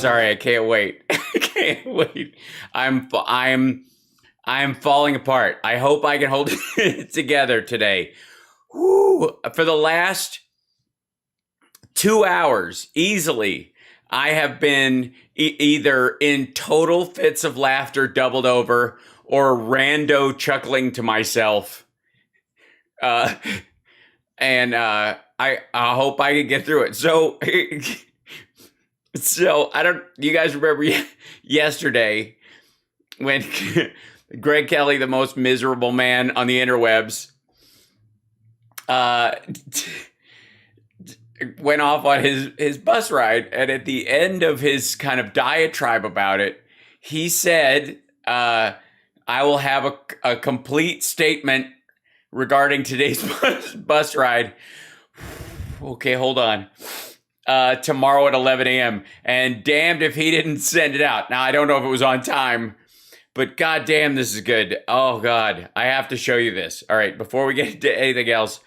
sorry. I can't wait. I can't wait. I'm falling apart. I hope I can hold it together today. Woo. For the last 2 hours, easily, I have been either in total fits of laughter doubled over or rando chuckling to myself. And I hope I can get through it. So I don't, you guys remember yesterday when Greg Kelly, the most miserable man on the interwebs, went off on his bus ride, and at the end of his kind of diatribe about it, he said, I will have a complete statement regarding today's bus ride. Okay, hold on. Tomorrow at 11 a.m. And damned if he didn't send it out. Now, I don't know if it was on time, but goddamn, this is good. Oh, God. I have to show you this. All right, before we get into anything else,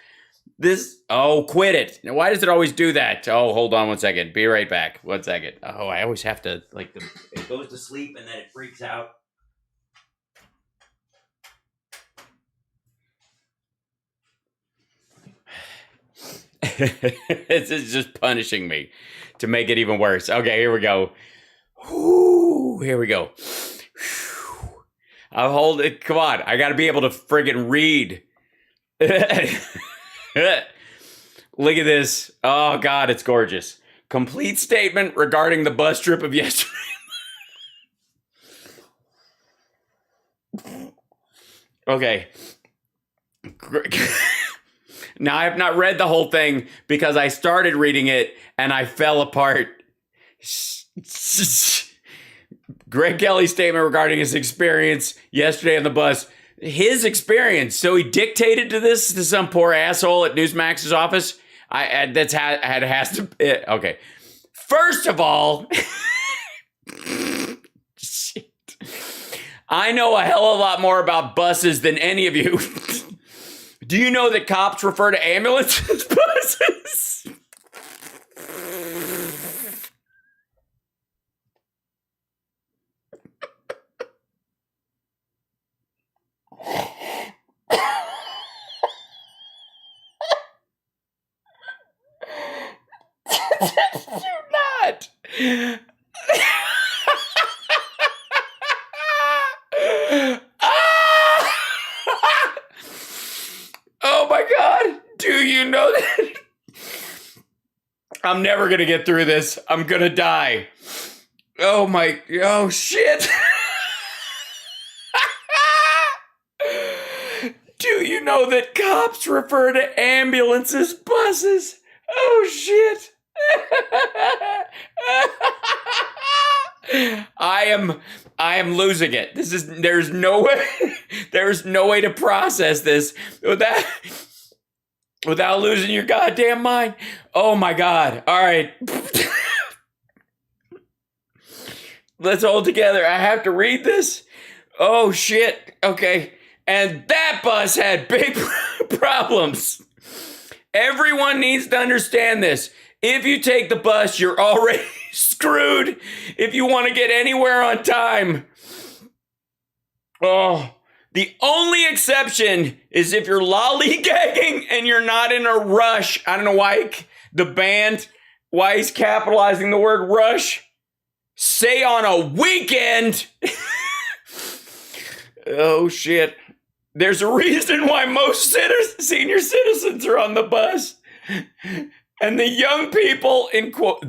quit it. Now, why does it always do that? Oh, hold on 1 second. Be right back. 1 second. Oh, I always have to, it goes to sleep and then it freaks out. This is just punishing me to make it even worse. Okay, here we go. Whoo, here we go. I'll hold it. Come on. I got to be able to friggin' read. Look at this. Oh, God, it's gorgeous. Complete statement regarding the bus trip of yesterday. Okay. Now, I have not read the whole thing because I started reading it and I fell apart. Greg Kelly's statement regarding his experience yesterday on the bus. His experience. So he dictated to some poor asshole at NewsMax's office. Has to. Okay. First of all, shit. I know a hell of a lot more about buses than any of you. Do you know that cops refer to ambulances as buses? Do not. Oh my God. Do you know that? I'm never going to get through this. I'm going to die. Oh shit. Do you know that cops refer to ambulances as buses? Oh shit. I am losing it. There's no way to process this without losing your goddamn mind. Oh my God. All right. Let's hold together. I have to read this. Oh shit. Okay. And that bus had big problems. Everyone needs to understand this. If you take the bus, you're already screwed if you want to get anywhere on time. Oh, the only exception is if you're lollygagging and you're not in a rush. I don't know why why he's capitalizing the word rush. Say on a weekend. Oh, shit. There's a reason why most senior citizens are on the bus. And the young people in quotes,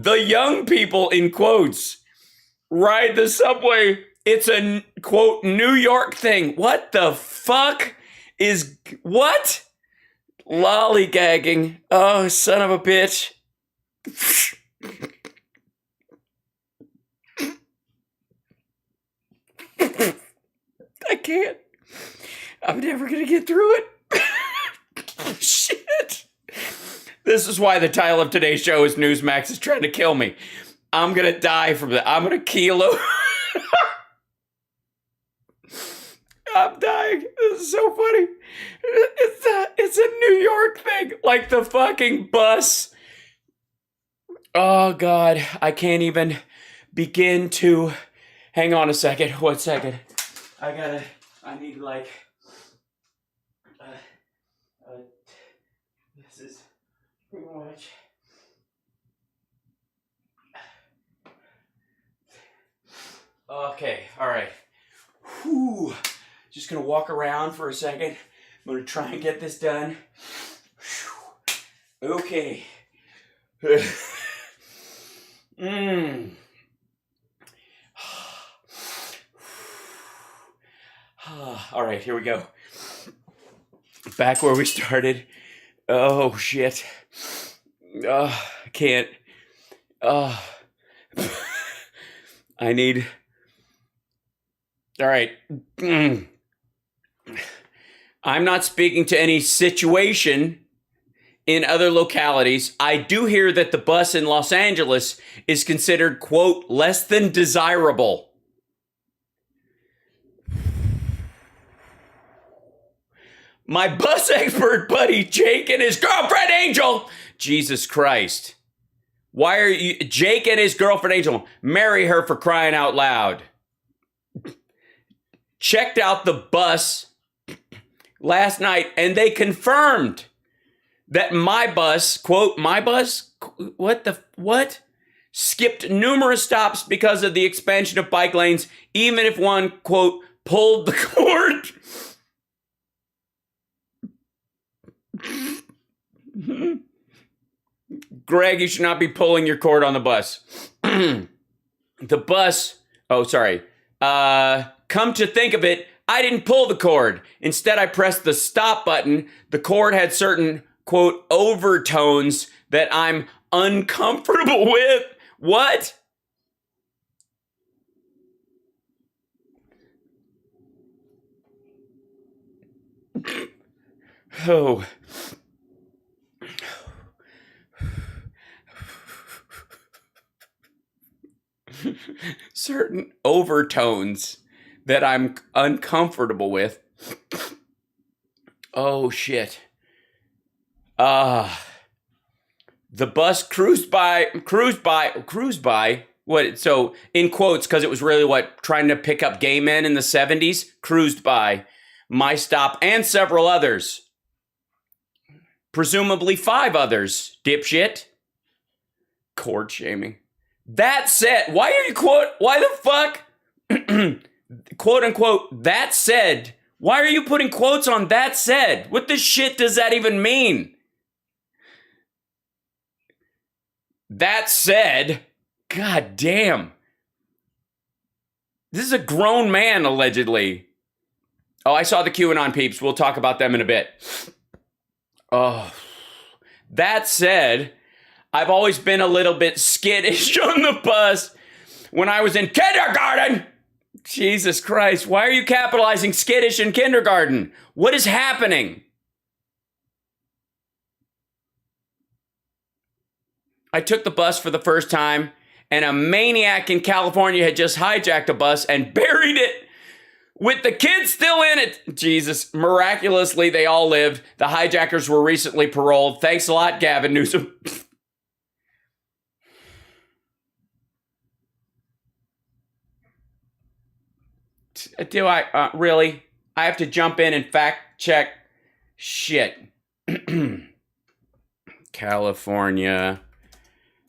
ride the subway. It's a, quote, New York thing. What the fuck is, what? Lollygagging. Oh, son of a bitch. I can't. I'm never going to get through it. Shit. This is why the title of today's show is NewsMax is trying to kill me. I'm going to die from that. I'm going to keel over. I'm dying. This is so funny. It's a New York thing. Like the fucking bus. Oh, God. I can't even begin to, hang on a second, 1 second. I need like, this is pretty much, okay, all right. Whew. Just gonna walk around for a second. I'm gonna try and get this done. Whew. Okay. All right, here we go. Back where we started. Oh, shit. I can't. I need... All right. I'm not speaking to any situation in other localities. I do hear that the bus in Los Angeles is considered, quote, less than desirable. My bus expert buddy Jake and his girlfriend Angel. Jesus Christ. Why are you... Jake and his girlfriend Angel. Marry her, for crying out loud. Checked out the bus last night and they confirmed that my bus, quote, my bus, what? Skipped numerous stops because of the expansion of bike lanes, even if one, quote, pulled the cord. Greg, you should not be pulling your cord on the bus. The bus, oh, sorry. Come to think of it, I didn't pull the cord. Instead, I pressed the stop button. The cord had certain, quote, overtones that I'm uncomfortable with. What? Oh. Certain overtones that I'm uncomfortable with. Oh, shit. The bus cruised by, what, so in quotes, because it was really what, trying to pick up gay men in the 70s, cruised by my stop and several others. Presumably 5 others, dipshit. Cord shaming. That said, why the fuck, quote unquote, that said, why are you putting quotes on that said? What the shit does that even mean? That said, god damn. This is a grown man, allegedly. Oh, I saw the QAnon peeps. We'll talk about them in a bit. Oh, that said, I've always been a little bit skittish on the bus when I was in kindergarten. Jesus Christ, why are you capitalizing skittish in kindergarten? What is happening? I took the bus for the first time, and a maniac in California had just hijacked a bus and buried it with the kids still in it. Jesus, miraculously, they all lived. The hijackers were recently paroled. Thanks a lot, Gavin Newsom. Do I, really? I have to jump in and fact check shit. California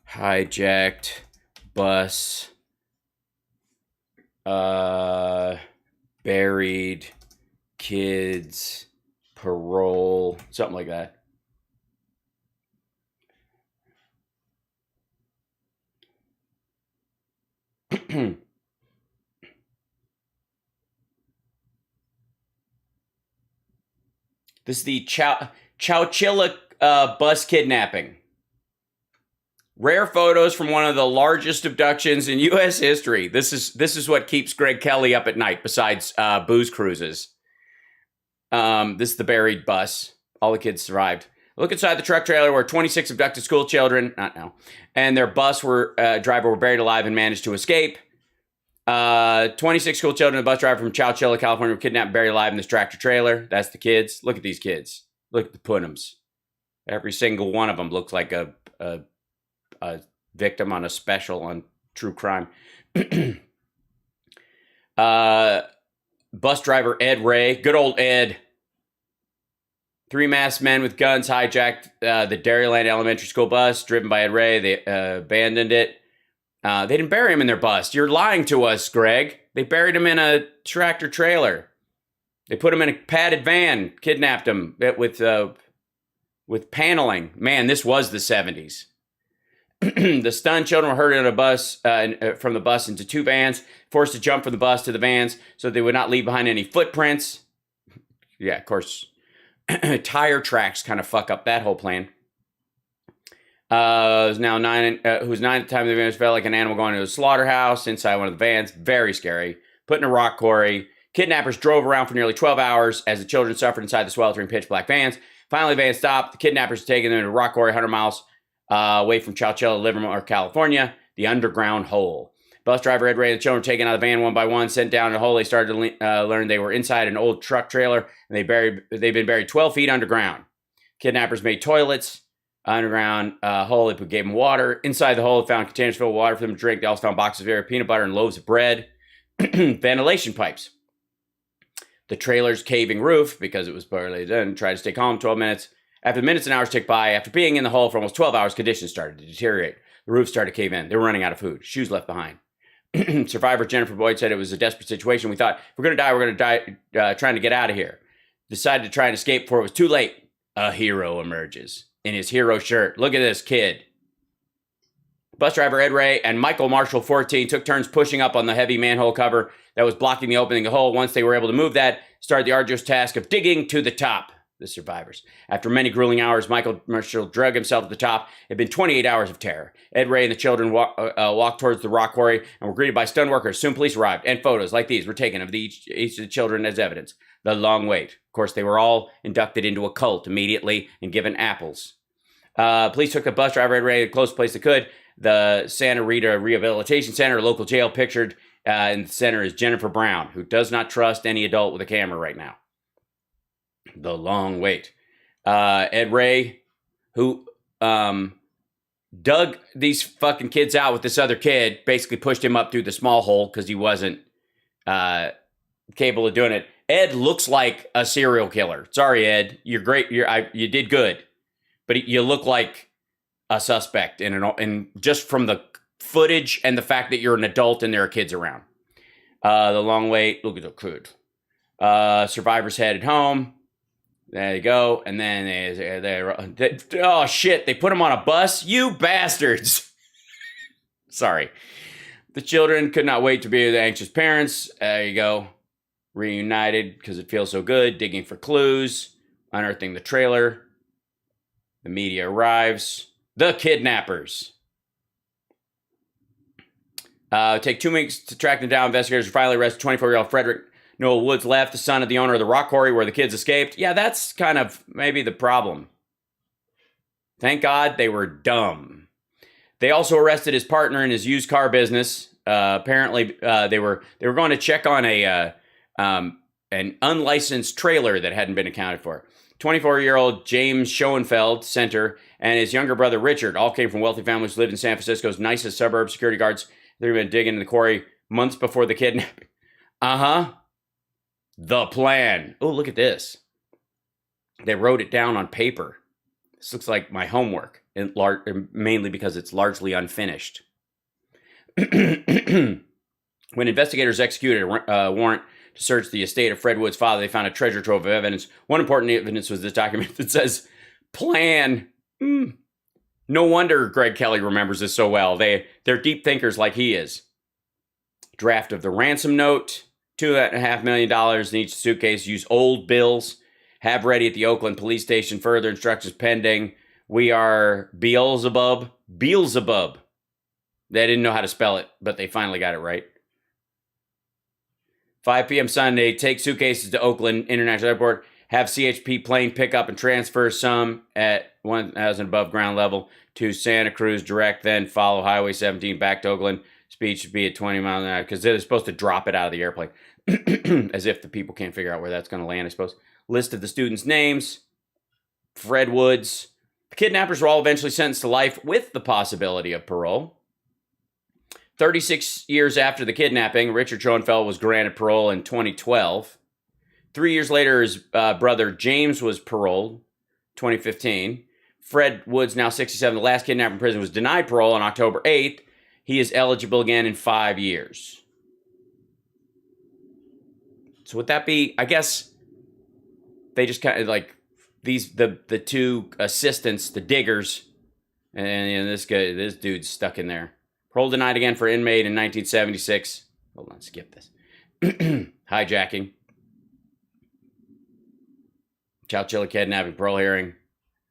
hijacked bus, buried kids, parole, something like that. This is the Chowchilla bus kidnapping. Rare photos from one of the largest abductions in U.S. history. This is what keeps Greg Kelly up at night, besides booze cruises. This is the buried bus. All the kids survived. Look inside the truck trailer where 26 abducted school children, and their bus driver were buried alive and managed to escape. 26 school children and the bus driver from Chowchilla, California were kidnapped and buried alive in this tractor trailer. That's the kids. Look at these kids. Look at the puntums. Every single one of them looks like a victim on a special on true crime. Bus driver Ed Ray, good old Ed. 3 masked men with guns hijacked the Dairyland Elementary School bus driven by Ed Ray. They abandoned it. They didn't bury him in their bus. You're lying to us, Greg. They buried him in a tractor trailer. They put him in a padded van, kidnapped him with paneling. Man, this was the 70s. The stunned children were herded on a bus from the bus into 2 vans, forced to jump from the bus to the vans so they would not leave behind any footprints. Yeah, of course. Tire tracks kind of fuck up that whole plan. Who's 9 at the time the van felt like an animal going to a slaughterhouse inside one of the vans. Very scary. Put in a rock quarry. Kidnappers drove around for nearly 12 hours as the children suffered inside the sweltering pitch black vans. Finally, the van stopped. The kidnappers had taken them to a rock quarry 100 miles away from Chowchilla, Livermore, California, the underground hole. Bus driver Ed Ray and the children were taken out of the van one by one, sent down the hole. They started to learn they were inside an old truck trailer, and they've been buried 12 feet underground. Kidnappers made toilets underground hole. They gave them water. Inside the hole, they found containers filled with water for them to drink. They also found boxes of peanut butter and loaves of bread. Ventilation pipes. The trailer's caving roof, because it was barely done, tried to stay calm 12 minutes. After minutes and hours ticked by, after being in the hole for almost 12 hours, conditions started to deteriorate. The roof started to cave in. They were running out of food. Shoes left behind. Survivor Jennifer Boyd said it was a desperate situation. We thought, if we're going to die trying to get out of here. Decided to try and escape before it was too late. A hero emerges in his hero shirt. Look at this kid. Bus driver Ed Ray and Michael Marshall, 14, took turns pushing up on the heavy manhole cover that was blocking the opening of the hole. Once they were able to move that, started the arduous task of digging to the top. The survivors. After many grueling hours, Michael Marshall drug himself to the top. It had been 28 hours of terror. Ed Ray and the children walked towards the rock quarry and were greeted by stunned workers. Soon police arrived, and photos like these were taken of each of the children as evidence. The long wait. Of course, they were all inducted into a cult immediately and given apples. Police took the bus driver Ed Ray to the closest place they could. The Santa Rita Rehabilitation Center, a local jail. Pictured in the center is Jennifer Brown, who does not trust any adult with a camera right now. The long wait. Ed Ray, who dug these fucking kids out with this other kid, basically pushed him up through the small hole because he wasn't capable of doing it. Ed looks like a serial killer. Sorry, Ed. You're great. You did good. But you look like a suspect in just from the footage and the fact that you're an adult and there are kids around. The long wait. Look at the kid. Survivors headed home. There you go. And then oh shit, they put him on a bus? You bastards. Sorry. The children could not wait to be with the anxious parents. There you go. Reunited because it feels so good. Digging for clues. Unearthing the trailer. The media arrives. The kidnappers. Take 2 weeks to track them down. Investigators finally arrested 24-year-old Frederick Noah Woods left, the son of the owner of the rock quarry where the kids escaped. Yeah, that's kind of maybe the problem. Thank God they were dumb. They also arrested his partner in his used car business. Apparently, they were going to check on an unlicensed trailer that hadn't been accounted for. 24-year-old James Schoenfeld, center, and his younger brother Richard all came from wealthy families who lived in San Francisco's nicest suburb. Security guards, they've been digging in the quarry months before the kidnapping. The plan. Oh, look at this. They wrote it down on paper. This looks like my homework, mainly because it's largely unfinished. When investigators executed a warrant to search the estate of Fred Wood's father, they found a treasure trove of evidence. One important evidence was this document that says, plan. No wonder Greg Kelly remembers this so well. They're deep thinkers like he is. Draft of the ransom note. $2.5 million in each suitcase. Use old bills. Have ready at the Oakland police station. Further instructions pending. We are Beelzebub. Beelzebub. They didn't know how to spell it, but they finally got it right. 5 p.m. Sunday. Take suitcases to Oakland International Airport. Have CHP plane pick up and transfer some at 1,000 above ground level to Santa Cruz direct. Then follow Highway 17 back to Oakland. Speed should be at 20 miles an hour because they're supposed to drop it out of the airplane. As if the people can't figure out where that's going to land, I suppose. List of the students' names. Fred Woods. The kidnappers were all eventually sentenced to life with the possibility of parole. 36 years after the kidnapping, Richard Schoenfeld was granted parole in 2012. 3 years later, his brother James was paroled, 2015. Fred Woods, now 67, the last kidnapper in prison, was denied parole on October 8th. He is eligible again in 5 years. So would that be, I guess, they just kind of like the two assistants, the diggers, and this dude's stuck in there. Parole denied again for inmate in 1976. Hold on, skip this. Hijacking. Chowchilla kidnapping, parole hearing.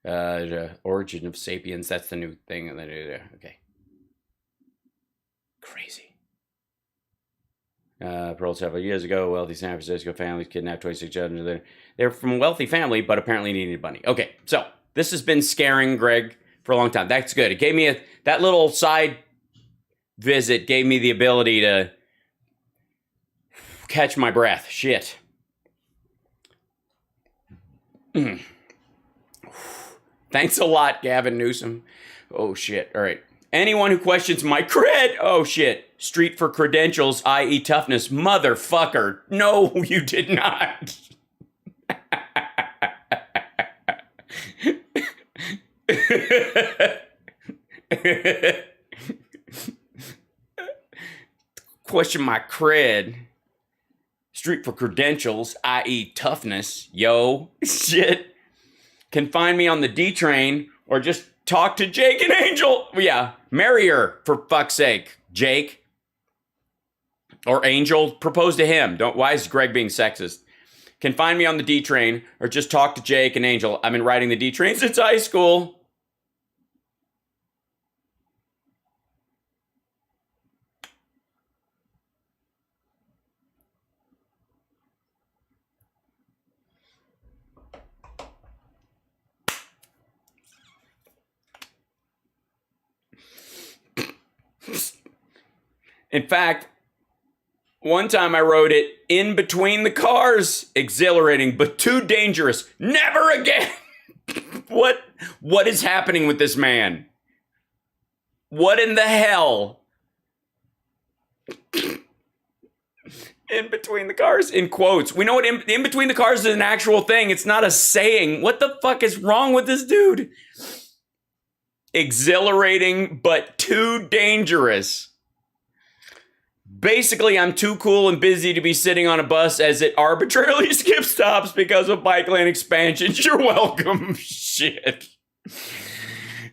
Origin of Sapiens, that's the new thing. Okay. Crazy. Parole several years ago, wealthy San Francisco families kidnapped 26 children. They're from a wealthy family, but apparently needed money. Okay, so this has been scaring Greg for a long time. That's good. It gave me that little side visit gave me the ability to catch my breath. Shit. Thanks a lot, Gavin Newsom. Oh, shit. All right. Anyone who questions my cred, oh, shit. Street for credentials, i.e. toughness. Motherfucker. No, you did not. Question my cred. Street for credentials, i.e. toughness. Yo, shit. Can find me on the D train or just talk to Jake and Angel. Yeah, marry her, for fuck's sake. Jake. Or Angel, propose to him. Why is Greg being sexist? Can find me on the D train or just talk to Jake and Angel. I've been riding the D train since high school. In fact, one time I rode it in between the cars. Exhilarating, but too dangerous. Never again. What is happening with this man? What in the hell? In between the cars, in quotes. We know what in between the cars is an actual thing. It's not a saying. What the fuck is wrong with this dude? Exhilarating, but too dangerous. Basically, I'm too cool and busy to be sitting on a bus as it arbitrarily skips stops because of bike lane expansion. You're welcome. Shit.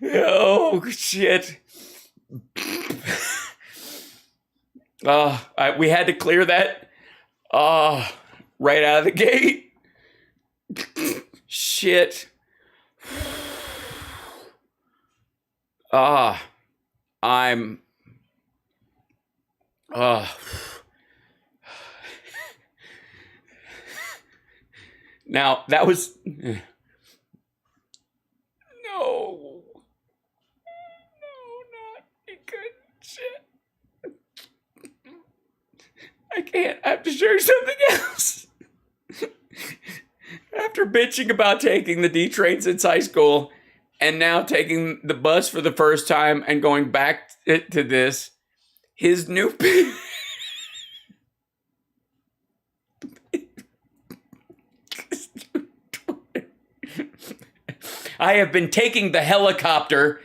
Oh, shit. We had to clear that right out of the gate. Shit. Now, that was... No. No, not... You couldn't. Shit. I can't. I have to share something else. After bitching about taking the D train since high school, and now taking the bus for the first time and going back to this, his new... I have been taking the helicopter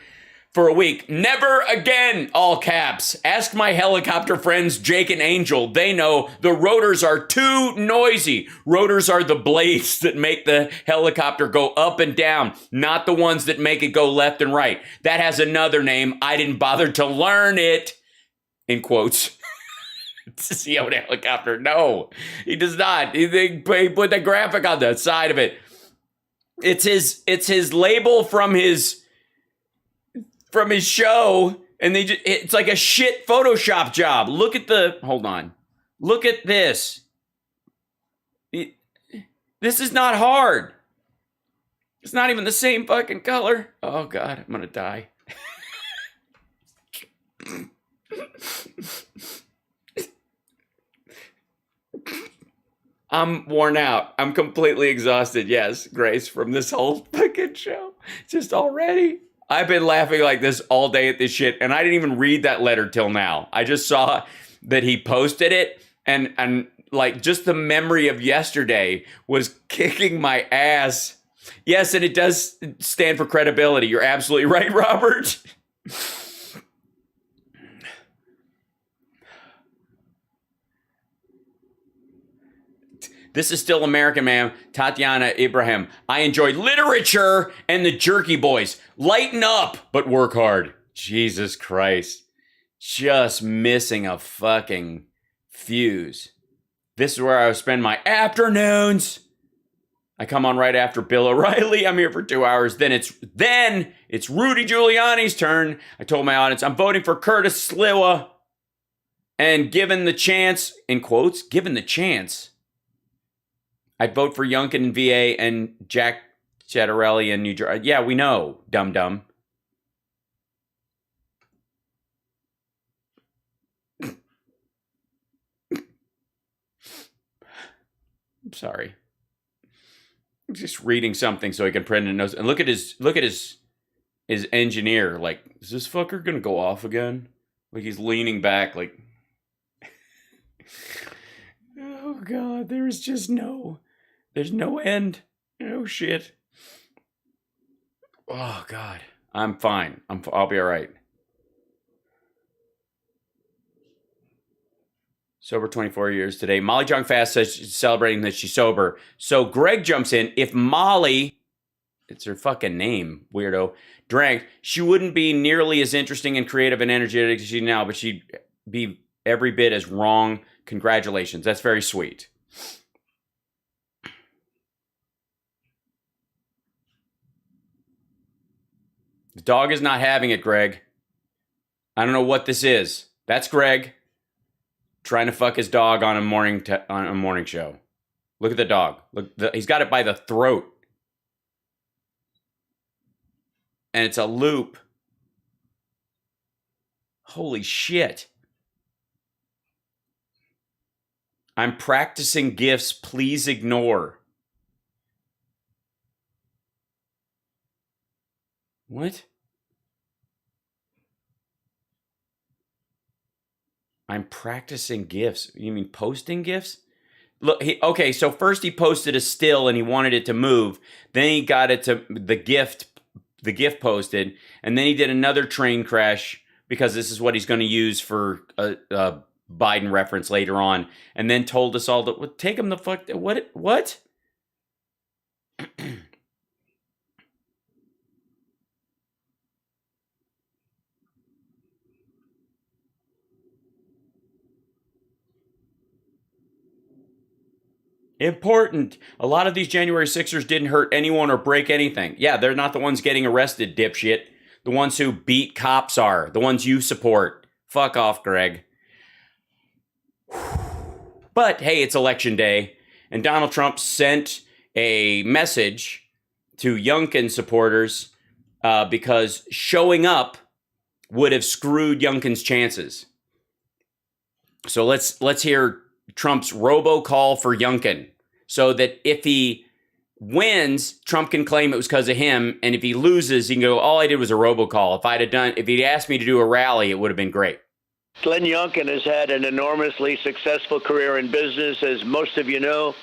for a week. Never again, all caps. Ask my helicopter friends, Jake and Angel. They know the rotors are too noisy. Rotors are the blades that make the helicopter go up and down, not the ones that make it go left and right. That has another name. I didn't bother to learn it. In quotes. CEO of the helicopter. No, he does not. He put the graphic on the side of it. It's his label from his show, and it's like a shit Photoshop job. Look at hold on. Look at this. This is not hard. It's not even the same fucking color. Oh God, I'm gonna die. I'm worn out. I'm completely exhausted. Yes, Grace, from this whole fucking show. Just already. I've been laughing like this all day at this shit, and I didn't even read that letter till now. I just saw that he posted it, and like just the memory of yesterday was kicking my ass. Yes, and it does stand for credibility. You're absolutely right, Robert. This is still American, ma'am. Tatiana Ibrahim. I enjoy literature and the Jerky Boys. Lighten up, but work hard. Jesus Christ. Just missing a fucking fuse. This is where I spend my afternoons. I come on right after Bill O'Reilly. I'm here for 2 hours. Then it's Rudy Giuliani's turn. I told my audience I'm voting for Curtis Sliwa. And given the chance, in quotes, given the chance, I'd vote for Youngkin in VA and Jack Ciattarelli in New Jersey. Yeah, we know, dum-dum. I'm sorry. I'm just reading something so I can print a note. And look at his engineer. Like, is this fucker gonna go off again? Like he's leaning back, like. Oh God, there's no end. Oh shit. Oh God, I'm fine. I'll be all right. Sober 24 years today. Molly Jong Fast says she's celebrating that she's sober. So Greg jumps in. If Molly, it's her fucking name, weirdo, drank, she wouldn't be nearly as interesting and creative and energetic as she now, but she'd be every bit as wrong. Congratulations. That's very sweet. The dog is not having it, Greg. I don't know what this is. That's Greg trying to fuck his dog on a morning show. Look at the dog. Look, he's got it by the throat. And it's a loop. Holy shit. I'm practicing gifts. Please ignore. What? I'm practicing gifts. You mean posting gifts? Look, okay, so first he posted a still and he wanted it to move. Then he got it to the gift posted. And then he did another train crash because this is what he's going to use for a Biden reference later on. And then told us all to take him the fuck. What? Important. A lot of these January 6ers didn't hurt anyone or break anything. Yeah, they're not the ones getting arrested, dipshit. The ones who beat cops are. The ones you support. Fuck off, Greg. But, hey, it's election day. And Donald Trump sent a message to Youngkin supporters because showing up would have screwed Youngkin's chances. So let's hear Trump's robocall for Youngkin, so that if he wins, Trump can claim it was because of him, and if he loses, he can go, all I did was a robocall. If he'd asked me to do a rally, it would have been great. Glenn Youngkin has had an enormously successful career in business, as most of you know,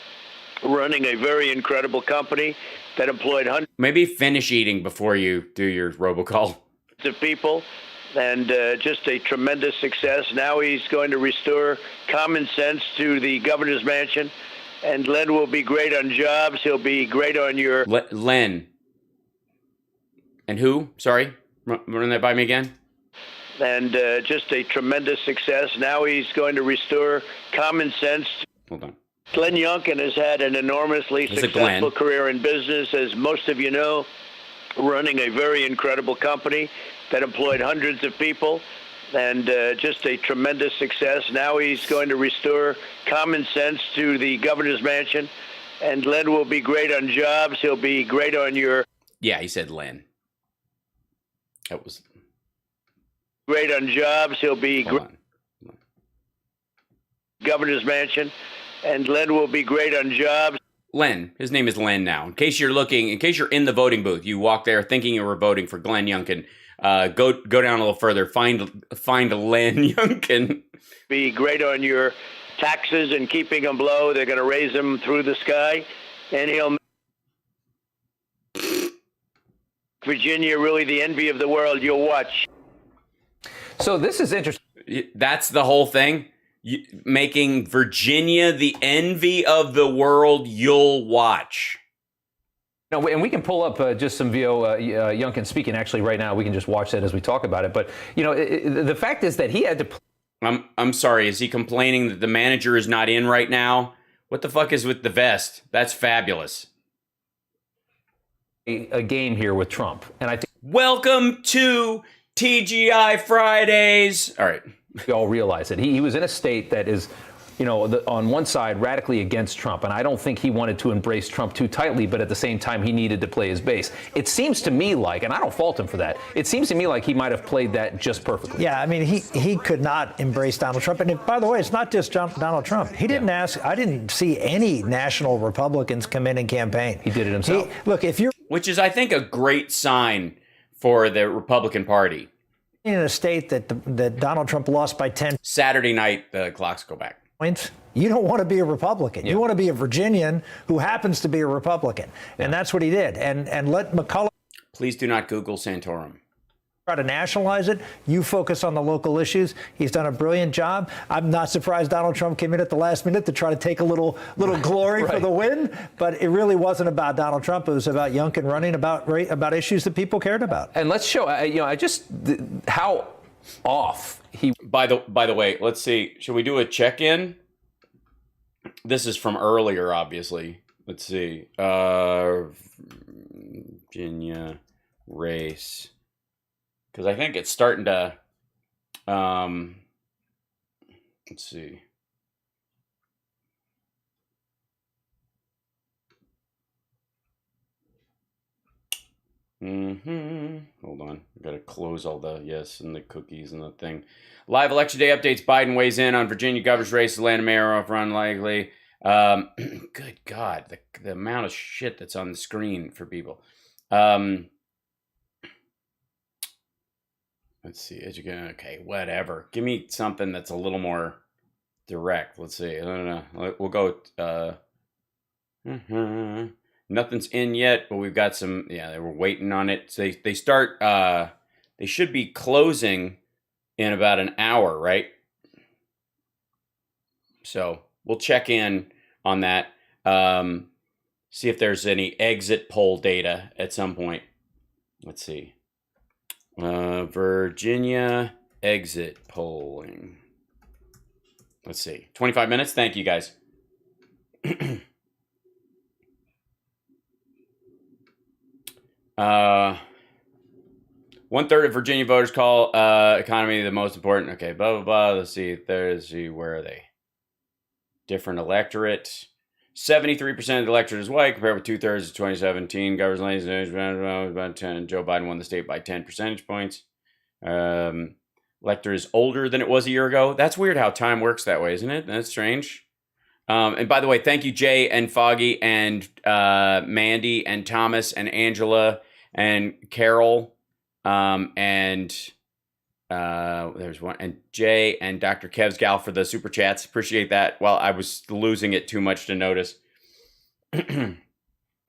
running a very incredible company that employed hundreds. Maybe finish eating before you do your robocall. Of people. And just a tremendous success. Now he's going to restore common sense to the governor's mansion. And Glenn will be great on jobs. He'll be great on your... Len. And who? Sorry? Run that by me again. And just a tremendous success. Now he's going to restore common sense. Hold on. Glenn Youngkin has had an enormously successful career in business, as most of you know, running a very incredible company that employed hundreds of people, and just a tremendous success. Now he's going to restore common sense to the governor's mansion, and Len will be great on jobs. He'll be great on your... Yeah, he said Len. That was... Great on jobs. He'll be... Hold on. Governor's mansion, and Len will be great on jobs. Len. His name is Len now. In case you're in the voting booth, you walk there thinking you were voting for Glenn Youngkin. Go down a little further. Find Len Youngkin. Be great on your taxes and keeping them low. They're going to raise them through the sky, and he'll Virginia really the envy of the world. You'll watch. So this is interesting. That's the whole thing. Making Virginia the envy of the world. You'll watch. No, and we can pull up just some VO Youngkin speaking actually right now. We can just watch that as we talk about it. But the fact is that he had to. I'm sorry. Is he complaining that the manager is not in right now? What the fuck is with the vest? That's fabulous. A game here with Trump, and I think. Welcome to TGI Fridays. All right. We all realize it. He was in a state that is, on one side radically against Trump, and I don't think he wanted to embrace Trump too tightly, but at the same time he needed to play his base. It seems to me like, and I don't fault him for that, it seems to me like he might have played that just perfectly. Yeah, I mean, he could not embrace Donald Trump. And by the way, it's not just Donald Trump. He didn't ask, I didn't see any national Republicans come in and campaign. He did it himself. Which is, I think, a great sign for the Republican Party. In a state that Donald Trump lost by 10 Saturday night, the clocks go back. Points, you don't want to be a Republican. Yeah. You want to be a Virginian who happens to be a Republican. Yeah. And that's what he did. And let McCullough. Please do not Google Santorum. Try to nationalize it. You focus on the local issues. He's done a brilliant job. I'm not surprised Donald Trump came in at the last minute to try to take a little glory for the win. But it really wasn't about Donald Trump. It was about Youngkin running about issues that people cared about. And let's show, how off he. By the way, let's see. Should we do a check-in? This is from earlier, obviously. Let's see. Virginia race. Because I think it's starting to, let's see. Hold on. I've got to close all the yes and the cookies and the thing. Live election day updates. Biden weighs in on Virginia governor's race. Atlanta mayor off run likely. Good God, the amount of shit that's on the screen for people. Let's see. Okay, whatever. Give me something that's a little more direct. Let's see. I don't know. We'll go. Nothing's in yet, but we've got some. Yeah, they were waiting on it. So they start. They should be closing in about an hour, right? So we'll check in on that. See if there's any exit poll data at some point. Let's see. Virginia exit polling. Let's see. 25 minutes. Thank you, guys. 1/3 of Virginia voters call economy the most important. Okay, blah, blah, blah. Let's see. Where are they? Different electorate. 73% of the electorate is white, compared with 2/3 of 2017. Governor's lane about 10. Joe Biden won the state by 10 percentage points. Electorate is older than it was a year ago. That's weird how time works that way, isn't it? That's strange. And by the way, thank you, Jay and Foggy and Mandy and Thomas and Angela and Carol there's one, and Jay and Dr. Kev's gal for the super chats. Appreciate that. Well, I was losing it too much to notice.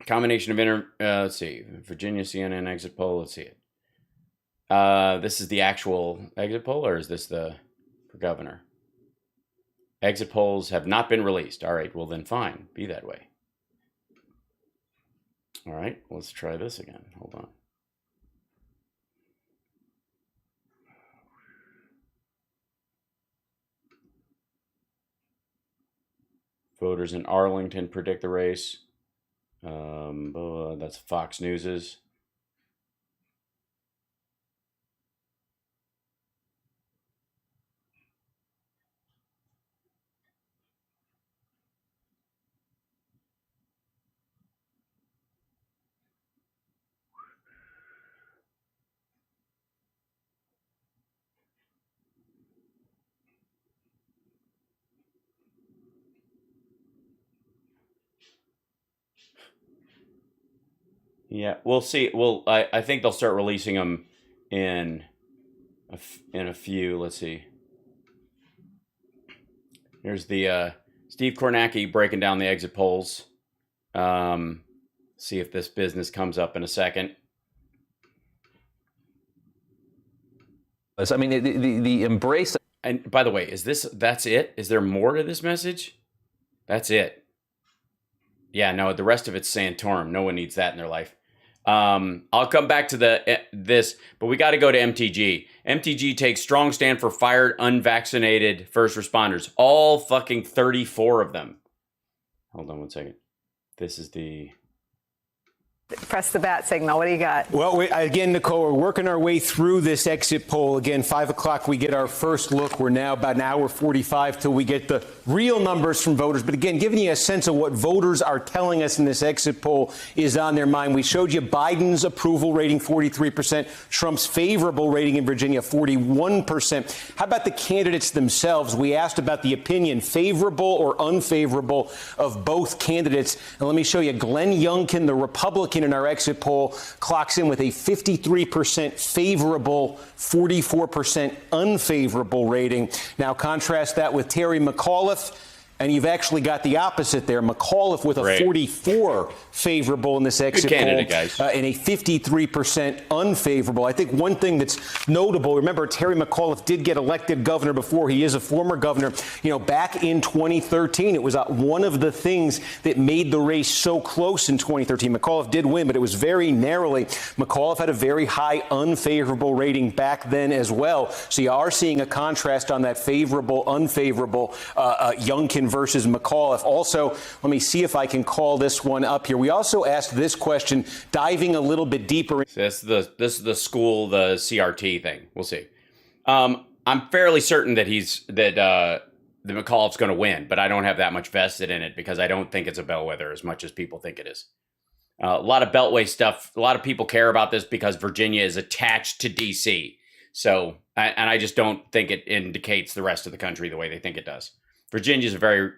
Combination of let's see, Virginia CNN exit poll. Let's see it. This is the actual exit poll, or is this for governor? Exit polls have not been released. All right, well then fine, be that way. All right, let's try this again. Hold on. Voters in Arlington predict the race. That's Fox News's. Yeah, we'll see. Well, I think they'll start releasing them in a few. Let's see. Here's the Steve Kornacki breaking down the exit polls. See if this business comes up in a second. I mean, the embrace. And by the way, that's it? Is there more to this message? That's it. Yeah, no, the rest of it's Santorum. No one needs that in their life. I'll come back to this, but we got to go to MTG. MTG takes strong stand for fired unvaccinated first responders. All fucking 34 of them. Hold on one second. This is the... Press the bat signal. What do you got? Well, again, Nicole, we're working our way through this exit poll. Again, 5 o'clock, we get our first look. We're now about an hour 45 till we get the real numbers from voters. But again, giving you a sense of what voters are telling us in this exit poll is on their mind. We showed you Biden's approval rating, 43%, Trump's favorable rating in Virginia, 41%. How about the candidates themselves? We asked about the opinion, favorable or unfavorable, of both candidates. And let me show you, Glenn Youngkin, the Republican in our exit poll, clocks in with a 53% favorable, 44% unfavorable rating. Now contrast that with Terry McAuliffe, and you've actually got the opposite there. McAuliffe with a 44 favorable in this exit poll, and a 53% unfavorable. I think one thing that's notable, remember, Terry McAuliffe did get elected governor before. He is a former governor. You know, back in 2013, it was one of the things that made the race so close in 2013. McAuliffe did win, but it was very narrowly. McAuliffe had a very high unfavorable rating back then as well. So you are seeing a contrast on that favorable, unfavorable Youngkin versus McAuliffe. Also, let me see if I can call this one up here. We also asked this question, diving a little bit deeper. This is the school, the CRT thing. We'll see. I'm fairly certain that the McAuliffe's going to win, but I don't have that much vested in it because I don't think it's a bellwether as much as people think it is. A lot of Beltway stuff. A lot of people care about this because Virginia is attached to D.C. So, and I just don't think it indicates the rest of the country the way they think it does. Virginia is a very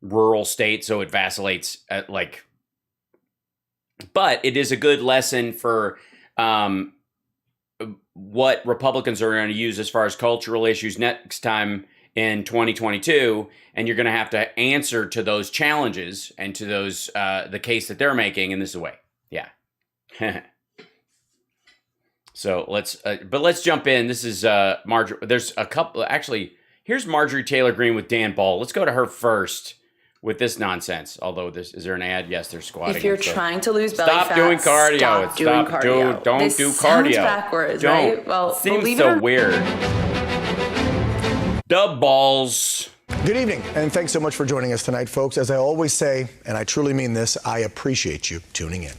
rural state, so it vacillates at but it is a good lesson for what Republicans are going to use as far as cultural issues next time in 2022, and you're going to have to answer to those challenges and to those the case that they're making in this way. Yeah. So let's jump in. This is Marjorie. There's a couple actually. Here's Marjorie Taylor Greene with Dan Ball. Let's go to her first with this nonsense. Although is there an ad? Yes, they're squatting. If you're trying to lose belly fat, stop doing cardio. Stop doing cardio. Don't this do sounds cardio. Backwards, don't. Right? Well, seems so weird. The balls. Good evening, and thanks so much for joining us tonight, folks. As I always say, and I truly mean this, I appreciate you tuning in.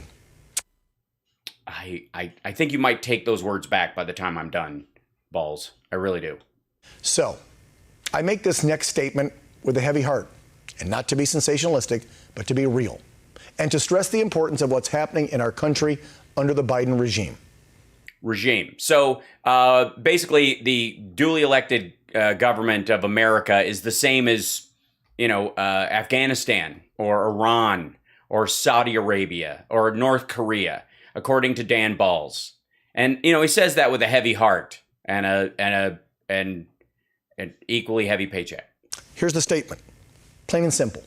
I think you might take those words back by the time I'm done, balls. I really do. So, I make this next statement with a heavy heart, and not to be sensationalistic, but to be real, and to stress the importance of what's happening in our country under the Biden regime. So basically, the duly elected government of America is the same as, Afghanistan or Iran or Saudi Arabia or North Korea, according to Dan Balls. And, he says that with a heavy heart and an equally heavy paycheck. Here's the statement, plain and simple.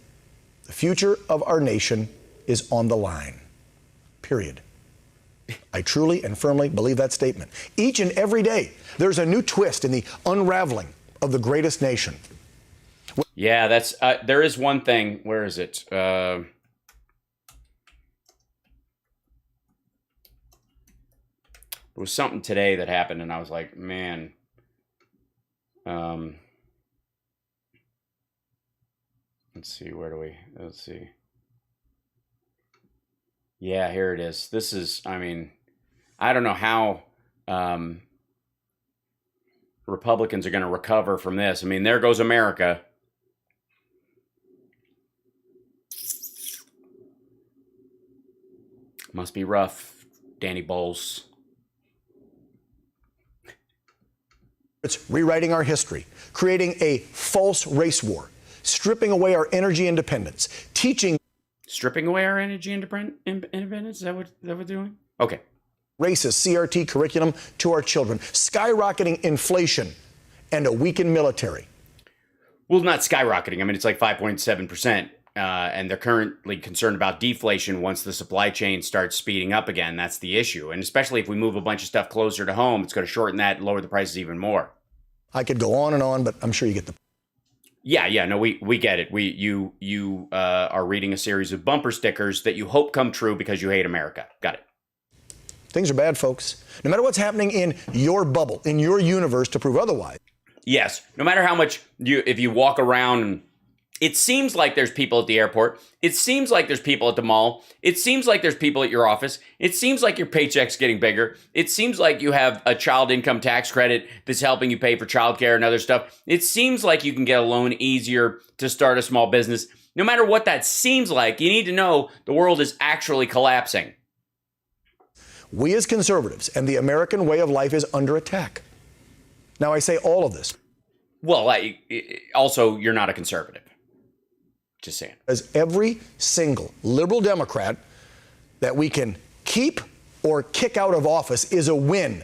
The future of our nation is on the line, period. I truly and firmly believe that statement. Each and every day, there's a new twist in the unraveling of the greatest nation. Yeah, that's there is one thing. Where is it? There was something today that happened, and I was like, man. Let's see. Let's see. Yeah, here it is. This is, I don't know how Republicans are going to recover from this. There goes America. Must be rough, Danny Bowles. It's rewriting our history, creating a false race war, stripping away our energy independence, teaching. Stripping away our energy independence? Is that what we're doing? Okay. Racist CRT curriculum to our children, skyrocketing inflation, and a weakened military. Well, not skyrocketing. I mean, it's like 5.7%. And they're currently concerned about deflation once the supply chain starts speeding up again. That's the issue. And especially if we move a bunch of stuff closer to home, it's going to shorten that and lower the prices even more. I could go on and on, but I'm sure you get the. Yeah, no, we get it. You are reading a series of bumper stickers that you hope come true because you hate America. Got it. Things are bad, folks. No matter what's happening in your bubble, in your universe, to prove otherwise. Yes, no matter how much if you walk around and it seems like there's people at the airport. It seems like there's people at the mall. It seems like there's people at your office. It seems like your paycheck's getting bigger. It seems like you have a child income tax credit that's helping you pay for childcare and other stuff. It seems like you can get a loan easier to start a small business. No matter what that seems like, you need to know the world is actually collapsing. We as conservatives and the American way of life is under attack. Now, I say all of this. Well, also, you're not a conservative. Just saying. As every single liberal Democrat that we can keep or kick out of office is a win,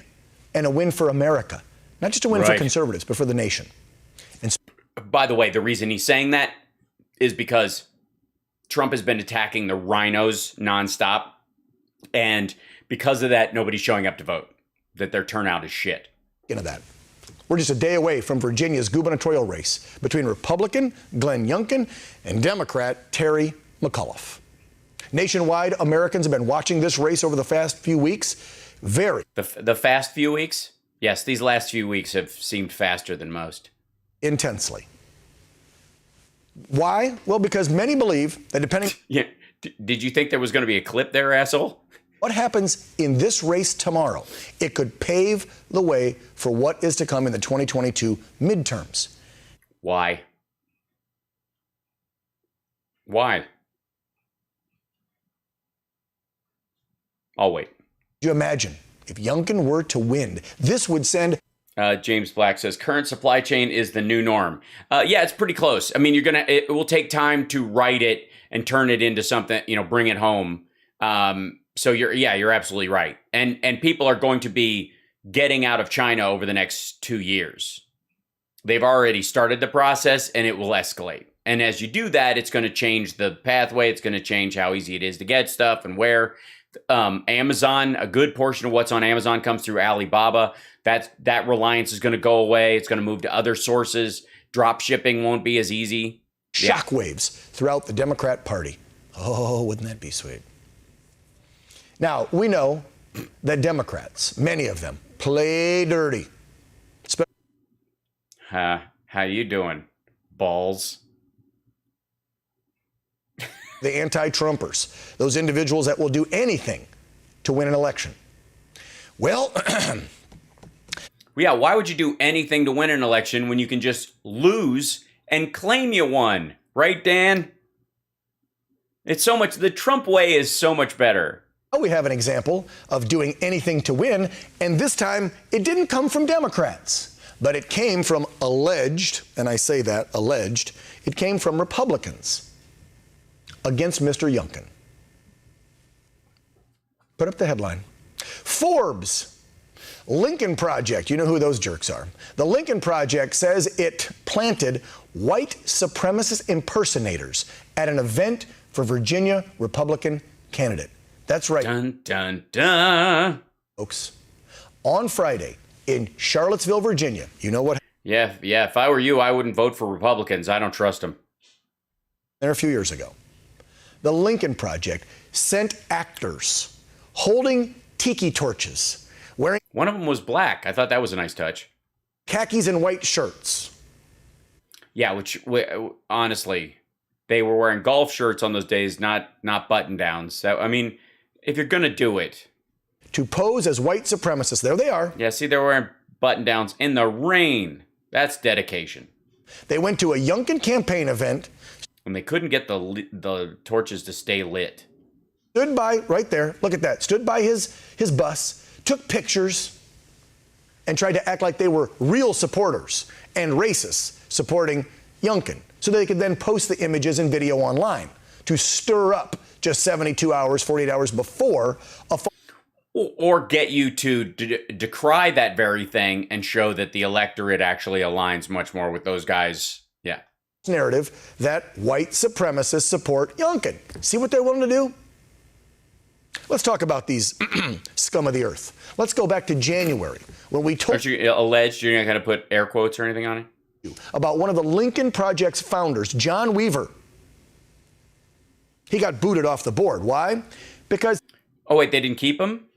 and a win for America. Not just a win for conservatives, but for the nation. And by the way, the reason he's saying that is because Trump has been attacking the rhinos nonstop. And because of that, nobody's showing up to vote. That their turnout is shit. Into that. We're just a day away from Virginia's gubernatorial race between Republican Glenn Youngkin and Democrat Terry McAuliffe. Nationwide, Americans have been watching this race over the past few weeks. The fast few weeks? Yes, these last few weeks have seemed faster than most. Intensely. Why? Well, because many believe that depending... Yeah. Did you think there was going to be a clip there, asshole? What happens in this race tomorrow? It could pave the way for what is to come in the 2022 midterms. Why? I'll wait. Do you imagine if Youngkin were to win? This would send... James Black says, current supply chain is the new norm. Yeah, it's pretty close. I mean, it will take time to write it and turn it into something, bring it home. So you're absolutely right. And people are going to be getting out of China over the next 2 years. They've already started the process and it will escalate. And as you do that, it's going to change the pathway. It's going to change how easy it is to get stuff and where. Amazon, a good portion of what's on Amazon comes through Alibaba. That reliance is going to go away. It's going to move to other sources. Drop shipping won't be as easy. Shockwaves throughout the Democrat Party. Oh, wouldn't that be sweet? Now, we know that Democrats, many of them, play dirty. How you doing, balls? The anti-Trumpers, those individuals that will do anything to win an election. Well, yeah, why would you do anything to win an election when you can just lose and claim you won? Right, Dan? The Trump way is so much better. We have an example of doing anything to win, and this time it didn't come from Democrats, but it came from alleged, and I say that, alleged, it came from Republicans against Mr. Youngkin. Put up the headline. Forbes, Lincoln Project, you know who those jerks are. The Lincoln Project says it planted white supremacist impersonators at an event for Virginia Republican candidate. That's right. Dun, dun, dun. Folks, on Friday in Charlottesville, Virginia, you know what? Yeah, if I were you, I wouldn't vote for Republicans. I don't trust them. There a few years ago, the Lincoln Project sent actors holding tiki torches, wearing... One of them was black. I thought that was a nice touch. Khakis and white shirts. Yeah, which, honestly, they were wearing golf shirts on those days, not button-downs. So, I mean, if you're going to do it... To pose as white supremacists. There they are. Yeah, see, they're wearing button-downs in the rain. That's dedication. They went to a Youngkin campaign event. And they couldn't get the torches to stay lit. Stood by, right there, look at that, stood by his bus, took pictures, and tried to act like they were real supporters and racists supporting Youngkin, so they could then post the images and video online to stir up just 72 hours, 48 hours before a or get you to decry that very thing and show that the electorate actually aligns much more with those guys. Yeah. Narrative that white supremacists support Youngkin. See what they're willing to do? Let's talk about these scum of the earth. Let's go back to January when we told you alleged you're not going to put air quotes or anything on it about one of the Lincoln Project's founders, John Weaver. He got booted off the board. Why? Because oh wait, they didn't keep him?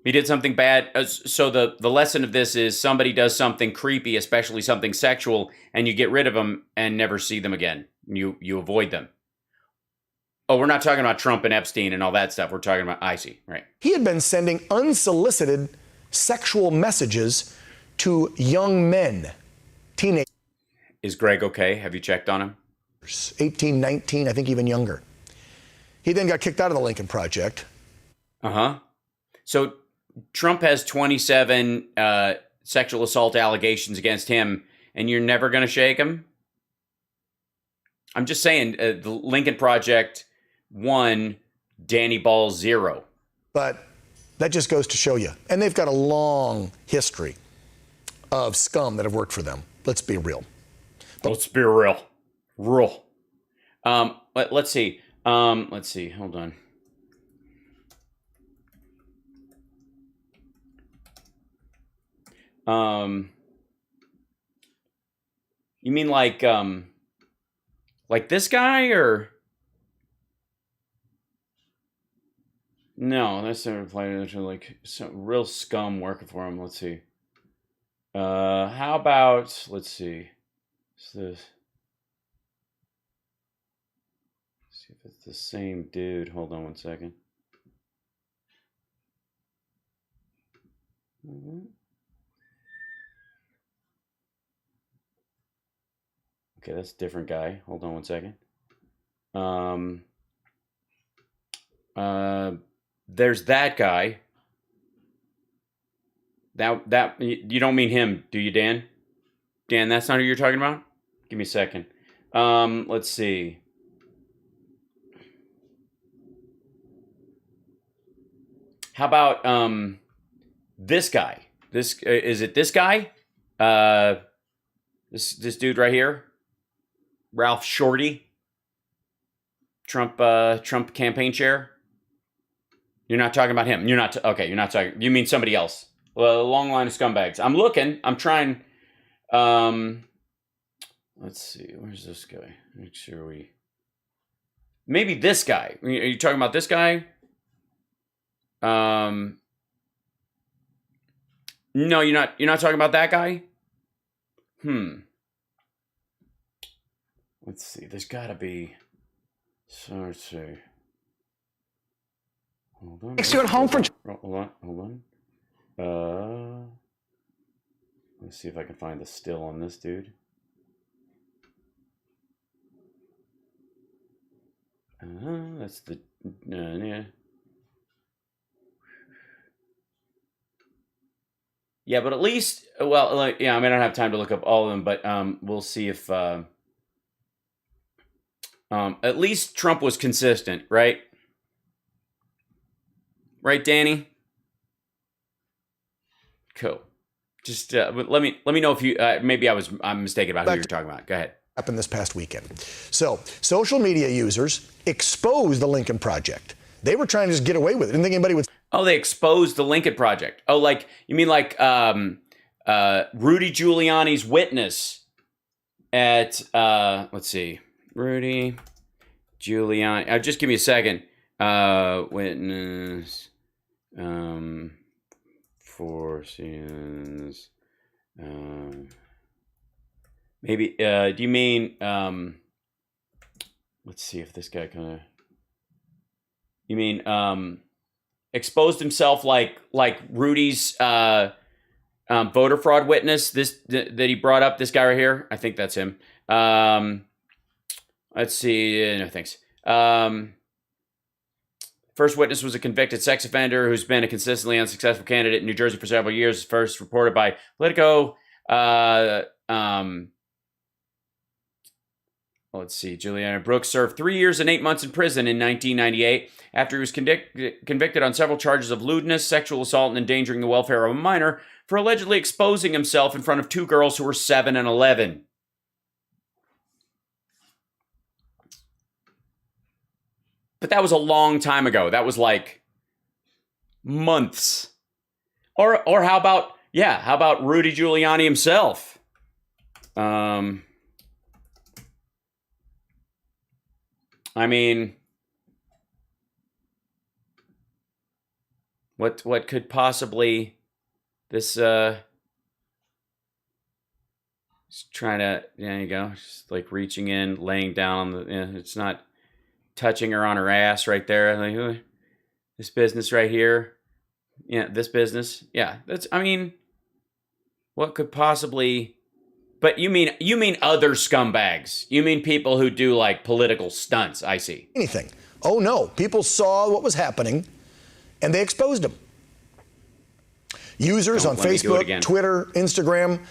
He did something bad. So the lesson of this is somebody does something creepy, especially something sexual, and you get rid of them and never see them again. You avoid them. Oh, we're not talking about Trump and Epstein and all that stuff. We're talking about, I see, right. He had been sending unsolicited sexual messages to young men, teenagers. Is Greg okay? Have you checked on him? 18, 19, I think even younger. He then got kicked out of the Lincoln Project. Uh-huh. So Trump has 27 sexual assault allegations against him, and you're never going to shake him? I'm just saying, the Lincoln Project 1, Danny Ball 0. But that just goes to show you. And they've got a long history of scum that have worked for them. Let's be real. Let's be real. Real. Let's see. Hold on. You mean like this guy or? No, that's not replying to like some real scum working for him. Let's see. How about, let's see. What's this? Let's see if it's the same dude. Hold on one second. Okay, that's a different guy. Hold on one second. There's that guy. That you don't mean him, do you, Dan? Dan, that's not who you're talking about? Give me a second. Let's see. How about this guy? Is it this guy? This dude right here? Ralph Shorty? Trump campaign chair? You're not talking about him. You're not okay, you're not talking. You mean somebody else. Well, a long line of scumbags. I'm looking. I'm trying. Let's see. Where's this guy? Make sure we. Maybe this guy. Are you talking about this guy? No, you're not. You're not talking about that guy. Let's see. There's got to be. So let's see. Hold on. Makes you at home for. Hold on. Let's see if I can find the still on this dude. That's the yeah. Yeah, but at least, well, like, yeah, I mean, I don't have time to look up all of them, but we'll see if at least Trump was consistent, right? Right, Danny? Cool. Just let me know if you maybe I'm mistaken about who you're talking about. Go ahead. Happened this past weekend. So social media users exposed the Lincoln Project. They were trying to just get away with it. Didn't think anybody would. Oh, they exposed the Lincoln Project. Oh, like you mean like Rudy Giuliani's witness at let's see, Rudy Giuliani. Just give me a second. Witness for scenes. Maybe. Do you mean? Let's see if this guy kind of. You mean exposed himself like Rudy's voter fraud witness? This that he brought up. This guy right here. I think that's him. Let's see. No thanks. First witness was a convicted sex offender who's been a consistently unsuccessful candidate in New Jersey for several years. First reported by Politico. let's see. Giuliani Brooks served 3 years and 8 months in prison in 1998 after he was convicted on several charges of lewdness, sexual assault, and endangering the welfare of a minor for allegedly exposing himself in front of 2 girls who were 7 and 11. But that was a long time ago. That was like months. Or how about Rudy Giuliani himself? I mean, what could possibly this just trying to, there you go, just like reaching in, laying down on the, it's not touching her on her ass right there. Like, this business right here. Yeah, this business. Yeah, that's, I mean, what could possibly, but you mean other scumbags. You mean people who do like political stunts, I see. Anything. Oh no, people saw what was happening and they exposed them. Users on Facebook, Twitter, Instagram,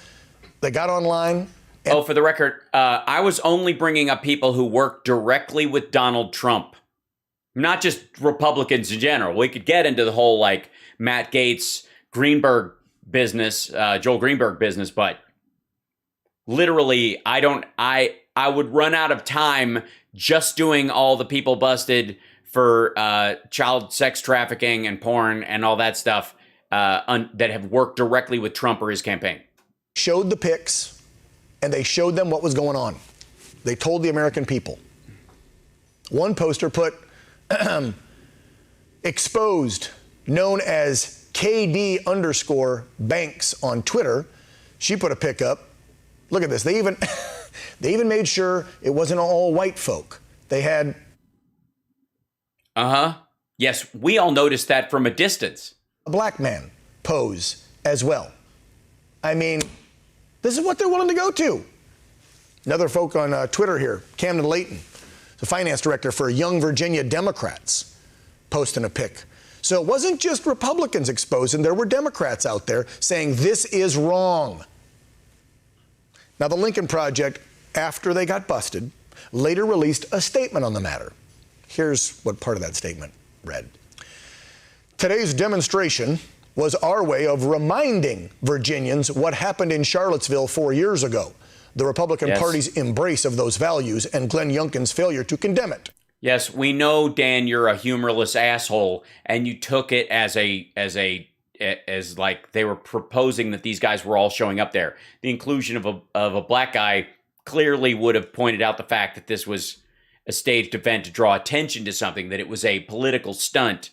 they got online. Oh, for the record, I was only bringing up people who work directly with Donald Trump, not just Republicans in general. We could get into the whole like Matt Gaetz, Greenberg business, Joel Greenberg business, but literally, I would run out of time just doing all the people busted for child sex trafficking and porn and all that stuff that have worked directly with Trump or his campaign. Showed the pics. And they showed them what was going on. They told the American people. One poster put exposed, known as KD_Banks on Twitter. She put a pic up. Look at this. They even made sure it wasn't all white folk. They had. Yes, we all noticed that from a distance. A black man pose as well. I mean, this is what they're willing to go to. Another folk on Twitter here, Camden Layton, the finance director for Young Virginia Democrats, posting a pic. So it wasn't just Republicans exposing, there were Democrats out there saying this is wrong. Now, the Lincoln Project, after they got busted, later released a statement on the matter. Here's what part of that statement read. Today's demonstration was our way of reminding Virginians what happened in Charlottesville 4 years ago, the Republican Party's embrace of those values and Glenn Youngkin's failure to condemn it. Yes, we know, Dan, you're a humorless asshole, and you took it as like they were proposing that these guys were all showing up there. The inclusion of a black guy clearly would have pointed out the fact that this was a staged event to draw attention to something, that it was a political stunt.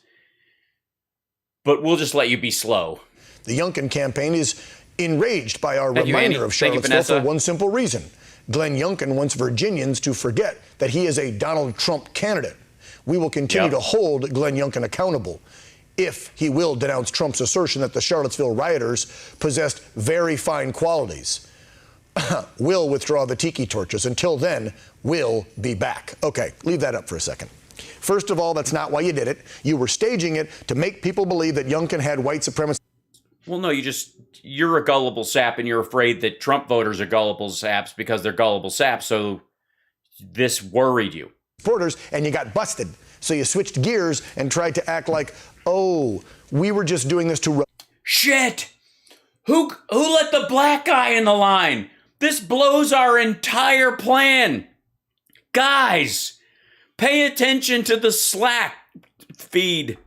But we'll just let you be slow. The Youngkin campaign is enraged by our reminder of Charlottesville for one simple reason. Glenn Youngkin wants Virginians to forget that he is a Donald Trump candidate. We will continue to hold Glenn Youngkin accountable if he will denounce Trump's assertion that the Charlottesville rioters possessed very fine qualities. We'll withdraw the tiki torches. Until then, we'll be back. Okay, leave that up for a second. First of all, that's not why you did it. You were staging it to make people believe that Youngkin had white supremacy. Well, no, you're a gullible sap, and you're afraid that Trump voters are gullible saps because they're gullible saps, so this worried you. Supporters, and you got busted. So you switched gears and tried to act like, oh, we were just doing this to... Shit! Who let the black guy in the line? This blows our entire plan. Guys, pay attention to the Slack feed.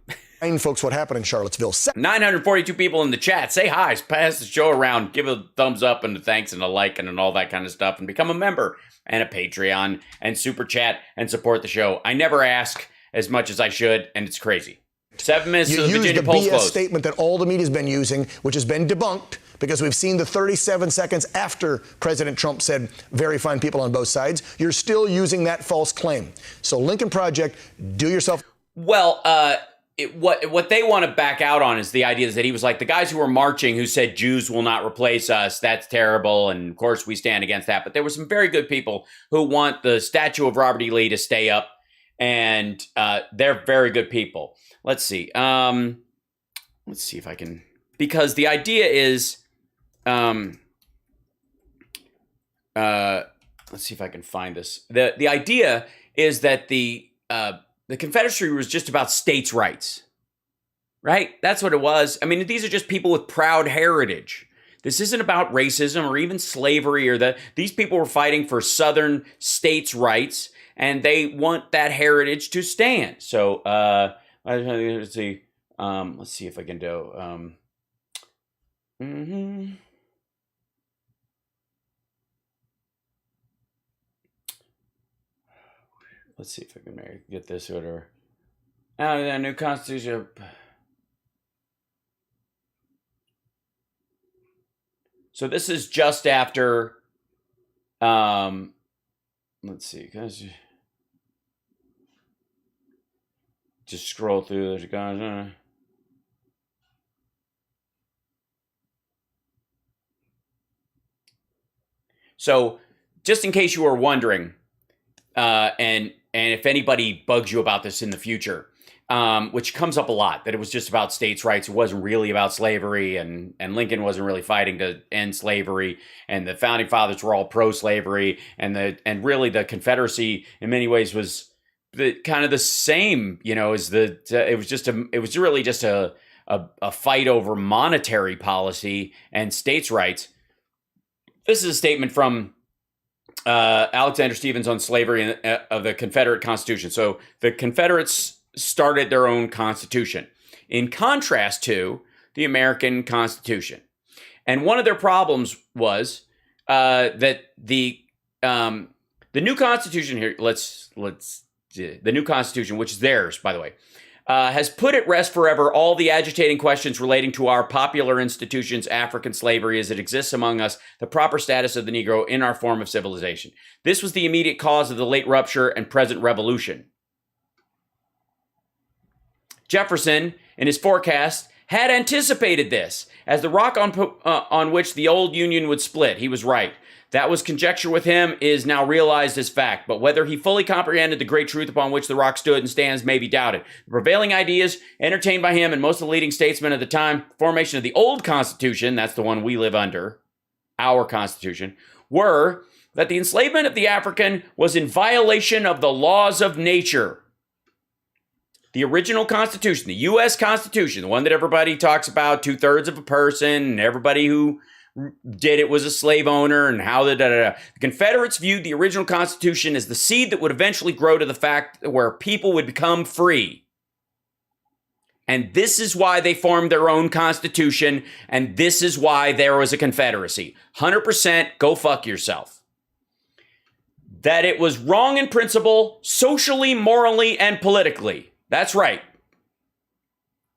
Folks, what happened in Charlottesville. 942 people in the chat. Say hi. Pass the show around. Give a thumbs up and a thanks and a like and all that kind of stuff. And become a member and a Patreon and super chat and support the show. I never ask as much as I should, and it's crazy. 7 minutes to the Virginia polls closed. Statement that all the media's been using, which has been debunked because we've seen the 37 seconds after President Trump said very fine people on both sides. You're still using that false claim. So Lincoln Project, do yourself. Well, what they want to back out on is the idea that he was like the guys who were marching who said Jews will not replace us. That's terrible. And of course we stand against that. But there were some very good people who want the statue of Robert E. Lee to stay up. And they're very good people. Let's see. Let's see if I can, because the idea is let's see if I can find this. The idea is that the Confederacy was just about states' rights, right? That's what it was. I mean, these are just people with proud heritage. This isn't about racism or even slavery or that. These people were fighting for Southern states' rights, and they want that heritage to stand. So let's see. Let's see if I can do. Let's see if I can maybe get this order. The new Constitution. So this is just after. Let's see. Just scroll through the guys. So, just in case you were wondering, and if anybody bugs you about this in the future, which comes up a lot, that it was just about states' rights, it wasn't really about slavery, and Lincoln wasn't really fighting to end slavery, and the founding fathers were all pro-slavery, and really the Confederacy in many ways was kind of the same, as it was really just a fight over monetary policy and states' rights. This is a statement from Alexander Stephens on slavery of the Confederate Constitution. So the Confederates started their own constitution, in contrast to the American Constitution. And one of their problems was that the new Constitution here, the new Constitution, which is theirs, by the way, has put at rest forever all the agitating questions relating to our popular institutions, African slavery as it exists among us, the proper status of the Negro in our form of civilization. This was the immediate cause of the late rupture and present revolution. Jefferson, in his forecast, had anticipated this as the rock on which the old Union would split. He was right. That was conjecture with him, is now realized as fact. But whether he fully comprehended the great truth upon which the rock stood and stands may be doubted. The prevailing ideas entertained by him and most of the leading statesmen at the time, formation of the old Constitution, that's the one we live under, our Constitution, were that the enslavement of the African was in violation of the laws of nature. The original Constitution, the U.S. Constitution, the one that everybody talks about, 2/3 of a person, and everybody who did it was a slave owner, and how the Confederates viewed the original Constitution as the seed that would eventually grow to the fact where people would become free. And this is why they formed their own Constitution, and this is why there was a Confederacy. 100% go fuck yourself. That it was wrong in principle, socially, morally, and politically. That's right.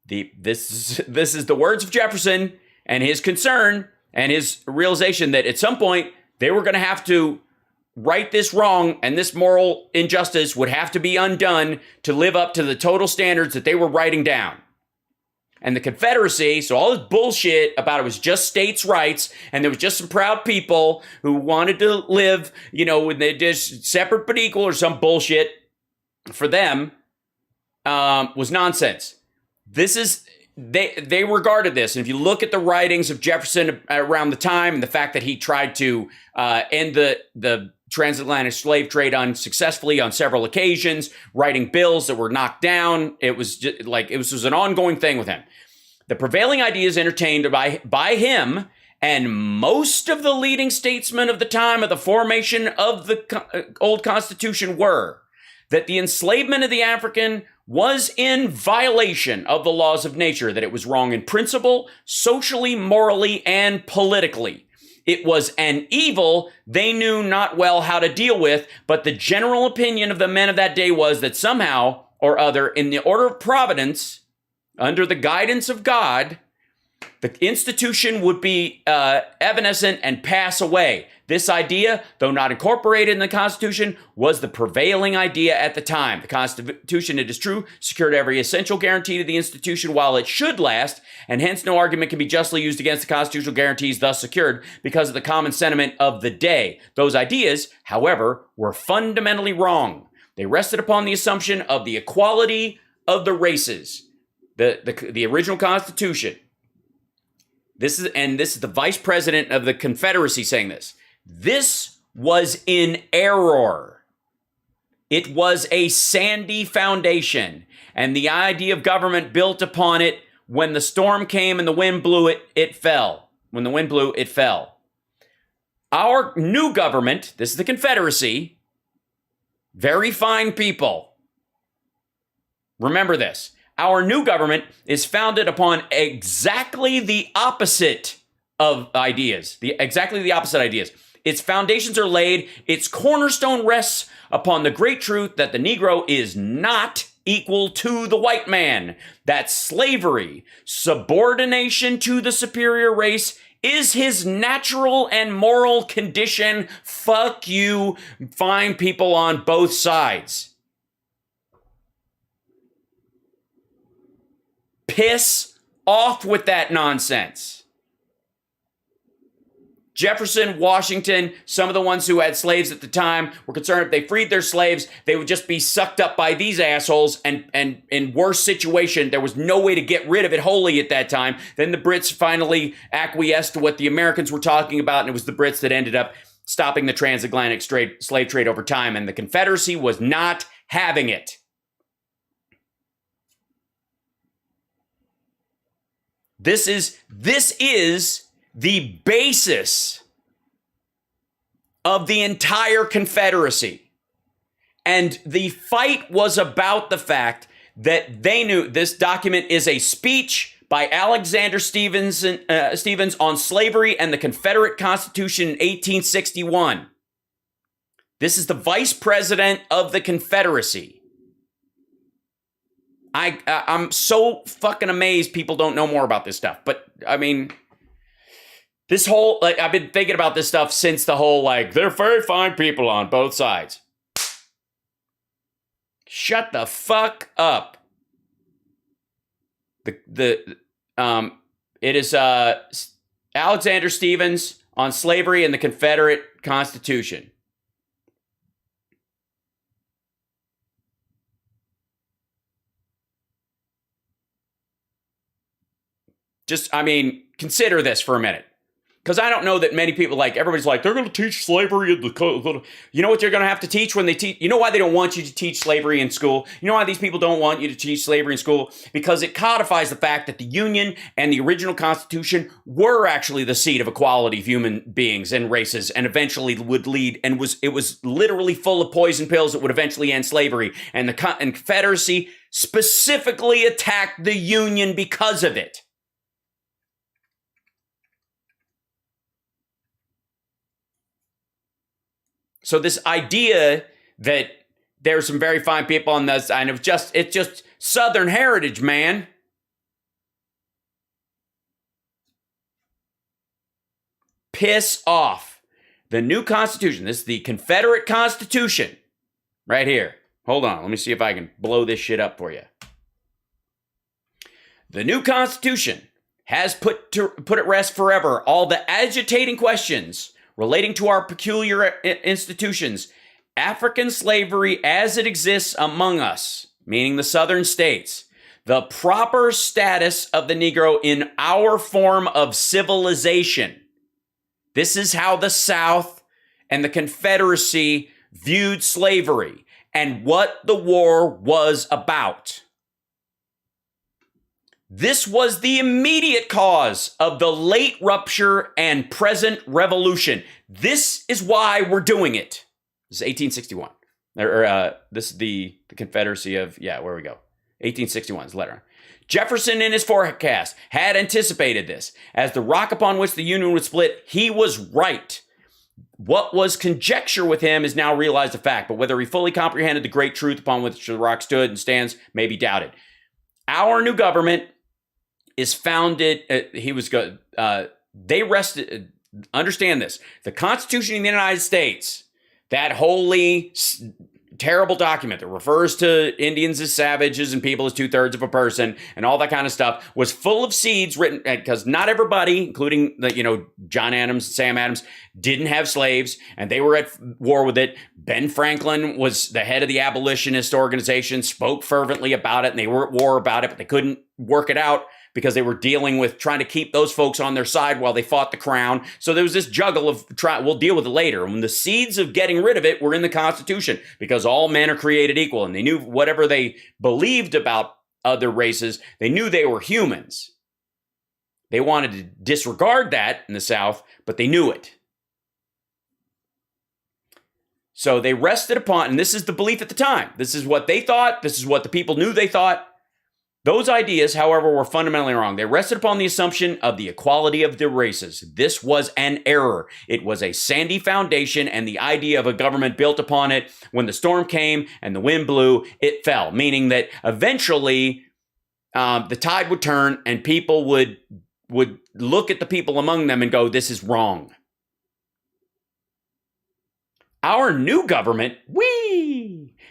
This is the words of Jefferson and his concern and his realization that at some point they were going to have to right this wrong, and this moral injustice would have to be undone to live up to the total standards that they were writing down. And the Confederacy, so all this bullshit about it was just states' rights, and there was just some proud people who wanted to live, when they just separate but equal or some bullshit for them, was nonsense. They regarded this, and if you look at the writings of Jefferson around the time, and the fact that he tried to end the transatlantic slave trade unsuccessfully on several occasions, writing bills that were knocked down, it was just like it was an ongoing thing with him. The prevailing ideas entertained by him and most of the leading statesmen of the time of the formation of the old Constitution were that the enslavement of the African was in violation of the laws of nature, that it was wrong in principle, socially, morally, and politically. It was an evil they knew not well how to deal with, but the general opinion of the men of that day was that somehow or other, in the order of providence, under the guidance of God, the institution would be evanescent and pass away. This idea, though not incorporated in the Constitution, was the prevailing idea at the time. The Constitution, it is true, secured every essential guarantee to the institution while it should last, and hence no argument can be justly used against the constitutional guarantees thus secured because of the common sentiment of the day. Those ideas, however, were fundamentally wrong. They rested upon the assumption of the equality of the races. The original Constitution. This is the vice president of the Confederacy saying this. This was in error. It was a sandy foundation, and the idea of government built upon it. When the storm came and the wind blew it, it fell. When the wind blew, it fell. Our new government, this is the Confederacy, very fine people. Remember this. Our new government is founded upon exactly the opposite of ideas. Exactly the opposite ideas. Its foundations are laid. Its cornerstone rests upon the great truth that the Negro is not equal to the white man. That slavery, subordination to the superior race, is his natural and moral condition. Fuck you, fine people on both sides. Piss off with that nonsense. Jefferson, Washington, some of the ones who had slaves at the time were concerned if they freed their slaves, they would just be sucked up by these assholes and in worse situation. There was no way to get rid of it wholly at that time. Then the Brits finally acquiesced to what the Americans were talking about, and it was the Brits that ended up stopping the transatlantic slave trade over time, and the Confederacy was not having it. This is the basis of the entire Confederacy. And the fight was about the fact that they knew this document is a speech by Alexander Stephens on slavery and the Confederate Constitution in 1861. This is the vice president of the Confederacy. I'm so fucking amazed people don't know more about this stuff. But, I mean, this whole, I've been thinking about this stuff since the whole, they're very fine people on both sides. Shut the fuck up. It is Alexander Stephens on slavery and the Confederate Constitution. Consider this for a minute. Because I don't know that many people, everybody's they're going to teach slavery in the... You know what they're going to have to teach when they teach... You know why they don't want you to teach slavery in school? You know why these people don't want you to teach slavery in school? Because it codifies the fact that the Union and the original Constitution were actually the seat of equality of human beings and races, and eventually would lead, and it was literally full of poison pills that would eventually end slavery. And the Confederacy specifically attacked the Union because of it. So this idea that there's some very fine people on this, and it's just Southern heritage, man. Piss off. The new Constitution, this is the Confederate Constitution, right here. Hold on, let me see if I can blow this shit up for you. The new Constitution has put at rest forever all the agitating questions relating to our peculiar institutions, African slavery as it exists among us, meaning the southern states, the proper status of the Negro in our form of civilization. This is how the South and the Confederacy viewed slavery and what the war was about. This was the immediate cause of the late rupture and present revolution. This is why we're doing it. This is 1861. This is the Confederacy of, where we go. 1861 is the letter. Jefferson in his forecast had anticipated this. As the rock upon which the Union would split, he was right. What was conjecture with him is now realized a fact, but whether he fully comprehended the great truth upon which the rock stood and stands may be doubted. Our new government is founded, they rested, understand this, the Constitution of the United States, that holy, terrible document that refers to Indians as savages and people as 2/3 of a person and all that kind of stuff, was full of seeds written, because not everybody, including John Adams, Sam Adams, didn't have slaves, and they were at war with it. Ben Franklin was the head of the abolitionist organization, spoke fervently about it, and they were at war about it, but they couldn't work it out because they were dealing with trying to keep those folks on their side while they fought the crown. So there was this juggle of we'll deal with it later. When the seeds of getting rid of it were in the Constitution, because all men are created equal, and they knew whatever they believed about other races, they knew they were humans. They wanted to disregard that in the South, but they knew it. So they rested upon, and this is the belief at the time. This is what they thought. This is what the people knew they thought. Those ideas, however, were fundamentally wrong. They rested upon the assumption of the equality of the races. This was an error. It was a sandy foundation, and the idea of a government built upon it. When the storm came and the wind blew, it fell, meaning that eventually the tide would turn and people would look at the people among them and go, this is wrong. Our new government,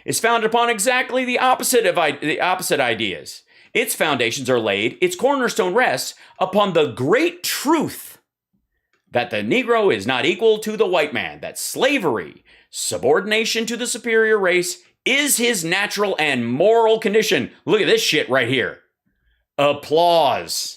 is founded upon exactly the opposite ideas. Its foundations are laid, its cornerstone rests upon the great truth that the Negro is not equal to the white man, that slavery, subordination to the superior race, is his natural and moral condition. Look at this shit right here. Applause.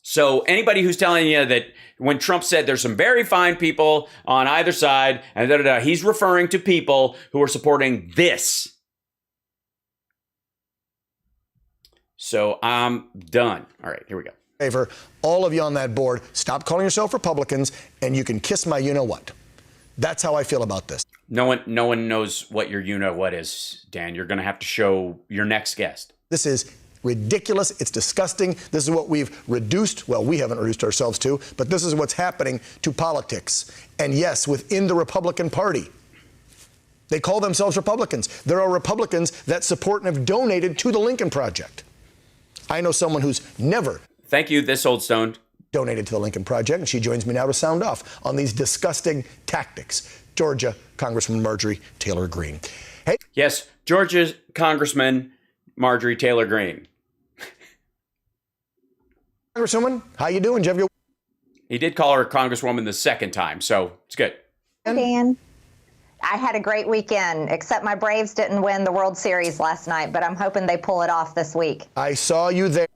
So anybody who's telling you that when Trump said there's some very fine people on either side, and he's referring to people who are supporting this. So I'm done. All right, here we go. Favor, all of you on that board, stop calling yourself Republicans, and you can kiss my you-know-what. That's how I feel about this. No one knows what your you-know-what is, Dan. You're going to have to show your next guest. This is ridiculous. It's disgusting. This is what we've reduced. Well, we haven't reduced ourselves to, but this is what's happening to politics. And yes, within the Republican Party. They call themselves Republicans. There are Republicans that support and have donated to the Lincoln Project. I know someone who's never. Thank you, this old stone. Donated to the Lincoln Project, and she joins me now to sound off on these disgusting tactics. Georgia Congresswoman Marjorie Taylor Greene. Hey. Yes, Georgia Congressman Marjorie Taylor Greene. Congresswoman, how you doing? Jeff? He did call her Congresswoman the second time, so it's good. Dan, I had a great weekend, except my Braves didn't win the World Series last night, but I'm hoping they pull it off this week. I saw you there.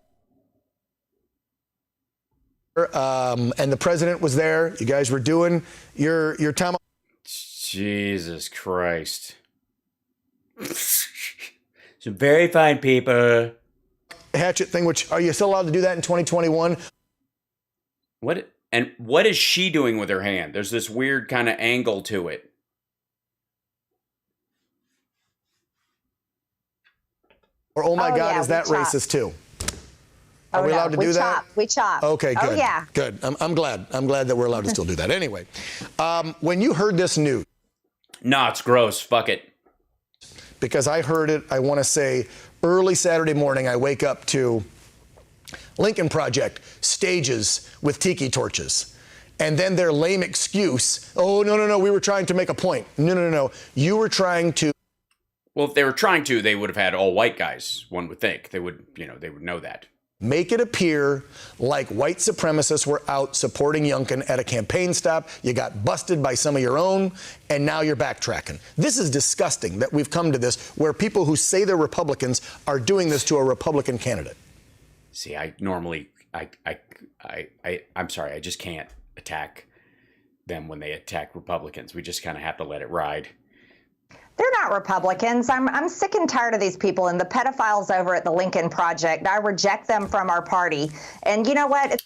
And the president was there. You guys were doing your time. Jesus Christ. Some very fine people. Hatchet thing, which, are you still allowed to do that in 2021? What is she doing with her hand? There's this weird kind of angle to it. Or, oh my God, is that racist too? Are we allowed to do that? We chop. Okay, good. Oh, yeah. Good. I'm glad. I'm glad that we're allowed to still do that. Anyway, when you heard this news. No, it's gross. Fuck it. Because I heard it, I want to say, early Saturday morning, I wake up to Lincoln Project stages with tiki torches. And then their lame excuse, oh, no, we were trying to make a point. No. You were trying to. Well, if they were trying to, they would have had all white guys, one would think. They would know that. Make it appear like white supremacists were out supporting Youngkin at a campaign stop. You got busted by some of your own, and now you're backtracking. This is disgusting that we've come to this, where people who say they're Republicans are doing this to a Republican candidate. See, I'm sorry, I just can't attack them when they attack Republicans. We just kind of have to let it ride. They're not Republicans. I'm sick and tired of these people and the pedophiles over at the Lincoln Project. I reject them from our party. And you know what?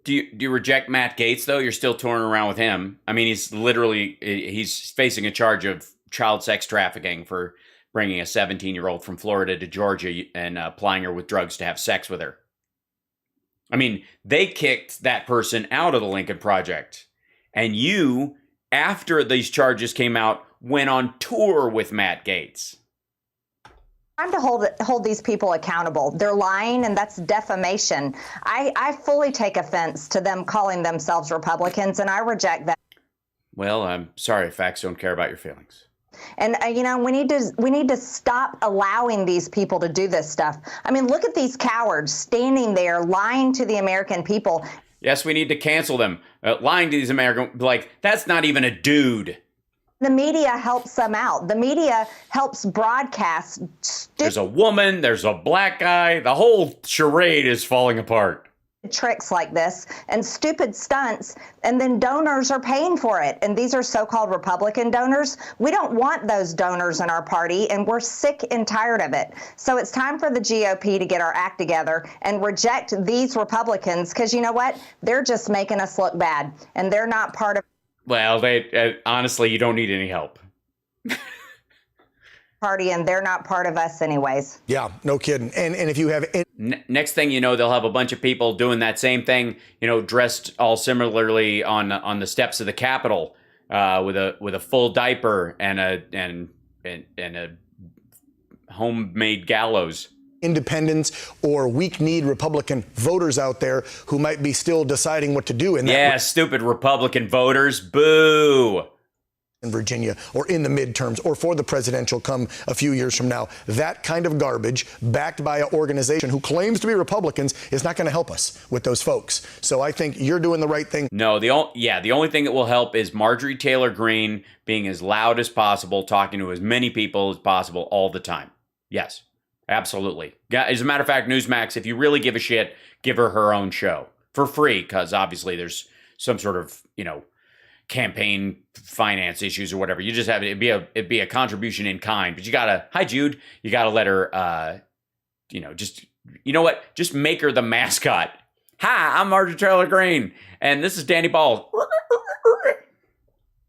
Do you reject Matt Gaetz, though? You're still touring around with him. I mean, he's facing a charge of child sex trafficking for bringing a 17-year-old from Florida to Georgia and applying her with drugs to have sex with her. I mean, they kicked that person out of the Lincoln Project. And you, after these charges came out, went on tour with Matt Gaetz. Time to hold these people accountable. They're lying, and that's defamation. I fully take offense to them calling themselves Republicans, and I reject that. Well, I'm sorry, facts don't care about your feelings. And we need to stop allowing these people to do this stuff. I mean, look at these cowards standing there lying to the American people. Yes, we need to cancel them. Lying to these American, that's not even a dude. The media helps them out. The media helps broadcast. There's a woman, there's a black guy. The whole charade is falling apart. Tricks like this and stupid stunts, and then donors are paying for it. And these are so-called Republican donors. We don't want those donors in our party, and we're sick and tired of it. So it's time for the GOP to get our act together and reject these Republicans, because you know what? They're just making us look bad, and they're not part of. Well, they honestly, you don't need any help. Party, and they're not part of us anyways. Yeah, no kidding. And if you have next thing you know, they'll have a bunch of people doing that same thing, you know, dressed all similarly on the steps of the Capitol, with a full diaper and a homemade gallows. Independents or weak-kneed Republican voters out there who might be still deciding what to do in that. Yeah, stupid Republican voters. Boo. In Virginia or in the midterms or for the presidential come a few years from now. That kind of garbage backed by an organization who claims to be Republicans is not going to help us with those folks. So I think you're doing the right thing. No, the only thing that will help is Marjorie Taylor Greene being as loud as possible, talking to as many people as possible all the time. Yes, absolutely. As a matter of fact, Newsmax, if you really give a shit, give her own show for free, because obviously there's some sort of, you know, campaign finance issues or whatever. You just have it'd be a contribution in kind, but you gotta, hi Jude, you gotta let her you know what, just make her the mascot. Hi, I'm Marjorie Taylor Greene and this is Danny Balls.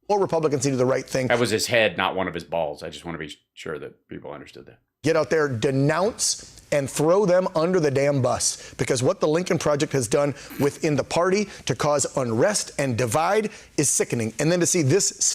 More Republicans need to do the right thing. That was his head, not one of his balls. I just want to be sure that people understood that. Get out there, denounce, and throw them under the damn bus. Because what the Lincoln Project has done within the party to cause unrest and divide is sickening. And then to see this.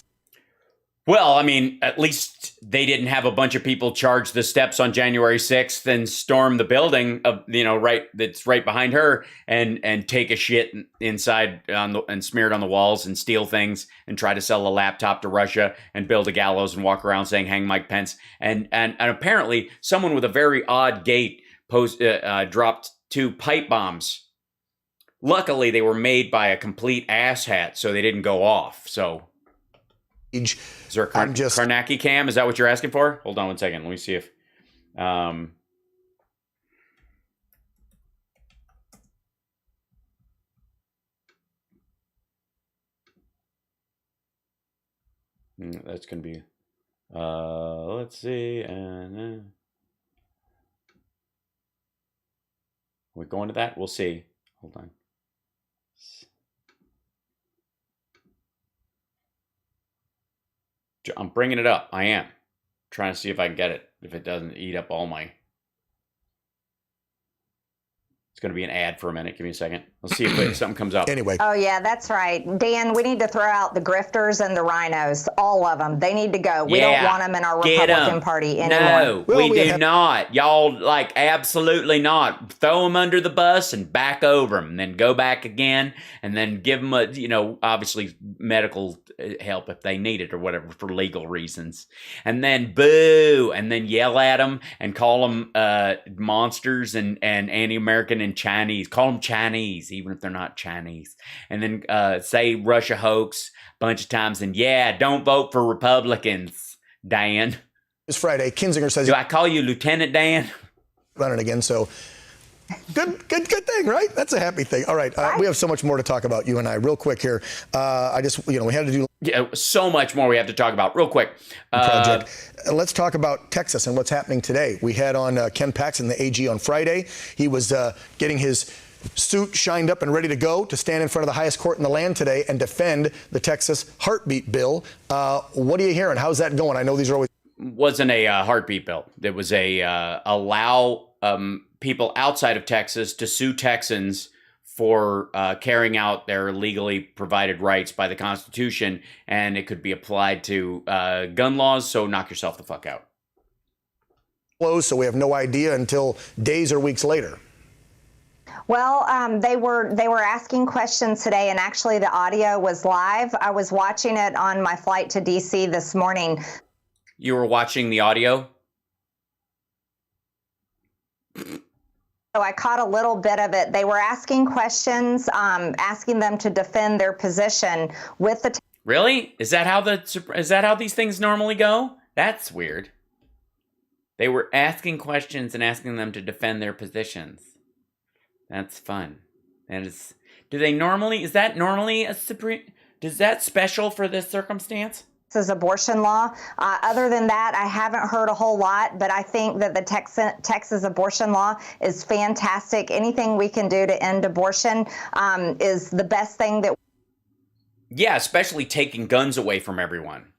Well, I mean, at least they didn't have a bunch of people charge the steps on January 6th and storm the building of, you know, that's right behind her and take a shit inside and smear it on the walls and steal things and try to sell a laptop to Russia and build a gallows and walk around saying hang Mike Pence. And apparently someone with a very odd gait dropped 2 pipe bombs. Luckily, they were made by a complete asshat, so they didn't go off. So. Is there a Karnacki cam? Is that what you're asking for? Hold on 1 second. Let me see if. That's going to be. Let's see. We're going to that? We'll see. Hold on. I'm bringing it up. I am trying to see if I can get it. If it doesn't eat up all my. It's going to be an ad for a minute. Give me a second. Let's see if something comes up. Anyway. Oh, yeah, that's right. Dan, we need to throw out the grifters and the rhinos. All of them. They need to go. We don't want them in our Republican Party anymore. No, we do not. Y'all, absolutely not. Throw them under the bus and back over them. And then go back again. And then give them obviously medical help if they need it or whatever for legal reasons. And then boo. And then yell at them and call them monsters and anti-American and Chinese. Call them Chinese, even if they're not Chinese. And then say Russia hoax a bunch of times. And don't vote for Republicans, Dan. This Friday, Kinzinger says. Do I call you Lieutenant Dan? Running again, so good thing, right? That's a happy thing. All right, we have so much more to talk about, you and I, real quick here. We had to do. Yeah, so much more we have to talk about, real quick. Project. Let's talk about Texas and what's happening today. We had on Ken Paxton, the AG, on Friday. He was getting his suit shined up and ready to go to stand in front of the highest court in the land today and defend the Texas heartbeat bill. What are you hearing? How's that going? I know these are always. Wasn't a heartbeat bill. It was allow people outside of Texas to sue Texans for carrying out their legally provided rights by the Constitution, and it could be applied to gun laws, so knock yourself the fuck out. So we have no idea until days or weeks later. Well, they were asking questions today, and actually the audio was live. I was watching it on my flight to D.C. this morning. You were watching the audio? So I caught a little bit of it. They were asking questions, asking them to defend their position with the Really? Is that how these things normally go? That's weird. They were asking questions and asking them to defend their positions. That's fun. And is that normally a Supreme? Does that special for this circumstance? This is abortion law. Other than that, I haven't heard a whole lot, but I think that the Texas abortion law is fantastic. Anything we can do to end abortion is the best thing that. Yeah, especially taking guns away from everyone.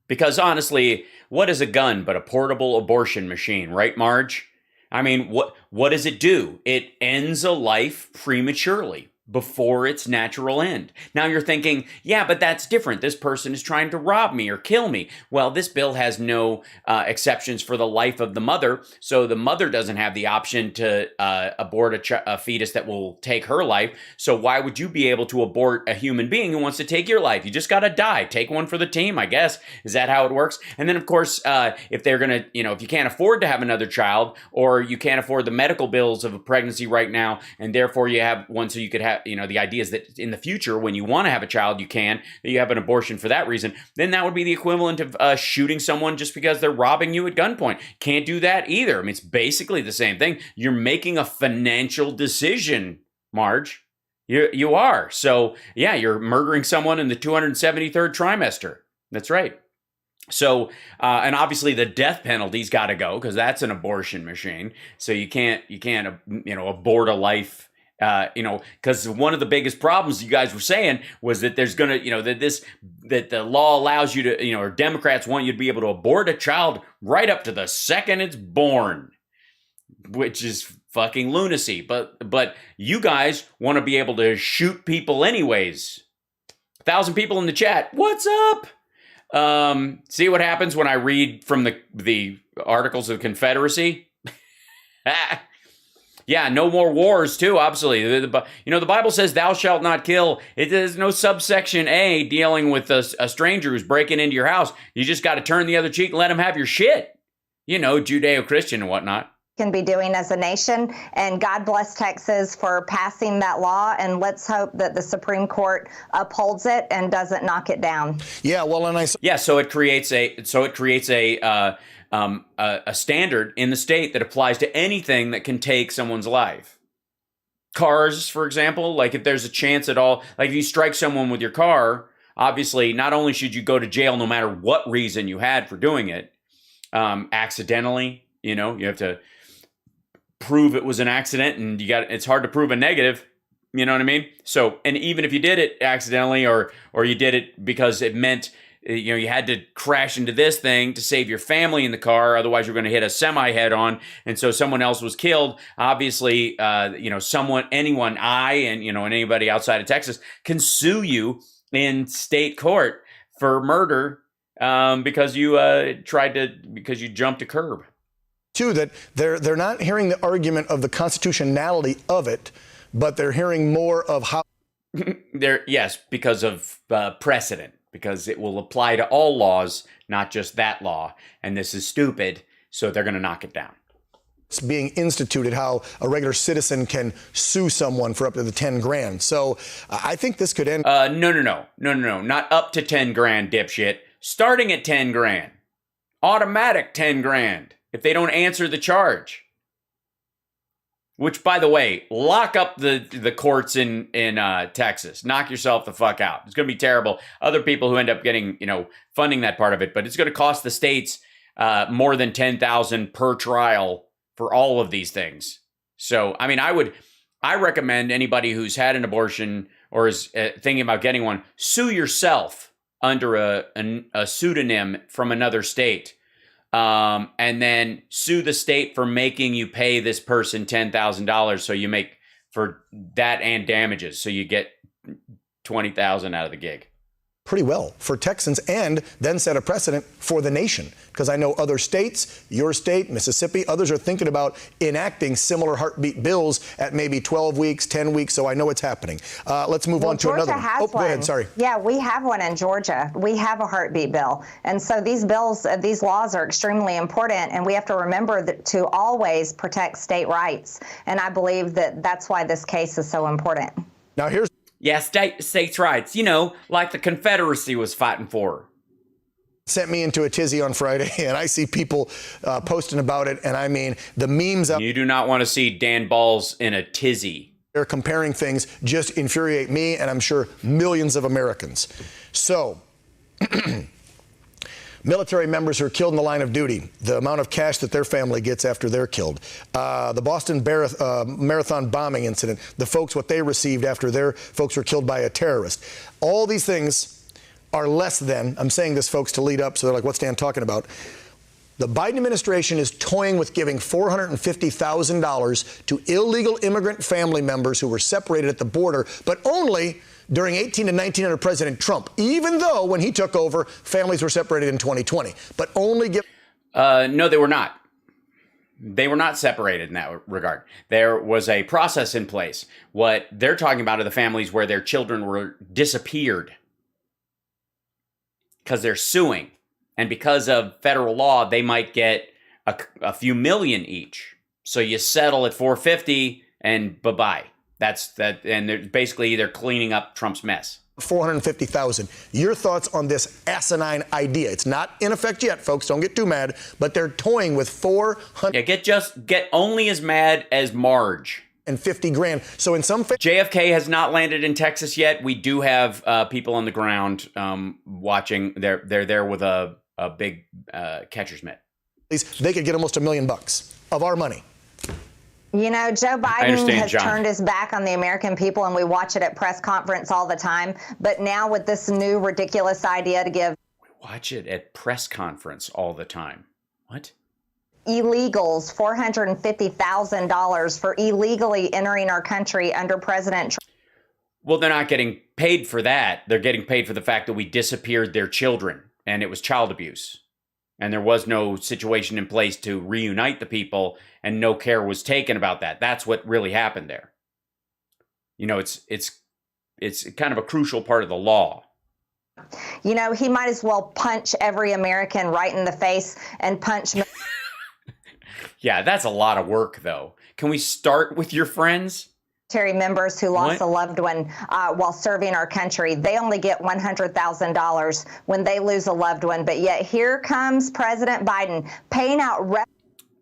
Because honestly, what is a gun but a portable abortion machine, right, Marge? I mean, what does it do? It ends a life prematurely before its natural end. Now you're thinking, yeah, but that's different. This person is trying to rob me or kill me. Well, this bill has no exceptions for the life of the mother, so the mother doesn't have the option to abort a fetus that will take her life. So why would you be able to abort a human being who wants to take your life? You just got to die. Take one for the team, I guess. Is that how it works? And then, of course, if they're going to, if you can't afford to have another child, or you can't afford the medical bills of a pregnancy right now, and therefore you have one so you could have, the idea is that in the future, when you want to have a child, that you have an abortion for that reason, then that would be the equivalent of shooting someone just because they're robbing you at gunpoint. Can't do that either. I mean, it's basically the same thing. You're making a financial decision, Marge. You are. So, yeah, you're murdering someone in the 273rd trimester. That's right. So, and obviously the death penalty's got to go because that's an abortion machine. So you can't abort a life. Because one of the biggest problems you guys were saying was that there's gonna, that the law allows you to, or Democrats want you to be able to abort a child right up to the second it's born, which is fucking lunacy. But you guys want to be able to shoot people anyways. 1,000 people in the chat. What's up? See what happens when I read from the Articles of Confederacy? Yeah, no more wars too, obviously. The Bible says thou shalt not kill. There's no subsection A dealing with a stranger who's breaking into your house. You just got to turn the other cheek and let him have your shit. Judeo-Christian and whatnot. Can be doing as a nation, and God bless Texas for passing that law, and let's hope that the Supreme Court upholds it and doesn't knock it down. Yeah, well, so it creates a standard in the state that applies to anything that can take someone's life. Cars, for example, like if there's a chance at all, like if you strike someone with your car, obviously not only should you go to jail no matter what reason you had for doing it, accidentally, you have to prove it was an accident, and it's hard to prove a negative, you know what I mean? So, and even if you did it accidentally or you did it because it meant you had to crash into this thing to save your family in the car. Otherwise, you're going to hit a semi head on. And so someone else was killed. Obviously, anyone, and anybody outside of Texas can sue you in state court for murder because you jumped a curb. Too, that they're not hearing the argument of the constitutionality of it, but they're hearing more of how. Yes, because of precedent. Because it will apply to all laws, not just that law. And this is stupid, so they're going to knock it down. It's being instituted, how a regular citizen can sue someone for up to the 10 grand. So I think this could end. No. Not up to 10 grand, dipshit. Starting at 10 grand. Automatic 10 grand if they don't answer the charge. Which, by the way, lock up the courts in Texas. Knock yourself the fuck out. It's going to be terrible. Other people who end up getting, funding that part of it. But it's going to cost the states more than $10,000 per trial for all of these things. So, I mean, I recommend anybody who's had an abortion or is thinking about getting one, sue yourself under a pseudonym from another state. And then sue the state for making you pay this person $10,000. So you make for that and damages. So you get $20,000 out of the gig. Pretty well for Texans, and then set a precedent for the nation. Because I know other states, your state, Mississippi, others are thinking about enacting similar heartbeat bills at maybe 12 weeks, 10 weeks. So I know it's happening. Let's move on to Georgia another one. has go ahead. Sorry. Yeah, we have one in Georgia. We have a heartbeat bill. And so these laws are extremely important. And we have to remember to always protect state rights. And I believe that that's why this case is so important. Now, here's. Yeah, states' rights. You know, like the Confederacy was fighting for. Sent me into a tizzy on Friday, and I see people posting about it, and I mean, the memes out. You do not want to see Dan Balls in a tizzy. They're comparing things just infuriate me, and I'm sure millions of Americans. So, military members who are killed in the line of duty, the amount of cash that their family gets after they're killed, the Boston Marathon bombing incident, the folks, what they received after their folks were killed by a terrorist. All these things are less than, I'm saying this, folks, to lead up, so they're like, what's Dan talking about? The Biden administration is toying with giving $450,000 to illegal immigrant family members who were separated at the border, but only during 18 and 19 under President Trump, even though when he took over, families were separated in 2020, but only give. No, they were not. They were not separated in that regard. There was a process in place. What they're talking about are the families where their children were disappeared because they're suing. And because of federal law, they might get a few million each. So you settle at 450 and bye-bye. That's that. And they're cleaning up Trump's mess. 450,000. Your thoughts on this asinine idea? It's not in effect yet, folks. Don't get too mad. But they're toying with 400. Yeah, get only as mad as Marge. And 50 grand. So in some. JFK has not landed in Texas yet. We do have people on the ground watching. They're there with a big catcher's mitt. They could get almost $1 million of our money. You know, Joe Biden has turned his back on the American people, and we watch it at press conference all the time. But now with this new ridiculous idea to give. We watch it at press conference all the time. What? Illegals $450,000 for illegally entering our country under President Trump. Well, they're not getting paid for that. They're getting paid for the fact that we disappeared their children, and it was child abuse. And there was no situation in place to reunite the people, and no care was taken about that. That's what really happened there. You know, it's kind of a crucial part of the law. You know, he might as well punch every American right in the face and punch. Yeah, that's a lot of work, though. Can we start with your friends? Military members who lost a loved one while serving our country, they only get $100,000 when they lose a loved one. But yet here comes President Biden paying out.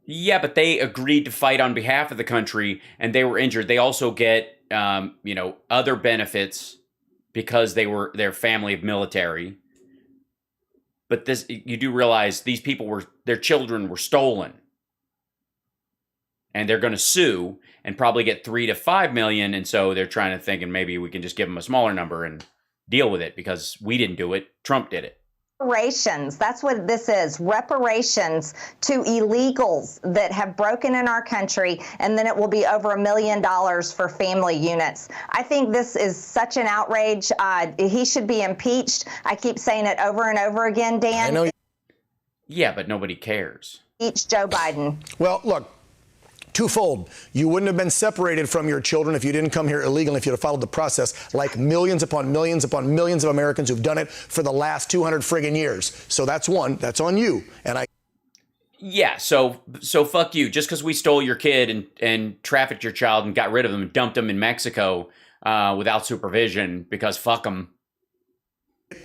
Yeah, but they agreed to fight on behalf of the country, and they were injured. They also get, other benefits because they were their family of military. But this, you do realize these people their children were stolen. And they're going to sue and probably get $3 to $5 million. And so they're trying to think, and maybe we can just give them a smaller number and deal with it because we didn't do it. Trump did it. Reparations. That's what this is. Reparations to illegals that have broken in our country. And then it will be over $1 million for family units. I think this is such an outrage. He should be impeached. I keep saying it over and over again, Dan. I know. Yeah, but nobody cares. Impeach Joe Biden. Well, look. Twofold. You wouldn't have been separated from your children if you didn't come here illegally, if you'd have followed the process, like millions upon millions upon millions of Americans who've done it for the last 200 friggin' years. So that's one. That's on you. And yeah, so fuck you. Just because we stole your kid and trafficked your child and got rid of them and dumped them in Mexico without supervision because fuck them.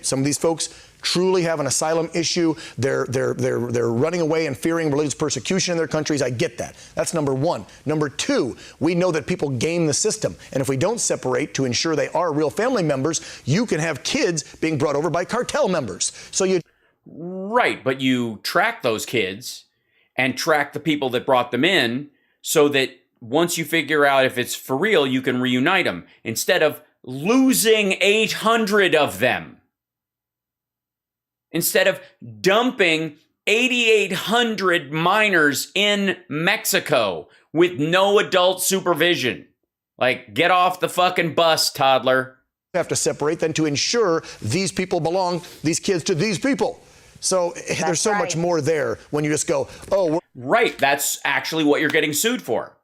Some of these folks truly have an asylum issue. They're running away and fearing religious persecution in their countries. I get that. That's number one. Number two, we know that people game the system. And if we don't separate to ensure they are real family members, you can have kids being brought over by cartel members. So you. Right, but you track those kids and track the people that brought them in so that once you figure out if it's for real, you can reunite them instead of losing 800 of them. Instead of dumping 8,800 minors in Mexico with no adult supervision. Like, get off the fucking bus, toddler. Have to separate then to ensure these people belong, these kids, to these people. So there's so much more there when you just go, oh. Right. That's actually what you're getting sued for.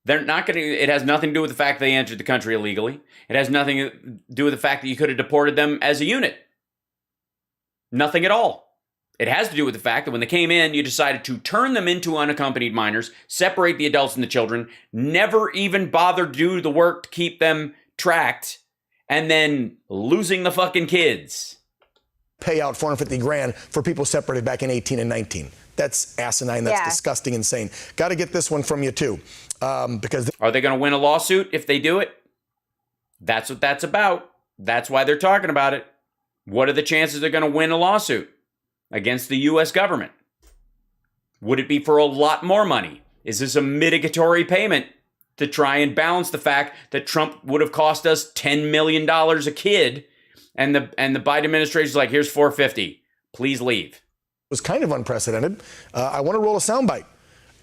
They're not going to, it has nothing to do with the fact they entered the country illegally. It has nothing to do with the fact that you could have deported them as a unit. Nothing at all. It has to do with the fact that when they came in, you decided to turn them into unaccompanied minors, separate the adults and the children, never even bother to do the work to keep them tracked and then losing the fucking kids. Pay out $450,000 for people separated back in 18 and 19. That's asinine. That's disgusting, insane. Got to get this one from you, too. Because are they going to win a lawsuit if they do it? That's what that's about. That's why they're talking about it. What are the chances they're going to win a lawsuit against the U.S. government? Would it be for a lot more money? Is this a mitigatory payment to try and balance the fact that Trump would have cost us $10 million a kid, and the Biden administration is like, here's $450. Please leave. It was kind of unprecedented. I want to roll a soundbite.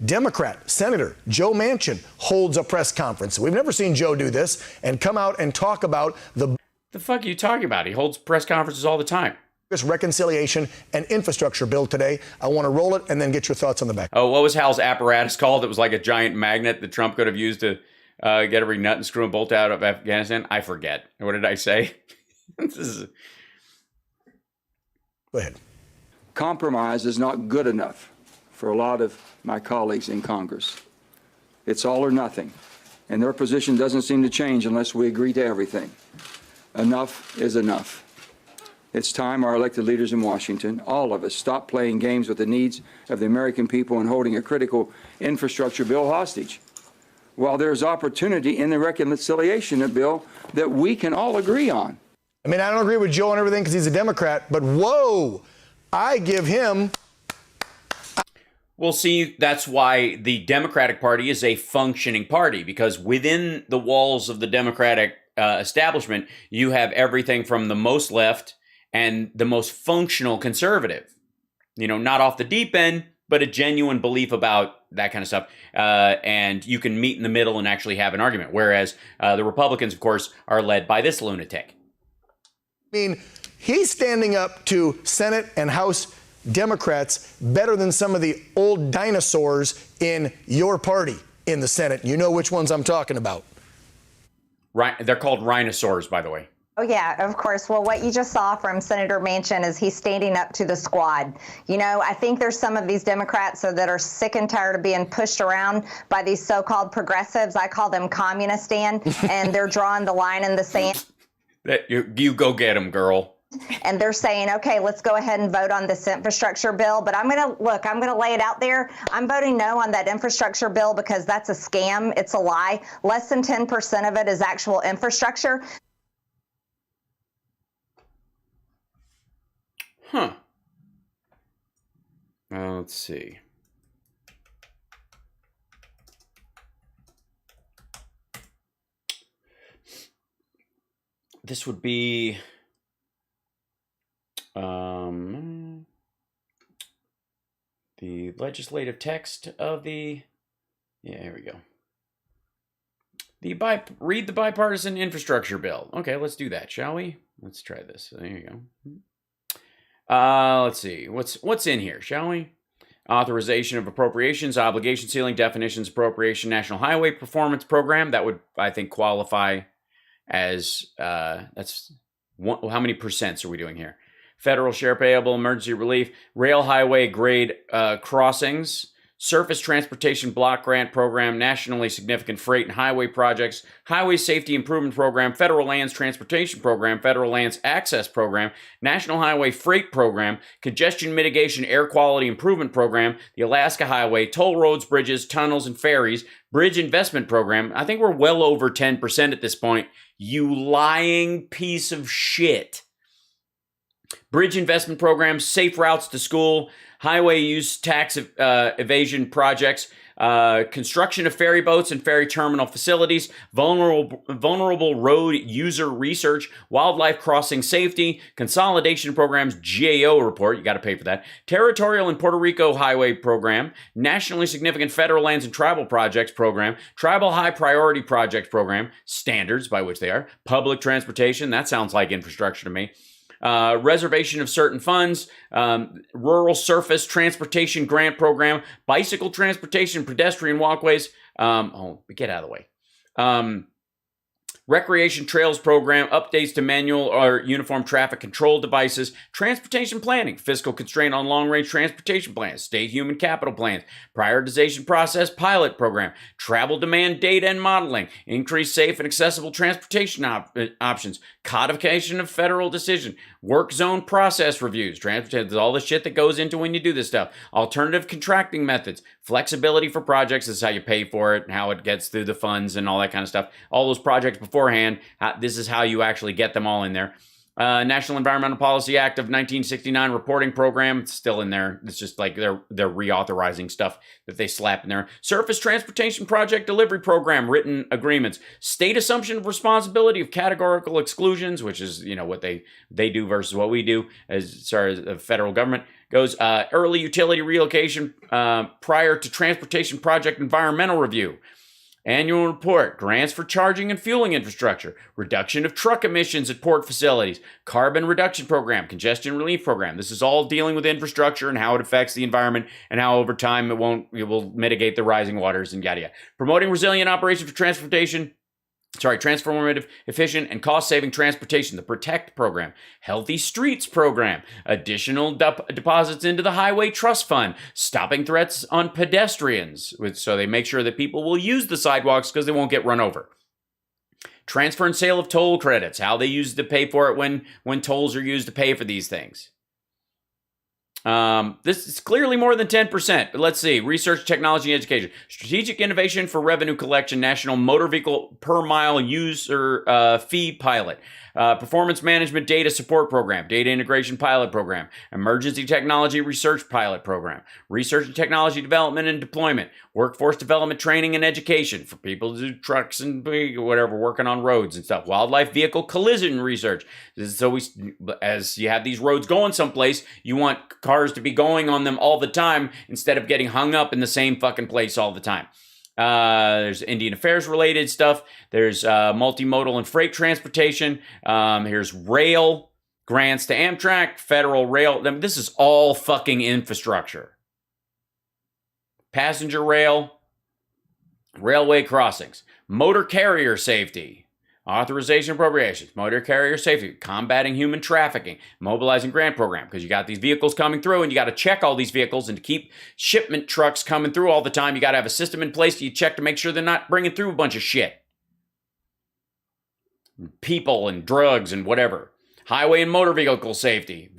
Democrat Senator Joe Manchin holds a press conference. We've never seen Joe do this and come out and talk about the fuck are you talking about? He holds press conferences all the time. This reconciliation and infrastructure bill today. I want to roll it and then get your thoughts on the back. Oh, what was Hal's apparatus called? It was like a giant magnet that Trump could have used to get every nut and screw and bolt out of Afghanistan. I forget. What did I say? Go ahead. Compromise is not good enough for a lot of my colleagues in Congress. It's all or nothing. And their position doesn't seem to change unless we agree to everything. Enough is enough. It's time our elected leaders in Washington, all of us, stop playing games with the needs of the American people and holding a critical infrastructure bill hostage. While there's opportunity in the reconciliation bill that we can all agree on. I mean, I don't agree with Joe on everything because he's a Democrat, but whoa, I give him. Well, see, that's why the Democratic Party is a functioning party, because within the walls of the Democratic establishment, you have everything from the most left and the most functional conservative. You know, not off the deep end, but a genuine belief about that kind of stuff. And you can meet in the middle and actually have an argument. Whereas the Republicans, of course, are led by this lunatic. I mean, he's standing up to Senate and House Democrats better than some of the old dinosaurs in your party in the Senate. You know which ones I'm talking about. Right. They're called rhinosaurs, by the way. Oh, yeah, of course. Well, what you just saw from Senator Manchin is he's standing up to the squad. You know, I think there's some of these Democrats that are sick and tired of being pushed around by these so-called progressives. I call them communistan, and they're drawing the line in the sand. You go get them, girl. And they're saying, okay, let's go ahead and vote on this infrastructure bill. But I'm going to lay it out there. I'm voting no on that infrastructure bill because that's a scam. It's a lie. Less than 10% of it is actual infrastructure. Huh. Let's see. This would be the legislative text of the, here we go. Read the bipartisan infrastructure bill. Okay, let's do that, shall we? Let's try this. There you go. Let's see. What's in here, shall we? Authorization of appropriations, obligation ceiling, definitions, appropriation, National Highway Performance Program. That would, I think, qualify as, that's one, how many percents are we doing here? Federal share payable, emergency relief, rail highway grade crossings, surface transportation block grant program, nationally significant freight and highway projects, highway safety improvement program, federal lands transportation program, federal lands access program, national highway freight program, congestion mitigation air quality improvement program, the Alaska Highway, toll roads, bridges, tunnels, and ferries, bridge investment program. I think we're well over 10% at this point. You lying piece of shit. Bridge investment programs, safe routes to school, highway use tax evasion projects, construction of ferry boats and ferry terminal facilities, vulnerable road user research, wildlife crossing safety, consolidation programs, GAO report, you got to pay for that, territorial and Puerto Rico highway program, nationally significant federal lands and tribal projects program, tribal high priority projects program, standards by which they are, public transportation, that sounds like infrastructure to me. Reservation of certain funds, rural surface transportation grant program, bicycle transportation, pedestrian walkways. Get out of the way. recreation trails program, updates to manual or uniform traffic control devices, transportation planning, fiscal constraint on long-range transportation plans, state human capital plans, prioritization process pilot program, travel demand data and modeling, increased safe and accessible transportation options, codification of federal decision, work zone process reviews, transportation, all the shit that goes into when you do this stuff, alternative contracting methods, flexibility for projects, this is how you pay for it and how it gets through the funds and all that kind of stuff. All those projects beforehand, this is how you actually get them all in there. National Environmental Policy Act of 1969 reporting program, it's still in there. It's just like they're reauthorizing stuff that they slap in there. Surface Transportation Project Delivery Program, written agreements. State assumption of responsibility of categorical exclusions, which is, you know, what they do versus what we do as far as the federal government goes. Early utility relocation prior to transportation project environmental review. Annual report, grants for charging and fueling infrastructure, reduction of truck emissions at port facilities, carbon reduction program, congestion relief program. This is all dealing with infrastructure and how it affects the environment and how over time it will mitigate the rising waters and yada yada. Promoting resilient operations for transformative, efficient, and cost-saving transportation, the PROTECT program, Healthy Streets program, additional deposits into the Highway Trust Fund, stopping threats on pedestrians, so they make sure that people will use the sidewalks because they won't get run over. Transfer and sale of toll credits, how they use to pay for it when tolls are used to pay for these things. This is clearly more than 10%, but let's see. Research, technology, and education. Strategic innovation for revenue collection, national motor vehicle per mile user fee pilot. Performance management data support program, data integration pilot program, emergency technology research pilot program, research and technology development and deployment, workforce development training and education for people to do trucks and whatever, working on roads and stuff, wildlife vehicle collision research. So as you have these roads going someplace, you want cars to be going on them all the time instead of getting hung up in the same fucking place all the time. There's Indian Affairs related stuff. There's multimodal and freight transportation. Here's rail grants to Amtrak, federal rail. I mean, this is all fucking infrastructure. Passenger rail, railway crossings, motor carrier safety, authorization appropriations, motor carrier safety, combating human trafficking, mobilizing grant program, because you got these vehicles coming through and you got to check all these vehicles, and to keep shipment trucks coming through all the time, you got to have a system in place to check to make sure they're not bringing through a bunch of shit. People and drugs and whatever. Highway and motor vehicle safety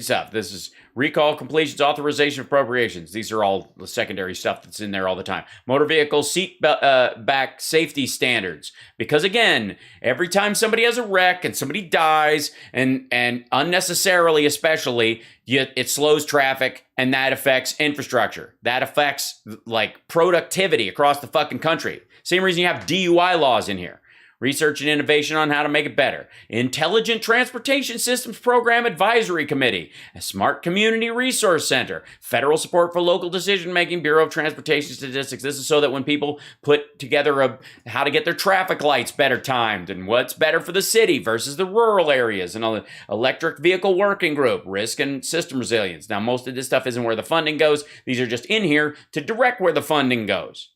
stuff. This is recall, completions, authorization, appropriations. These are all the secondary stuff that's in there all the time. Motor vehicle seat back safety standards. Because again, every time somebody has a wreck and somebody dies, and unnecessarily especially, it slows traffic, and that affects infrastructure. That affects like productivity across the fucking country. Same reason you have DUI laws in here. Research and innovation on how to make it better. Intelligent Transportation Systems Program Advisory Committee. A Smart Community Resource Center. Federal support for local decision-making. Bureau of Transportation Statistics. This is so that when people put together how to get their traffic lights better timed and what's better for the city versus the rural areas, and all the Electric Vehicle Working Group. Risk and System Resilience. Now, most of this stuff isn't where the funding goes. These are just in here to direct where the funding goes.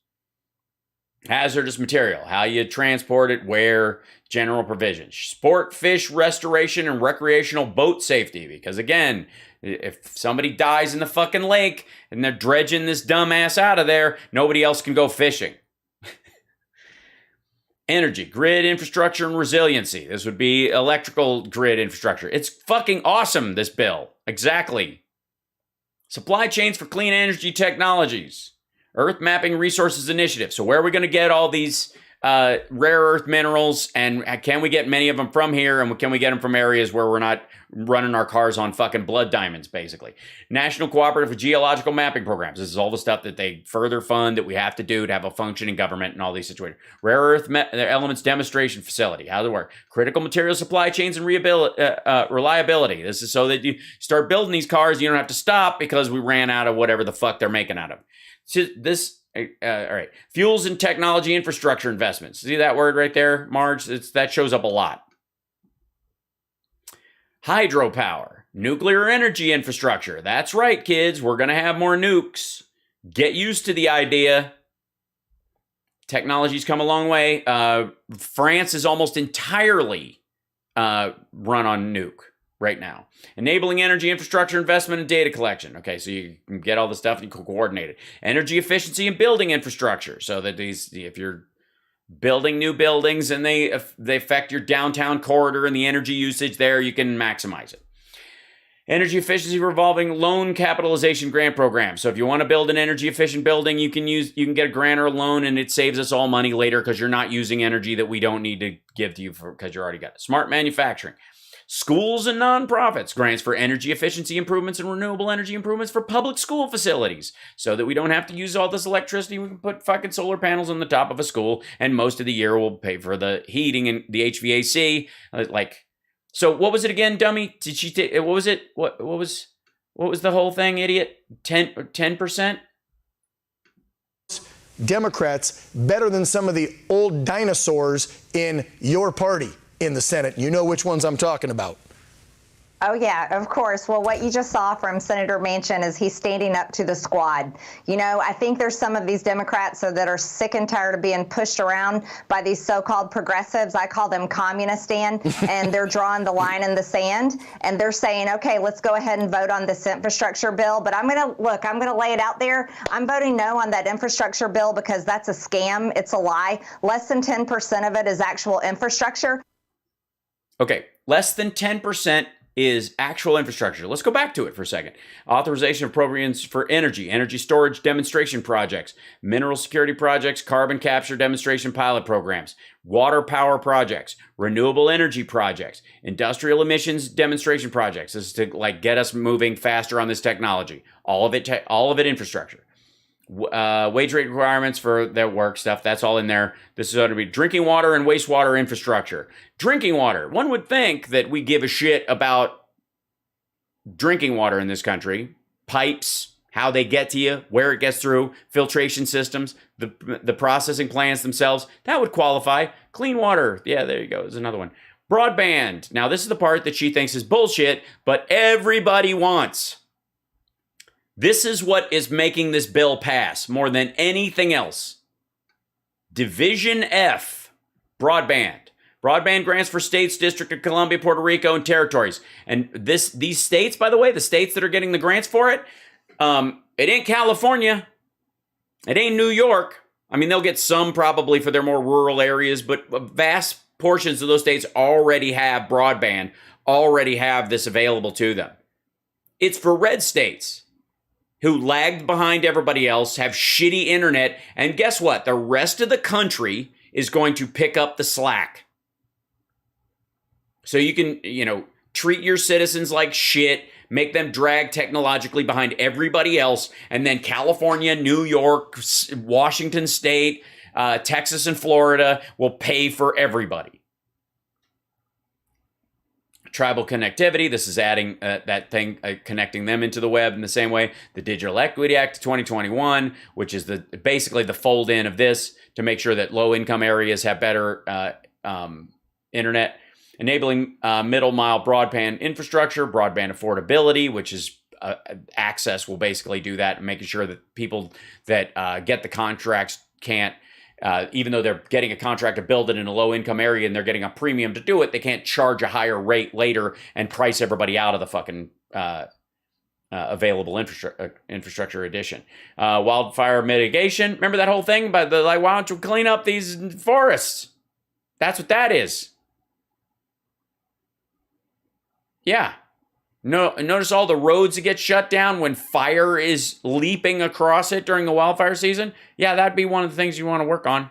Hazardous material, how you transport it, where, general provisions. Sport, fish, restoration, and recreational boat safety. Because again, if somebody dies in the fucking lake and they're dredging this dumbass out of there, nobody else can go fishing. Energy, grid infrastructure, and resiliency. This would be electrical grid infrastructure. It's fucking awesome, this bill. Exactly. Supply chains for clean energy technologies. Earth Mapping Resources Initiative. So where are we going to get all these rare earth minerals, and can we get many of them from here, and can we get them from areas where we're not running our cars on fucking blood diamonds, basically. National Cooperative for Geological Mapping Programs. This is all the stuff that they further fund that we have to do to have a functioning government and all these situations. Rare Earth Elements Demonstration Facility. How does it work? Critical Material Supply Chains and Reliability. This is so that you start building these cars, you don't have to stop because we ran out of whatever the fuck they're making out of. So this, all right. Fuels and technology infrastructure investments. See that word right there, Marge? That shows up a lot. Hydropower, nuclear energy infrastructure. That's right, kids. We're going to have more nukes. Get used to the idea. Technology's come a long way. France is almost entirely run on nuke right now. Enabling energy infrastructure investment and data collection. Okay, so you can get all the stuff and you can coordinate it. Energy efficiency and building infrastructure, so that if you're building new buildings and they affect your downtown corridor and the energy usage there, you can maximize it. Energy efficiency revolving loan capitalization grant program. So if you want to build an energy efficient building, you can get a grant or a loan, and it saves us all money later because you're not using energy that we don't need to give to you because you already got it. Smart manufacturing. Schools and nonprofits, grants for energy efficiency improvements and renewable energy improvements for public school facilities so that we don't have to use all this electricity. We can put fucking solar panels on the top of a school, and most of the year we'll pay for the heating and the HVAC. So what was it again, dummy? Did she what was it? What was the whole thing, idiot? 10%? Democrats better than some of the old dinosaurs in your party in the Senate. You know which ones I'm talking about. Oh, yeah, of course. Well, what you just saw from Senator Manchin is he's standing up to the squad. You know, I think there's some of these Democrats that are sick and tired of being pushed around by these so-called progressives. I call them communistan, and they're drawing the line in the sand, and they're saying, okay, let's go ahead and vote on this infrastructure bill. But I'm going to lay it out there. I'm voting no on that infrastructure bill because that's a scam. It's a lie. Less than 10% of it is actual infrastructure. Okay, less than 10% is actual infrastructure. Let's go back to it for a second. Authorization of appropriations for energy storage demonstration projects, mineral security projects, carbon capture demonstration pilot programs, water power projects, renewable energy projects, industrial emissions demonstration projects. This is to get us moving faster on this technology. All of it infrastructure. Wage rate requirements for that work stuff, that's all in there. This is going to be drinking water and wastewater infrastructure. Drinking water. One would think that we give a shit about drinking water in this country. Pipes, how they get to you, where it gets through, filtration systems, the processing plants themselves. That would qualify. Clean water. Yeah, there you go. There's another one. Broadband. Now, this is the part that she thinks is bullshit, but everybody wants. This is what is making this bill pass more than anything else. Division F, broadband. Broadband grants for states, District of Columbia, Puerto Rico, and territories. And these states, by the way, the states that are getting the grants for it, it ain't California. It ain't New York. I mean, they'll get some probably for their more rural areas, but vast portions of those states already have broadband, already have this available to them. It's for red states who lagged behind everybody else, have shitty internet, and guess what? The rest of the country is going to pick up the slack. So you can, treat your citizens like shit, make them drag technologically behind everybody else, and then California, New York, Washington State, Texas, and Florida will pay for everybody. Tribal connectivity, this is adding that thing, connecting them into the web in the same way. The Digital Equity Act of 2021, which is basically the fold-in of this to make sure that low-income areas have better internet. Enabling middle-mile broadband infrastructure, broadband affordability, which is access will basically do that, and making sure that people that get the contracts can't, even though they're getting a contract to build it in a low-income area and they're getting a premium to do it, they can't charge a higher rate later and price everybody out of the fucking available infrastructure addition. Wildfire mitigation. Remember that whole thing about why don't you clean up these forests? That's what that is. Yeah. No, notice all the roads that get shut down when fire is leaping across it during the wildfire season? Yeah, that'd be one of the things you want to work on.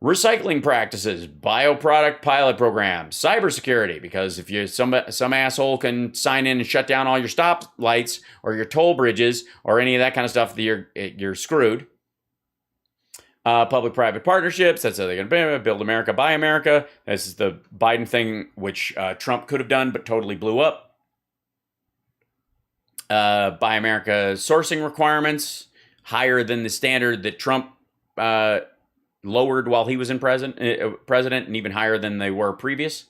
Recycling practices, bioproduct pilot programs, cybersecurity, because if you some asshole can sign in and shut down all your stop lights or your toll bridges or any of that kind of stuff, you're screwed. Public-private partnerships, that's how they're going to build America, buy America. This is the Biden thing, which Trump could have done, but totally blew up. Buy America sourcing requirements, higher than the standard that Trump lowered while he was in president, and even higher than they were previous.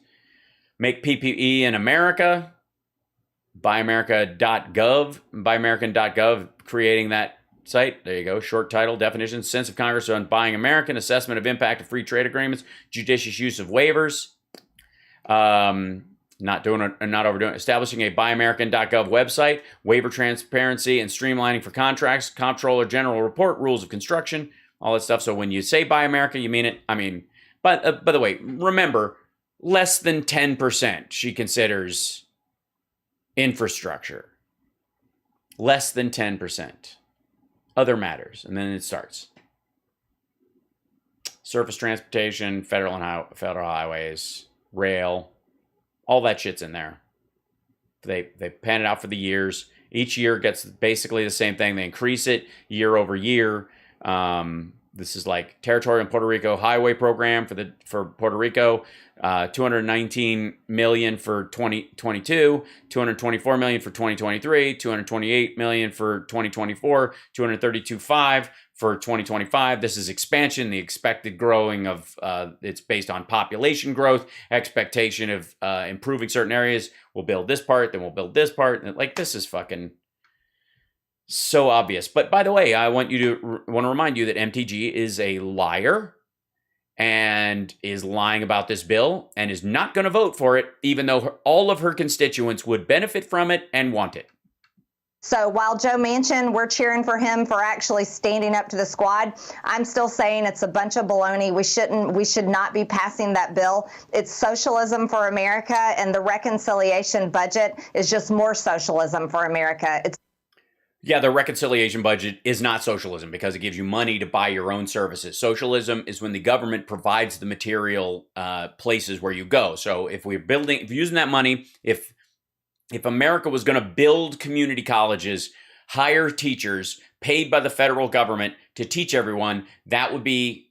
Make PPE in America. BuyAmerica.gov, BuyAmerican.gov, creating that site. There you go. Short title, definition, sense of Congress on buying American, assessment of impact of free trade agreements, judicious use of waivers, not overdoing it, establishing a buyamerican.gov website, waiver transparency and streamlining for contracts, comptroller general report, rules of construction, all that stuff. So when you say buy America, you mean it. I mean, but by the way, remember, less than 10% she considers infrastructure. Less than 10%. Other matters. And then it starts. Surface transportation, federal highways, rail, all that shit's in there. They pan it out for the years. Each year gets basically the same thing. They increase it year over year. This is like Territory and Puerto Rico Highway Program for Puerto Rico, $219 million for 2022, $224 million for 2023, $228 million for 2024, $232.5 for 2025. This is expansion. The expected growing of it's based on population growth, expectation of improving certain areas. We'll build this part, then we'll build this part. And like, this is fucking so obvious. But by the way, I want to remind you that MTG is a liar and is lying about this bill and is not going to vote for it, even though all of her constituents would benefit from it and want it. So while Joe Manchin, we're cheering for him for actually standing up to the squad, I'm still saying it's a bunch of baloney. We should not be passing that bill. It's socialism for America, and the reconciliation budget is just more socialism for America. Yeah, the reconciliation budget is not socialism because it gives you money to buy your own services. Socialism is when the government provides the material places where you go. So if we're using that money, if America was going to build community colleges, hire teachers paid by the federal government to teach everyone, that would be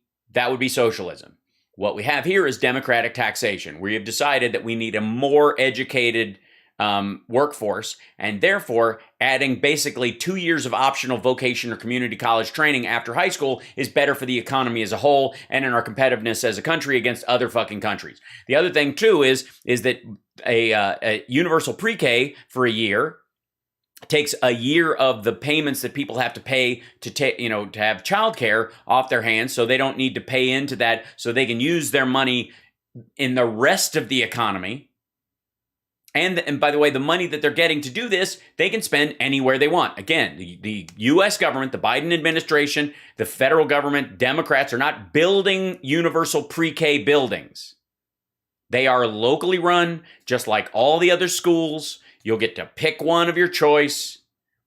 socialism. What we have here is democratic taxation. We have decided that we need a more educated workforce, and therefore adding basically 2 years of optional vocation or community college training after high school is better for the economy as a whole and in our competitiveness as a country against other fucking countries. The other thing too is that a universal pre-K for a year takes a year of the payments that people have to pay to have childcare off their hands, so they don't need to pay into that, so they can use their money in the rest of the economy. And by the way, the money that they're getting to do this, they can spend anywhere they want. Again, the U.S. government, the Biden administration, the federal government, Democrats are not building universal pre-K buildings. They are locally run, just like all the other schools. You'll get to pick one of your choice.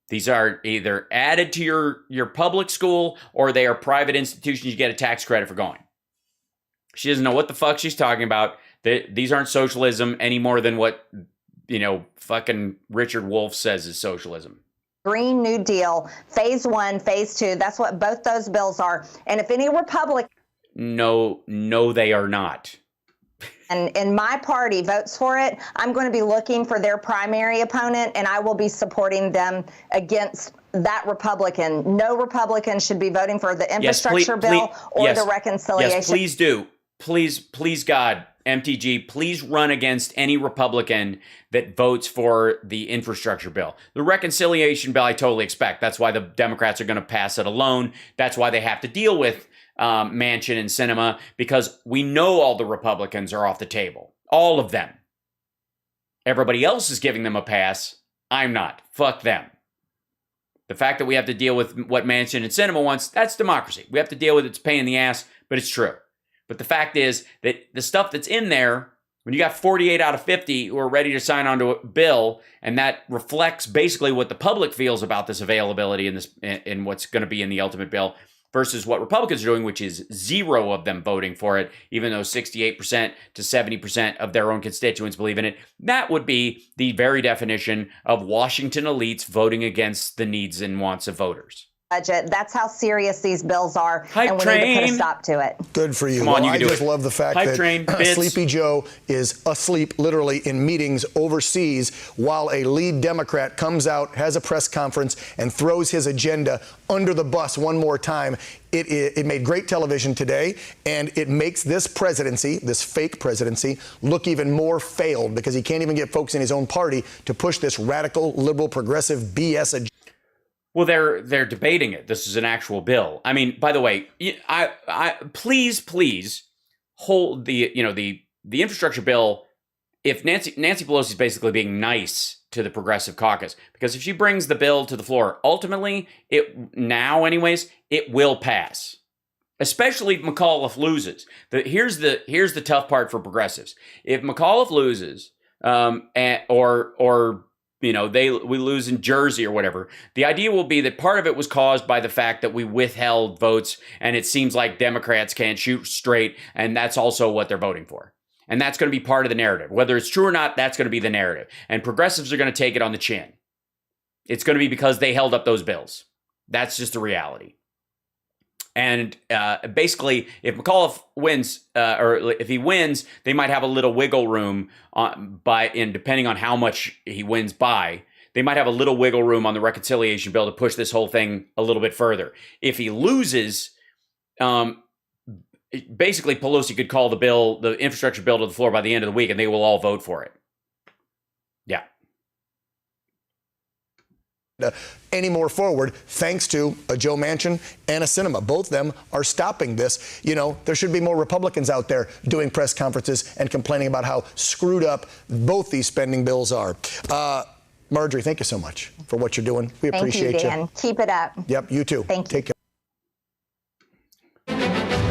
These are either added to your public school or they are private institutions. You get a tax credit for going. She doesn't know what the fuck she's talking about. These aren't socialism any more than what fucking Richard Wolff says is socialism. Green New Deal, phase 1, phase 2, that's what both those bills are. And if any Republican... No, they are not. And in my party votes for it, I'm going to be looking for their primary opponent, and I will be supporting them against that Republican. No Republican should be voting for the infrastructure bill or the reconciliation. Yes, please do. Please, God, MTG, please run against any Republican that votes for the infrastructure bill. The reconciliation bill, I totally expect. That's why the Democrats are going to pass it alone. That's why they have to deal with Manchin and Sinema, because we know all the Republicans are off the table. All of them. Everybody else is giving them a pass. I'm not. Fuck them. The fact that we have to deal with what Manchin and Sinema wants, that's democracy. We have to deal with it's a pain in the ass, but it's true. But the fact is that the stuff that's in there, when you got 48 out of 50 who are ready to sign on to a bill, and that reflects basically what the public feels about this availability in what's going to be in the ultimate bill, versus what Republicans are doing, which is 0 of them voting for it, even though 68% to 70% of their own constituents believe in it. That would be the very definition of Washington elites voting against the needs and wants of voters. Budget. That's how serious these bills are, Hype and we train. need to put a stop to it. Good for you. Come on, you I can do just it. love the fact Hype that train, Sleepy Joe is asleep literally in meetings overseas while a lead Democrat comes out, has a press conference, and throws his agenda under the bus one more time. It made great television today, and it makes this presidency, this fake presidency, look even more failed because he can't even get folks in his own party to push this radical, liberal, progressive BS agenda. Well, they're debating it. This is an actual bill. I mean, by the way, please hold the infrastructure bill. If Nancy Pelosi is basically being nice to the Progressive Caucus, because if she brings the bill to the floor, ultimately, it will pass. Especially if McAuliffe loses. Here's the tough part for progressives. If McAuliffe loses, we lose in Jersey or whatever, the idea will be that part of it was caused by the fact that we withheld votes, and it seems like Democrats can't shoot straight, and that's also what they're voting for. And that's going to be part of the narrative. Whether it's true or not, that's going to be the narrative. And progressives are going to take it on the chin. It's going to be because they held up those bills. That's just the reality. And basically, if McAuliffe wins, or if he wins, they might have a little wiggle room depending on how much he wins by, they might have a little wiggle room on the reconciliation bill to push this whole thing a little bit further. If he loses, basically Pelosi could call the infrastructure bill to the floor by the end of the week, and they will all vote for it. Yeah. Any more forward, thanks to a Joe Manchin and a Sinema. Both of them are stopping this. There should be more Republicans out there doing press conferences and complaining about how screwed up both these spending bills are. Marjorie, thank you so much for what you're doing. We appreciate you. Thank you, Dan. Keep it up. Yep, you too. Thank you. Take care.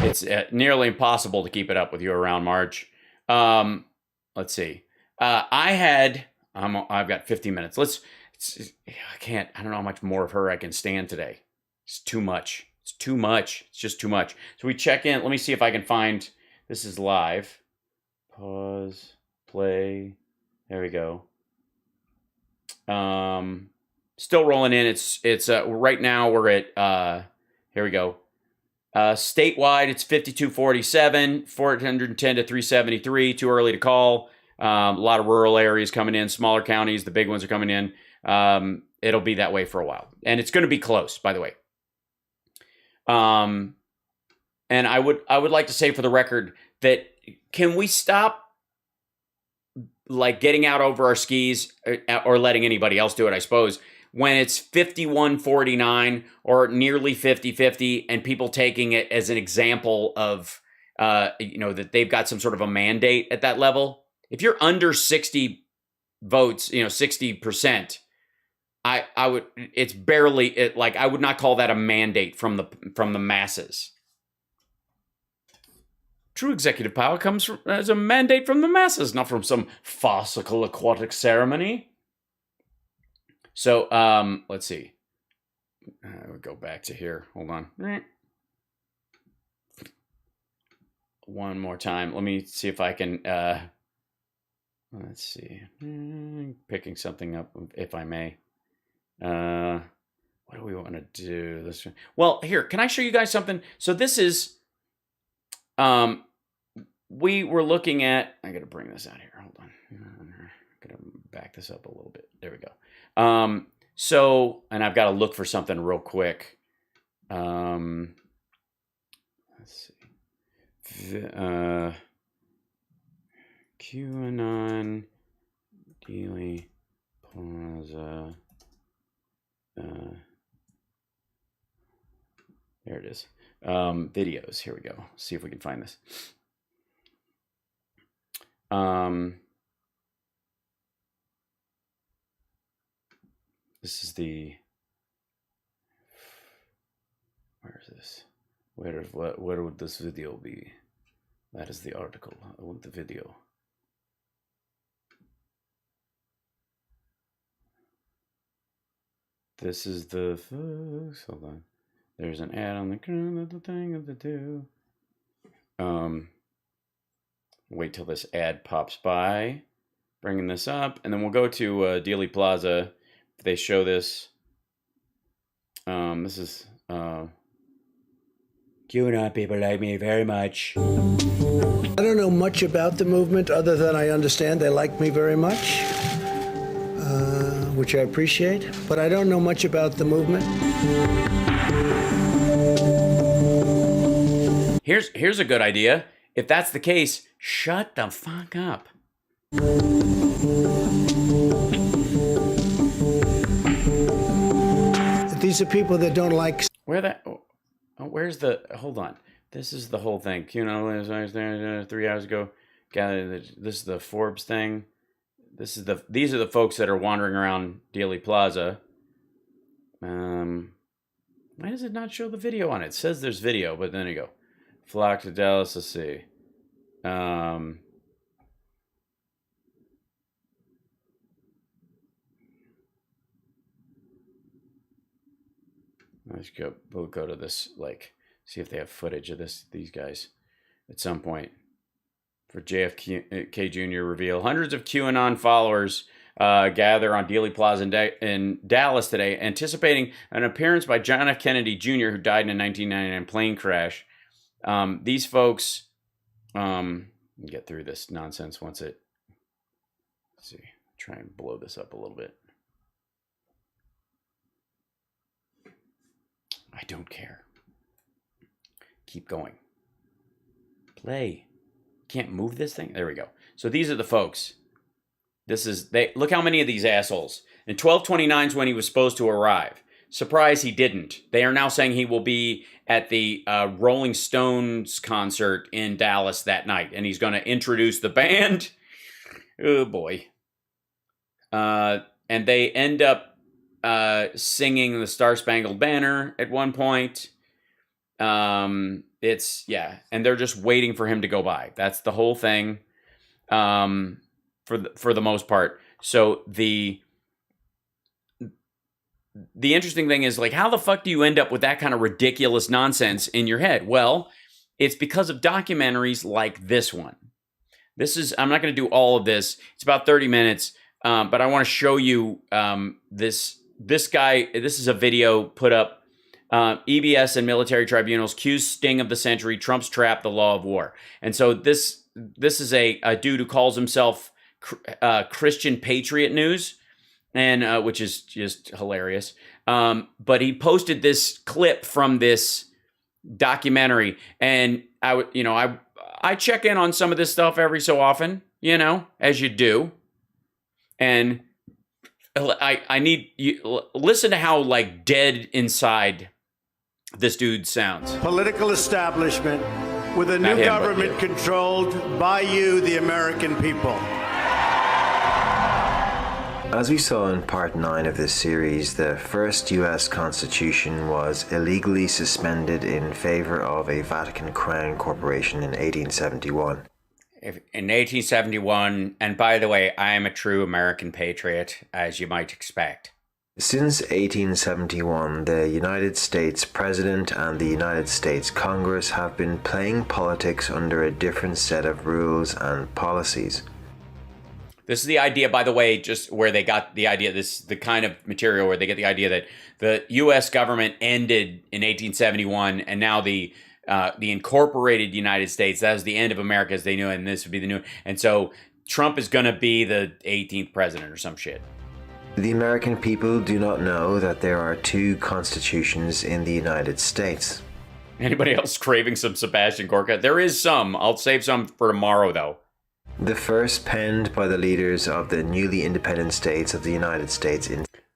It's nearly impossible to keep it up with you around, Marge. Let's see. I've got 50 minutes. I don't know how much more of her I can stand today. It's too much. It's just too much. So we check in. Let me see if I can find, this is live. Pause, play. There we go. Still rolling in. It's right now we're at, here we go. Statewide, it's 5247, 410 to 373. Too early to call. A lot of rural areas coming in, smaller counties. The big ones are coming in. It'll be that way for a while, and it's going to be close, by the way. And I would like to say for the record that can we stop getting out over our skis or letting anybody else do it, I suppose, when it's 51-49 or nearly 50-50 and people taking it as an example of, that they've got some sort of a mandate at that level. If you're under 60 votes, 60%, I would, it's barely, I would not call that a mandate from the masses. True executive power comes as a mandate from the masses, not from some farcical aquatic ceremony. So, let's see. We'll go back to here. Hold on. One more time. Let me see if I can, let's see. Picking something up, if I may. What do we want to do? Well, here, can I show you guys something? So this is, we were looking at, I got to bring this out here. Hold on. I'm going to back this up a little bit. There we go. And I've got to look for something real quick. Let's see. QAnon, Dealey Plaza. There it is. Videos. Here we go. See if we can find this. This is the. Where is this? Where would this video be? That is the article. I want the video. This is the. Hold on. There's an ad on the thing of the do. Wait till this ad pops by. Bringing this up, and then we'll go to Dealey Plaza. If they show this. This is. QAnon people like me very much. I don't know much about the movement other than I understand they like me very much, which I appreciate, but I don't know much about the movement. Here's a good idea. If that's the case, shut the fuck up. These These are people that don't like. Where's the? Hold on. This is the whole thing. You know, as I was there 3 hours ago. This is the Forbes thing. These are the folks that are wandering around Dealey Plaza. Why does it not show the video on it? It says there's video, but then you go flock to Dallas. Let's see. We'll go to this, see if they have footage of these guys at some point. For JFK Jr. reveal, hundreds of QAnon followers gather on Dealey Plaza in Dallas today, anticipating an appearance by John F. Kennedy Jr., who died in a 1999 plane crash. These folks, get through this nonsense once it. Let's see, try and blow this up a little bit. I don't care. Keep going. Play. Can't move this thing. There we go. So these are the folks. Look how many of these assholes. And 12/29 is when he was supposed to arrive. Surprise, he didn't. They are now saying he will be at the Rolling Stones concert in Dallas that night, and he's going to introduce the band. Oh boy. And they end up singing the Star Spangled Banner at one point. And they're just waiting for him to go by. That's the whole thing, for the most part. So the interesting thing is, how the fuck do you end up with that kind of ridiculous nonsense in your head? Well, it's because of documentaries like this one. I'm not going to do all of this. It's about 30 minutes, but I want to show you this guy. This is a video put up. EBS and military tribunals accuse sting of the century, Trump's trap, the law of war. And so this is a dude who calls himself Christian Patriot News, and which is just hilarious. But he posted this clip from this documentary, and I check in on some of this stuff every so often, as you do. And I need you listen to how dead inside this dude sounds. Political establishment with a new government controlled by you, the American people. As we saw in part 9 of this series, the first US Constitution was illegally suspended in favor of a Vatican Crown corporation in 1871. In 1871, and by the way, I am a true American patriot, as you might expect. Since 1871, the United States President and the United States Congress have been playing politics under a different set of rules and policies. This is the idea, by the way, just where they got the idea, the kind of material where they get the idea that the U.S. government ended in 1871, and now the incorporated United States, that was the end of America as they knew it, and this would be the new. And so Trump is going to be the 18th president or some shit. The American people do not know that there are 2 constitutions in the United States. Anybody else craving some Sebastian Gorka? There is some. I'll save some for tomorrow, though. The first penned by the leaders of the newly independent states of the United States.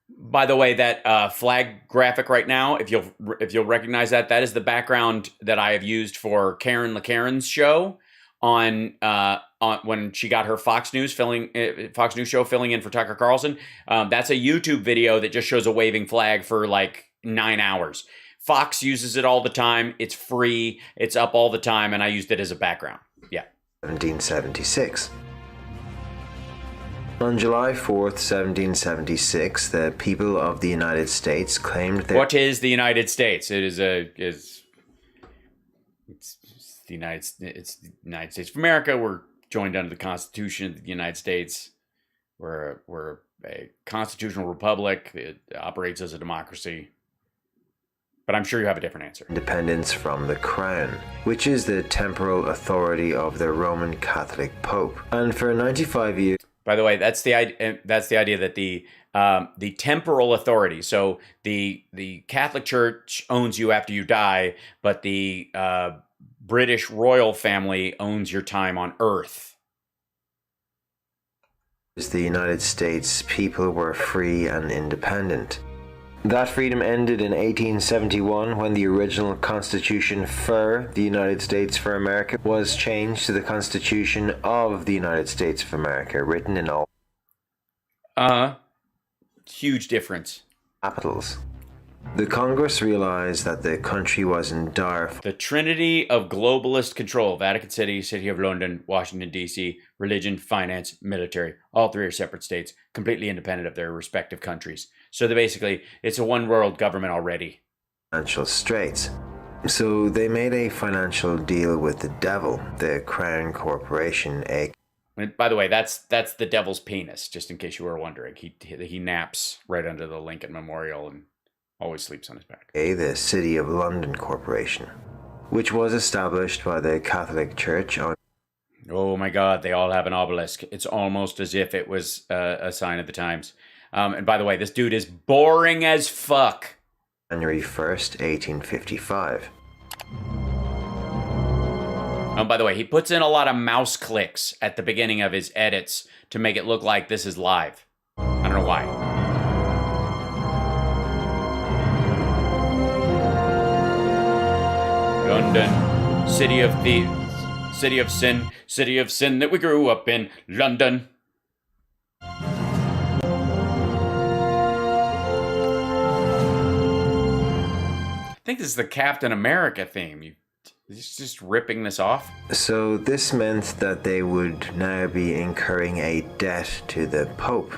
By the way, that flag graphic right now, if you'll recognize that is the background that I have used for Karen LaKaren's show on when she got her Fox News show filling in for Tucker Carlson. That's a YouTube video that just shows a waving flag for 9 hours. Fox uses it all the time. It's free. It's up all the time, and I used it as a background. Yeah. 1776. On July 4th, 1776, the people of the United States claimed that... What is the United States? It's the United States of America. We're joined under the Constitution of the United States. We're a constitutional republic. It operates as a democracy. But I'm sure you have a different answer. Independence from the crown, which is the temporal authority of the Roman Catholic Pope. And for 95 years... By the way, that's the idea that the temporal authority. So the Catholic Church owns you after you die, but the British royal family owns your time on Earth. The United States people were free and independent. That freedom ended in 1871 when the original Constitution for the United States for America was changed to the Constitution of the United States of America, written in all huge difference. Capitals. The Congress realized that the country was in dire. The trinity of globalist control: Vatican City, City of London, Washington, D.C., religion, finance, military. All three are separate states, completely independent of their respective countries. So basically, it's a one-world government already. Financial straits. So they made a financial deal with the devil, the Crown Corporation, By the way, that's the devil's penis, just in case you were wondering. He naps right under the Lincoln Memorial and always sleeps on his back. The City of London Corporation, which was established by the Catholic Church on... Oh my God, they all have an obelisk. It's almost as if it was a sign of the times. And by the way, this dude is boring as fuck. January 1st, 1855. By the way, he puts in a lot of mouse clicks at the beginning of his edits to make it look like this is live. I don't know why. London, city of thieves, city of sin that we grew up in, London. I think this is the Captain America theme. He's just ripping this off. So this meant that they would now be incurring a debt to the Pope.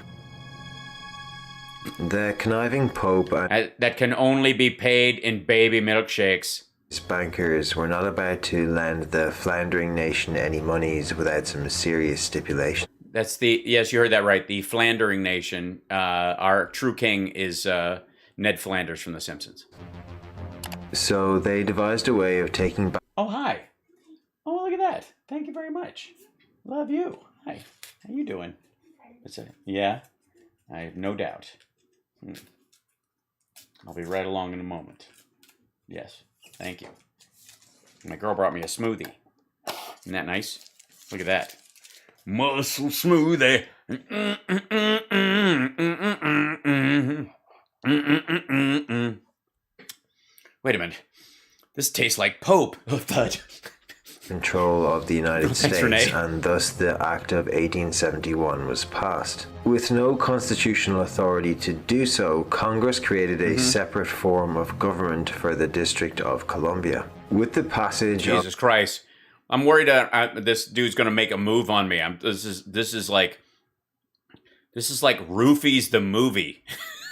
The conniving Pope and that can only be paid in baby milkshakes. His bankers were not about to lend the floundering nation any monies without some serious stipulation. Yes, you heard that right. The floundering nation. Our true king is Ned Flanders from The Simpsons. So they devised a way of taking back. Oh, hi. Oh, look at that. Thank you very much. Love you. Hi. How you doing? Yeah, I have no doubt. I'll be right along in a moment. Yes. Thank you. My girl brought me a smoothie. Isn't that nice? Look at that. Muscle smoothie. Wait a minute. This tastes like Pope. Control of the United States, Renee. and thus the Act of 1871 was passed. With no constitutional authority to do so, Congress created a separate form of government for the District of Columbia. With the passage of... Jesus Christ. I'm worried that this dude's going to make a move on me. This is like Roofies the movie.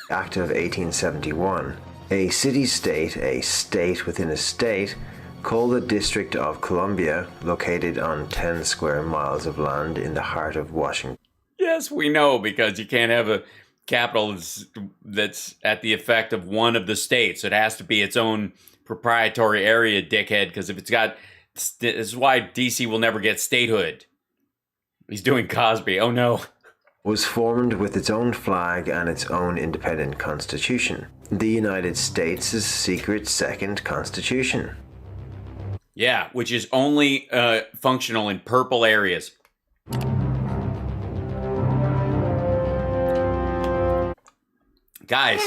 Act of 1871, a city-state, a state within a state, called the District of Columbia, located on 10 square miles of land in the heart of Washington. Yes, we know, because you can't have a capital that's at the effect of one of the states. It has to be its own proprietary area, dickhead, because if it's got... This is why DC will never get statehood. He's doing Cosby. Oh, no. Was formed with its own flag and its own independent constitution. The United States' secret second constitution. Yeah, which is only functional in purple areas. Guys,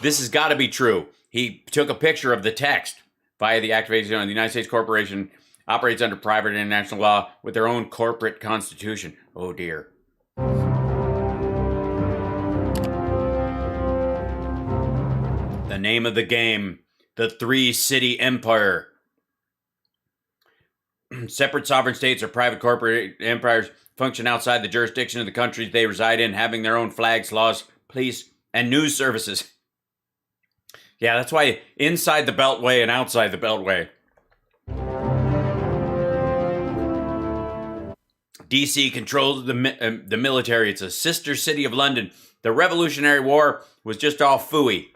this has got to be true. He took a picture of the text via the activation of the United States Corporation operates under private international law with their own corporate constitution. Oh, dear. The name of the game, the three-city empire. Separate sovereign states or private corporate empires function outside the jurisdiction of the countries they reside in, having their own flags, laws, police, and news services. Yeah, that's why inside the Beltway and outside the Beltway. DC controls the military. It's a sister city of London. The Revolutionary War was just all phooey.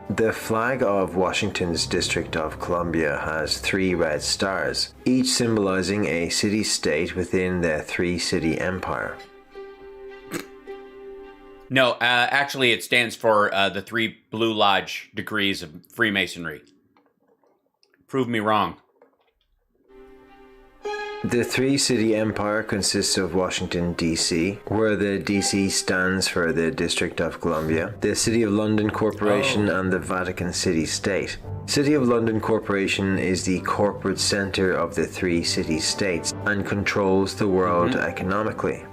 The flag of Washington's District of Columbia has 3 red stars, each symbolizing a city-state within the 3-city empire. No, actually it stands for the 3 Blue Lodge degrees of Freemasonry. Prove me wrong. The three-city empire consists of Washington, D.C., where the D.C. stands for the District of Columbia, the City of London Corporation, and the Vatican City State. City of London Corporation is the corporate center of the three city-states and controls the world economically.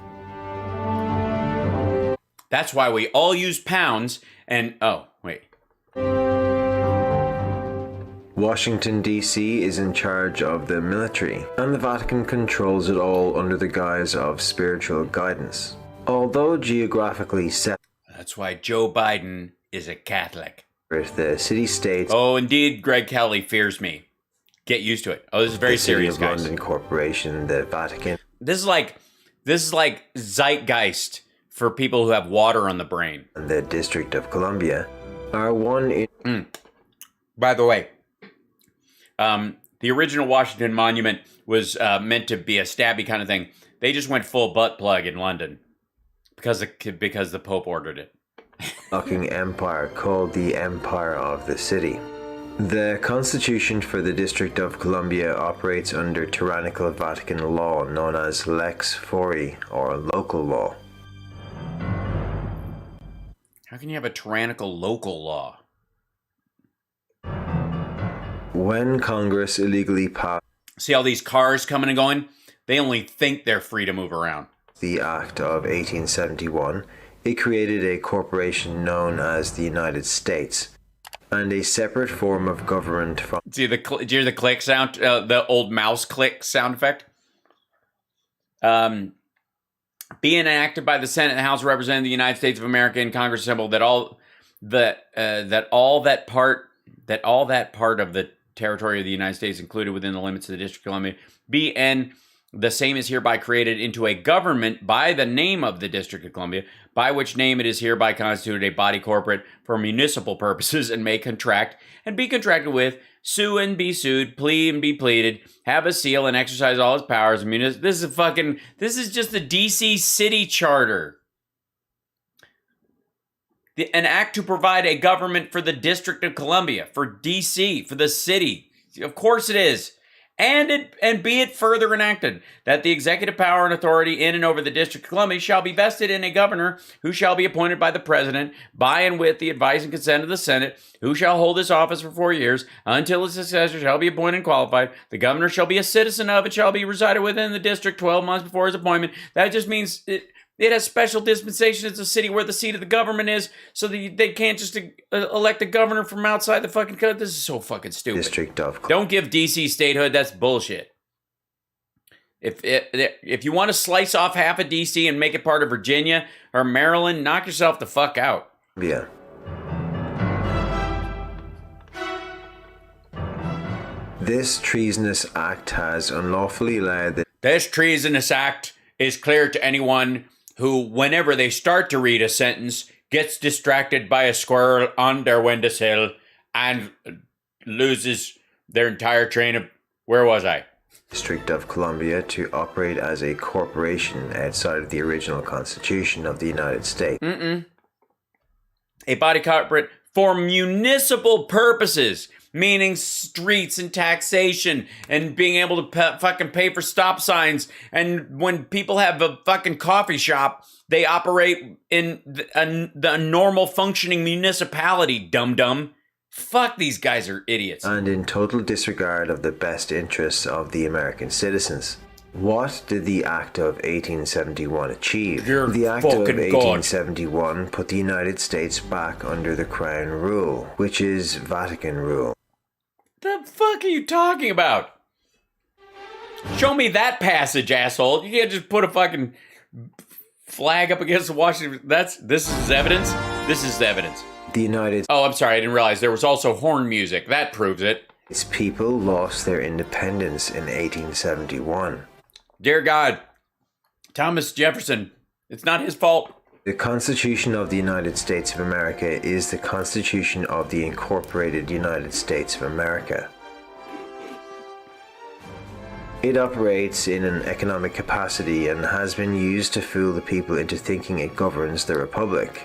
That's why we all use pounds and... Oh, wait. Washington, D.C. is in charge of the military, and the Vatican controls it all under the guise of spiritual guidance. Although geographically separate... That's why Joe Biden is a Catholic. The city-states... Oh, indeed, Greg Kelly fears me. Get used to it. Oh, this is very serious, guys. The City of London Corporation, the Vatican... This is like zeitgeist for people who have water on the brain. And the District of Columbia are one in... By the way... the original Washington Monument was meant to be a stabby kind of thing. They just went full butt plug in London because the Pope ordered it. Empire called the Empire of the City. The Constitution for the District of Columbia operates under tyrannical Vatican law known as Lex Fori, or local law. How can you have a tyrannical local law? When Congress illegally passed... See all these cars coming and going? They only think they're free to move around. The Act of 1871, it created a corporation known as the United States, and a separate form of government from... See, do you hear the click sound? The old mouse click sound effect? Being enacted by the Senate and the House of Representatives of the United States of America and Congress assembled that all that part of the territory of the United States included within the limits of the District of Columbia be and the same is hereby created into a government by the name of the District of Columbia, by which name it is hereby constituted a body corporate for municipal purposes and may contract and be contracted with, sue and be sued, plead and be pleaded, have a seal and exercise all its powers. This is just the DC City Charter. An act to provide a government for the District of Columbia, for DC, for the city. Of course it is. And be it further enacted that the executive power and authority in and over the District of Columbia shall be vested in a governor who shall be appointed by the president by and with the advice and consent of the Senate, who shall hold this office for 4 years until his successor shall be appointed and qualified. The governor shall be a citizen of it, shall be resided within the district 12 months before his appointment. That just means it has special dispensation. It's a city where the seat of the government is, so that they can't just elect a governor from outside the fucking country. This is so fucking stupid. Don't give DC statehood. That's bullshit. If you want to slice off half of DC and make it part of Virginia or Maryland, knock yourself the fuck out. Yeah. This treasonous act has unlawfully allowed the... This treasonous act is clear to anyone who, whenever they start to read a sentence, gets distracted by a squirrel on their windowsill and loses their entire train of... Where was I? District of Columbia to operate as a corporation outside of the original Constitution of the United States. A body corporate for municipal purposes, meaning streets and taxation and being able to fucking pay for stop signs. And when people have a fucking coffee shop, they operate in the normal functioning municipality, dum-dum. Fuck, these guys are idiots. And in total disregard of the best interests of the American citizens. What did the Act of 1871 achieve? The Act of 1871 put the United States back under the Crown rule, which is Vatican rule. The fuck are you talking about? Show me that passage, asshole. You can't just put a fucking flag up against the Washington... This is evidence? This is evidence. The United... Oh, I'm sorry, I didn't realize there was also horn music. That proves it. Its people lost their independence in 1871. Dear God, Thomas Jefferson, it's not his fault. The Constitution of the United States of America is the Constitution of the Incorporated United States of America. It operates in an economic capacity and has been used to fool the people into thinking it governs the Republic.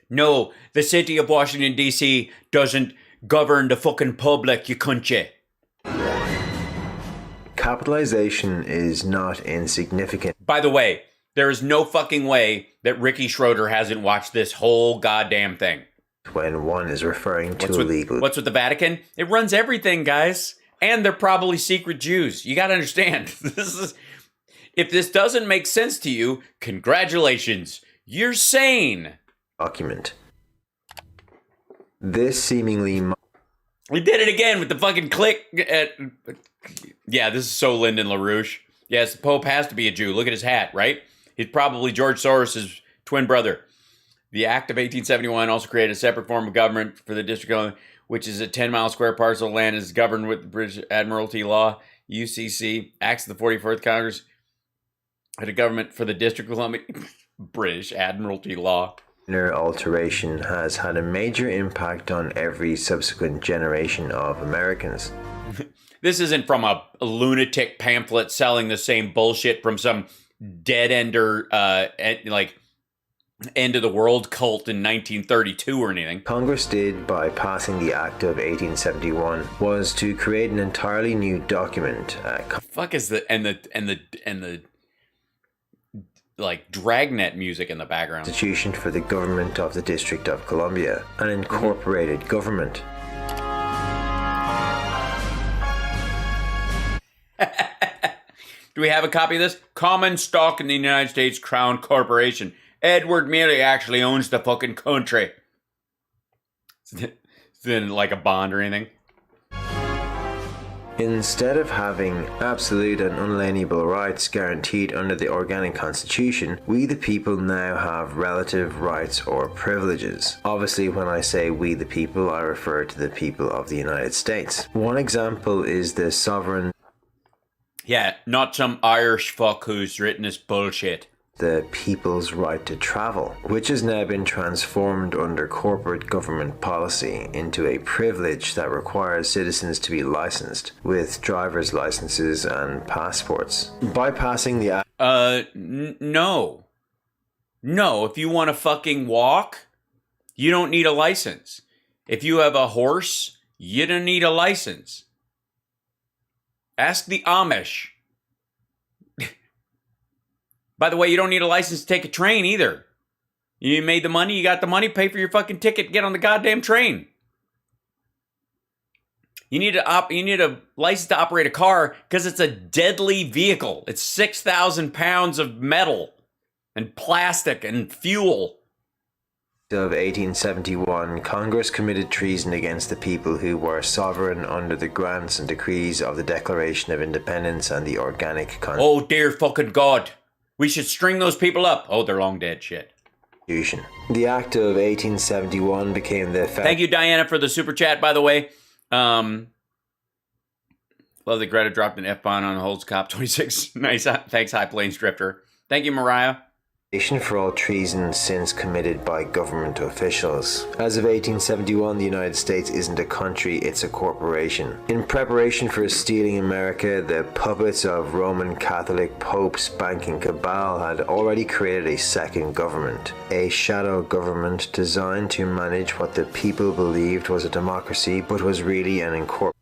No, the city of Washington, D.C. doesn't govern the fucking public, you cuntje. capitalization is not insignificant. By the way, there is no fucking way that Ricky Schroeder hasn't watched this whole goddamn thing. When one is referring to illegal. What's with the Vatican? It runs everything, guys. And they're probably secret Jews. You got to understand. If this doesn't make sense to you, congratulations. You're sane. Document. This seemingly... We did it again with the fucking click. Yeah, this is so Lyndon LaRouche. Yes, the Pope has to be a Jew. Look at his hat, right? He's probably George Soros' twin brother. The Act of 1871 also created a separate form of government for the District of Columbia, which is a 10-mile square parcel of land, is governed with the British Admiralty Law, UCC. Acts of the 44th Congress had a government for the District of Columbia, British Admiralty Law. Alteration has had a major impact on every subsequent generation of Americans. This isn't from a lunatic pamphlet selling the same bullshit from some dead-ender, like, end of the world cult in 1932 or anything. Congress did by passing the Act of 1871 was to create an entirely new document. Fuck is the like dragnet music in the background. Constitution for the government of the District of Columbia, an incorporated government. Do we have a copy of this? Common stock in the United States Crown Corporation. Edward merely actually owns the fucking country. It's like a bond or anything. Instead of having absolute and unalienable rights guaranteed under the organic constitution, we the people now have relative rights or privileges. Obviously, when I say we the people, I refer to the people of the United States. One example is the sovereign... Yeah, not some Irish fuck who's written this bullshit. The people's right to travel, which has now been transformed under corporate government policy into a privilege that requires citizens to be licensed with driver's licenses and passports. Bypassing the act. No. No, if you want to fucking walk, you don't need a license. If you have a horse, you don't need a license. Ask the Amish. By the way, you don't need a license to take a train either. You made the money, you got the money, pay for your fucking ticket, get on the goddamn train. You need a license to operate a car because it's a deadly vehicle. It's 6,000 pounds of metal and plastic and fuel. Of 1871, Congress committed treason against the people who were sovereign under the grants and decrees of the Declaration of Independence and the Organic Constitution. Oh dear fucking God. We should string those people up. Oh, they're long dead. Shit. The Act of 1871 became the... Thank you, Diana, for the super chat, by the way. Love that Greta dropped an F-bomb on Holds Cop 26. Nice. Thanks, High Plains Drifter. Thank you, Mariah. For all treason since committed by government officials. As of 1871, the United States isn't a country, it's a corporation. In preparation for stealing America, the puppets of Roman Catholic popes banking cabal had already created a second government. A shadow government designed to manage what the people believed was a democracy, but was really an incorporation.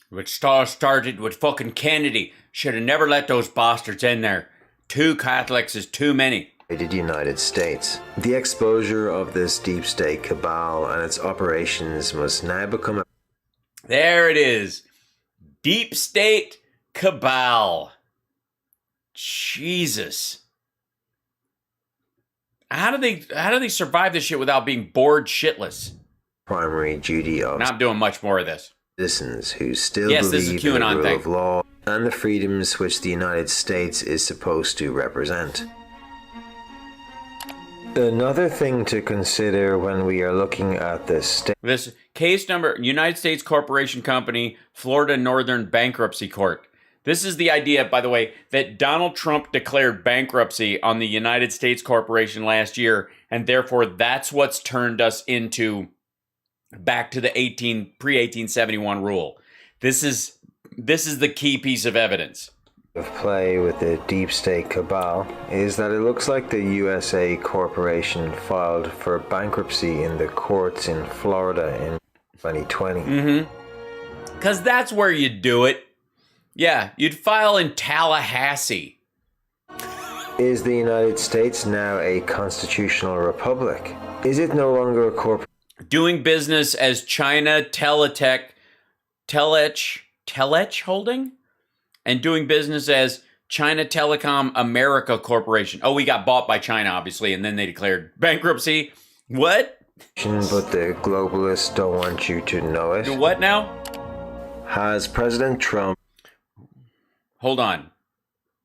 Which started with fucking Kennedy. Should have never let those bastards in there. 2 Catholics is too many. United States. The exposure of this deep state cabal and its operations must now become a... There it is. Deep state cabal. Jesus. How do they survive this shit without being bored shitless? Primary duty of... Not doing much more of this. Citizens who still believe in the rule of law and the freedoms which the United States is supposed to represent. Another thing to consider when we are looking at this case number, United States Corporation Company, Florida Northern Bankruptcy Court. This is the idea, by the way, that Donald Trump declared bankruptcy on the United States Corporation last year, and therefore that's what's turned us into back to the pre-1871 rule. This is the key piece of evidence. Of play with the deep state cabal is that it looks like the USA Corporation filed for bankruptcy in the courts in Florida in 2020. Because that's where you do it. Yeah, you'd file in Tallahassee. Is the United States now a constitutional republic? Is it no longer a corporate? Doing business as China Telech Holding? And doing business as China Telecom America Corporation. Oh, we got bought by China, obviously, and then they declared bankruptcy. What? But the globalists don't want you to know it. What now? Has President Trump... Hold on.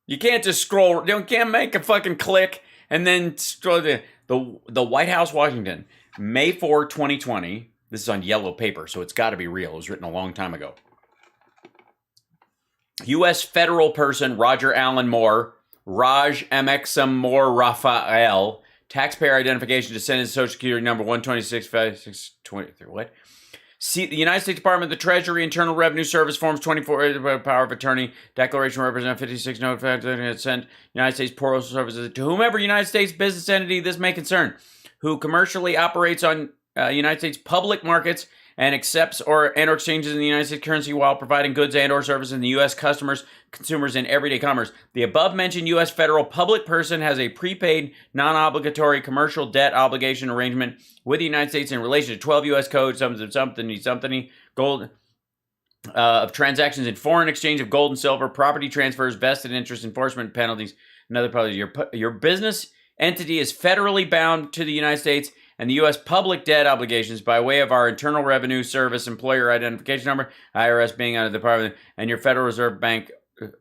You can't just scroll. You can't make a fucking click and then scroll the White House, Washington, May 4, 2020. This is on yellow paper, so it's got to be real. It was written a long time ago. U.S. federal person Roger Allen Moore, Raj MXM Moore Raphael, taxpayer identification, descendant, social security number 1265623. What? See, the United States Department of the Treasury, Internal Revenue Service, Forms 24, power of attorney, declaration represent 56, note, sent United States Postal Services to whomever United States business entity this may concern, who commercially operates on United States public markets and accepts or exchanges in the United States currency while providing goods and or services in the U.S. consumers in everyday commerce. The above-mentioned U.S. federal public person has a prepaid, non-obligatory commercial debt obligation arrangement with the United States in relation to 12 U.S. codes, something, gold, of transactions in foreign exchange of gold and silver, property transfers, vested interest, enforcement penalties, and other parties. Your business entity is federally bound to the United States and the U.S. public debt obligations by way of our Internal Revenue Service employer identification number, IRS being under the Department, and your Federal Reserve Bank.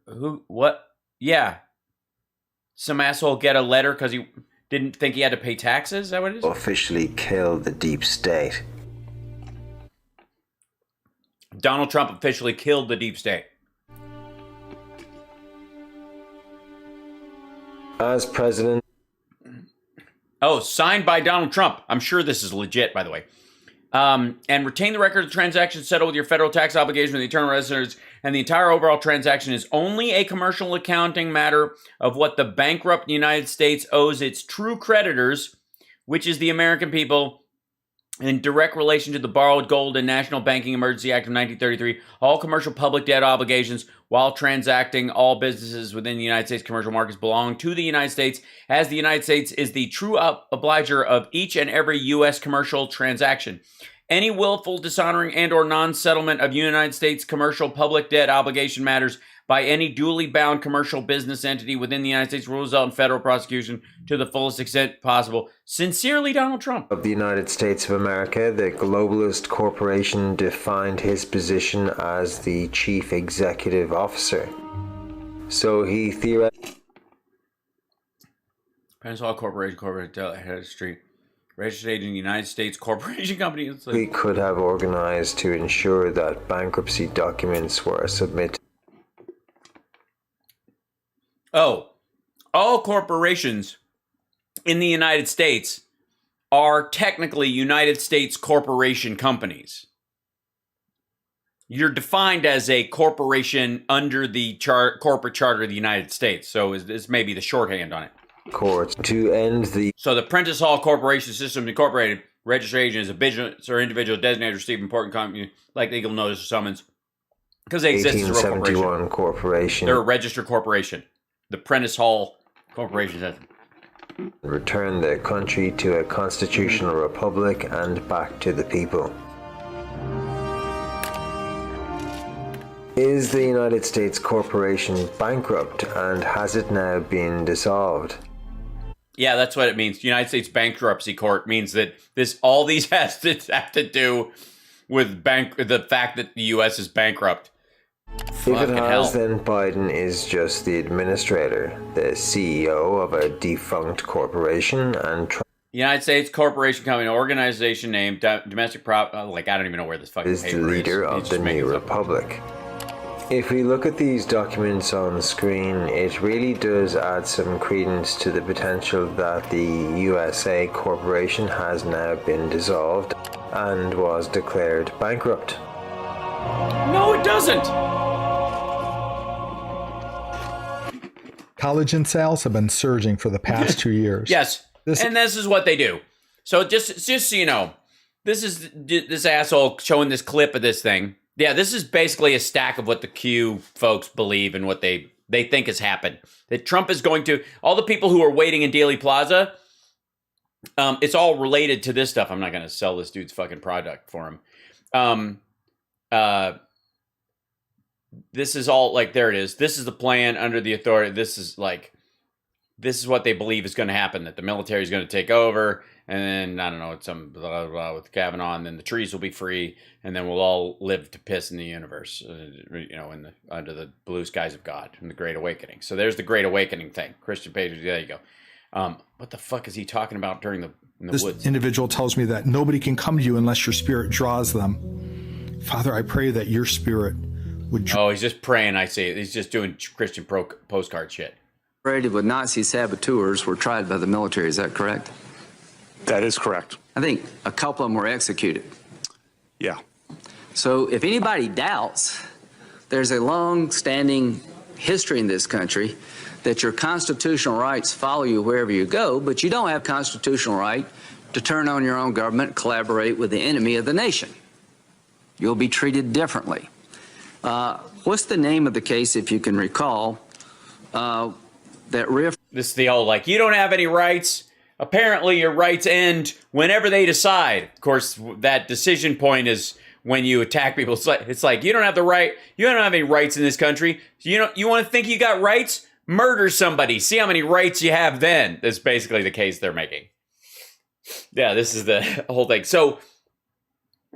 Who? What? Yeah. Some asshole get a letter because he didn't think he had to pay taxes? Is that what it is? Officially killed the deep state. Donald Trump officially killed the deep state. As president. Oh, signed by Donald Trump. I'm sure this is legit, by the way. And retain the record of the transaction settled with your federal tax obligation with the internal residents, and the entire overall transaction is only a commercial accounting matter of what the bankrupt United States owes its true creditors, which is the American people, in direct relation to the Borrowed Gold and National Banking Emergency Act of 1933, all commercial public debt obligations while transacting all businesses within the United States commercial markets belong to the United States, as the United States is the true obliger of each and every U.S. commercial transaction. Any willful dishonoring and or non-settlement of United States commercial public debt obligation matters by any duly bound commercial business entity within the United States will result in federal prosecution to the fullest extent possible. Sincerely, Donald Trump. Of the United States of America, the globalist corporation defined his position as the chief executive officer. So he theoretically... Peninsula Corporation, corporate head of street. Registered in the United States Corporation Company. We could have organized to ensure that bankruptcy documents were submitted. Oh, all corporations in the United States are technically United States corporation companies. You're defined as a corporation under the corporate charter of the United States. So this may be the shorthand on it. Courts to end the... So the Prentice Hall Corporation Systems Incorporated, registration is a business or individual designated to receive important company like legal notice or summons. Because they exist as a real corporation. They're a registered corporation. The Prentice Hall Corporation. Return the country to a constitutional republic and back to the people. Is the United States corporation bankrupt and has it now been dissolved? Yeah, that's what it means. United States Bankruptcy Court means that all these have to do with the fact that the U.S. is bankrupt. If it has, then Biden is just the administrator, the CEO of a defunct corporation, and United States Corporation Company, organization name, domestic prop. I don't even know where this fucking is the leader of the new republic. If we look at these documents on screen, it really does add some credence to the potential that the USA corporation has now been dissolved and was declared bankrupt. No, it doesn't. Collagen sales have been surging for the past 2 years. Yes, and this is what they do. So just so you know, this is this asshole showing this clip of this thing. Yeah, this is basically a stack of what the Q folks believe and what they think has happened. That Trump is going to, all the people who are waiting in Dealey Plaza, it's all related to this stuff. I'm not going to sell this dude's fucking product for him. This is all like, there it is. This is the plan under the authority. This is what they believe is going to happen, that the military is going to take over. And then, I don't know, it's some blah, blah, blah with Kavanaugh, and then the trees will be free, and then we'll all live to piss in the universe, under the blue skies of God, in the Great Awakening. So there's the Great Awakening thing. Christian Page, there you go. What the fuck is he talking about in the this woods? Individual tells me that nobody can come to you unless your spirit draws them. Father, I pray that your spirit would Oh, he's just praying, I see it. He's just doing Christian postcard shit. Operated with Nazi saboteurs were tried by the military, is that correct? That is correct. I think a couple of them were executed. Yeah. So if anybody doubts, there's a long-standing history in this country that your constitutional rights follow you wherever you go, but you don't have constitutional right to turn on your own government, collaborate with the enemy of the nation. You'll be treated differently. What's the name of the case, if you can recall, This is the whole, you don't have any rights. Apparently your rights end whenever they decide. Of course, that decision point is when you attack people. It's like you don't have the right. You don't have any rights in this country. You want to think you got rights? Murder somebody. See how many rights you have then. That's basically the case they're making. Yeah, this is the whole thing. So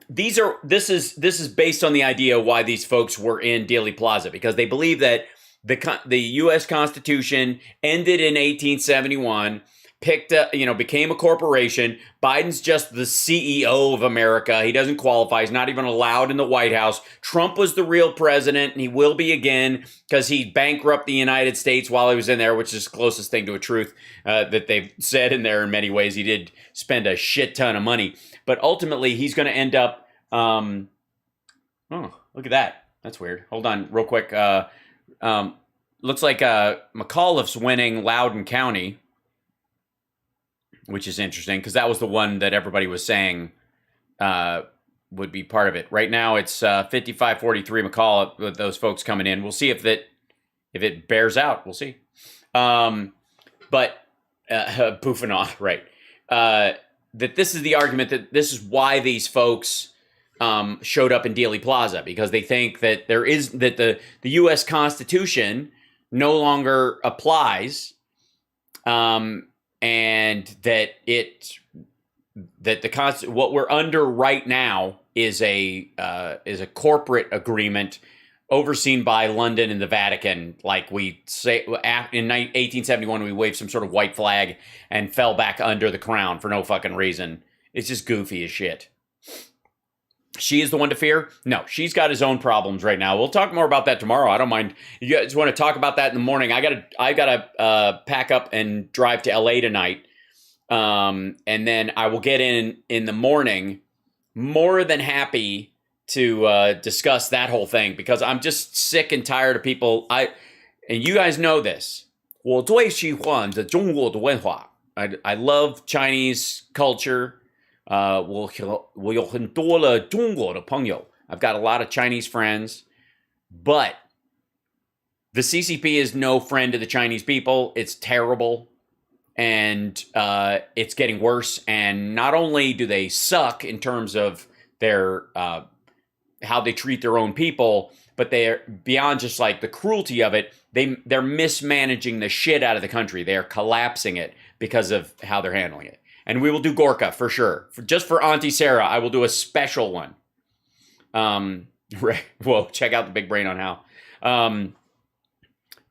this is based on the idea why these folks were in Dealey Plaza, because they believe that the U.S. Constitution ended in 1871. Became a corporation. Biden's just the CEO of America. He doesn't qualify. He's not even allowed in the White House. Trump was the real president, and he will be again because he bankrupted the United States while he was in there, which is the closest thing to a truth that they've said in there in many ways. He did spend a shit ton of money. But ultimately, he's going to end up... oh, look at that. That's weird. Hold on real quick. Looks like McAuliffe's winning Loudoun County, which is interesting because that was the one that everybody was saying would be part of it. Right now, it's 55-43 McAuliffe with those folks coming in. We'll see if it bears out. We'll see. But poofing off, right? That this is the argument that this is why these folks showed up in Dealey Plaza, because they think that the U.S. Constitution no longer applies. And that what we're under right now is a corporate agreement overseen by London and the Vatican. Like we say, in 1871, we waved some sort of white flag and fell back under the crown for no fucking reason. It's just goofy as shit. She is the one to fear? No, she's got his own problems right now. We'll talk more about that tomorrow. I don't mind. You guys want to talk about that in the morning? I gotta pack up and drive to LA tonight, and then I will get in the morning. More than happy to discuss that whole thing because I'm just sick and tired of people. And you guys know this. 我最喜欢的中国的文化. I love Chinese culture. 我有很多的中国的朋友. I've got a lot of Chinese friends, but the CCP is no friend to the Chinese people. It's terrible, and it's getting worse. And not only do they suck in terms of their how they treat their own people, but they're beyond just like the cruelty of it. They're mismanaging the shit out of the country. They're collapsing it because of how they're handling it. And we will do Gorka for sure. Just for Auntie Sarah, I will do a special one. Whoa, check out the big brain on how.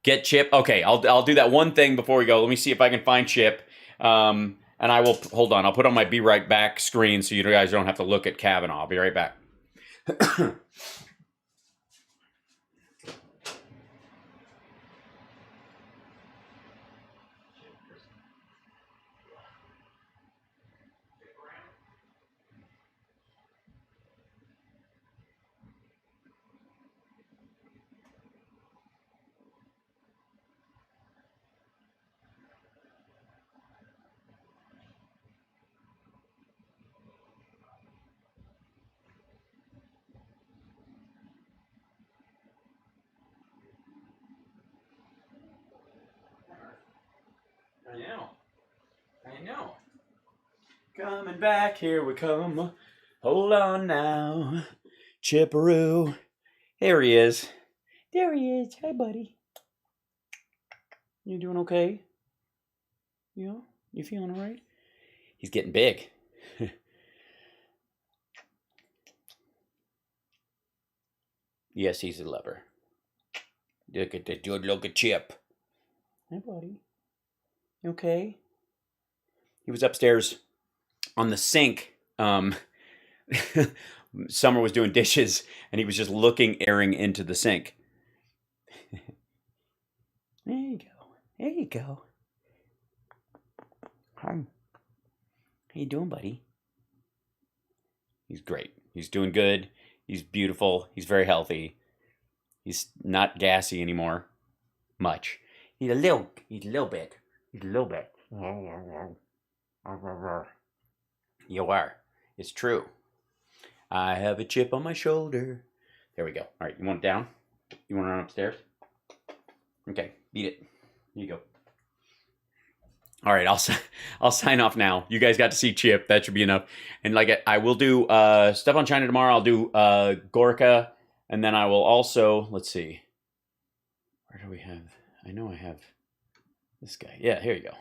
Get Chip. Okay, I'll do that one thing before we go. Let me see if I can find Chip. And I will, hold on, I'll put on my Be Right Back screen so you guys don't have to look at Kavanaugh. I'll be right back. Coming back, here we come. Hold on now. Chipperoo. There he is. There he is. Hi, buddy. You doing okay? Yeah? You feeling all right? He's getting big. Yes, he's a lover. Look at that. Look at Chip. Hi, buddy. You okay? He was upstairs on the sink. Summer was doing dishes, and he was just staring into the sink. There you go. There you go. Hi. How you doing, buddy? He's great. He's doing good. He's beautiful. He's very healthy. He's not gassy anymore. Much. He's a little bit. He's a little bit. You are. It's true. I have a chip on my shoulder. There we go. All right, you want it down? You want to run upstairs? Okay, beat it. Here you go. All right, I'll sign off now. You guys got to see Chip. That should be enough. And like I will do stuff on China tomorrow. I'll do Gorka, and then I will also, let's see. Where do we have? I know I have this guy. Yeah, here you go.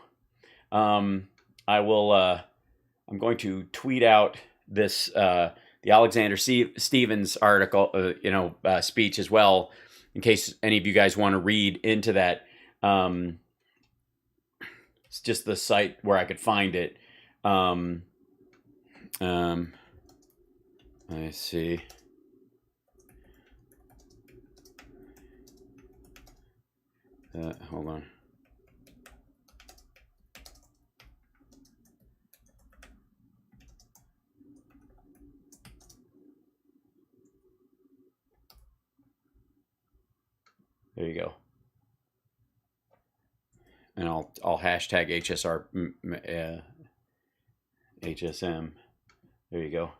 I will. I'm going to tweet out this the Alexander Stevens article, speech as well, in case any of you guys want to read into that. It's just the site where I could find it. Let's see. Hold on. There you go. And I'll hashtag HSM. There you go.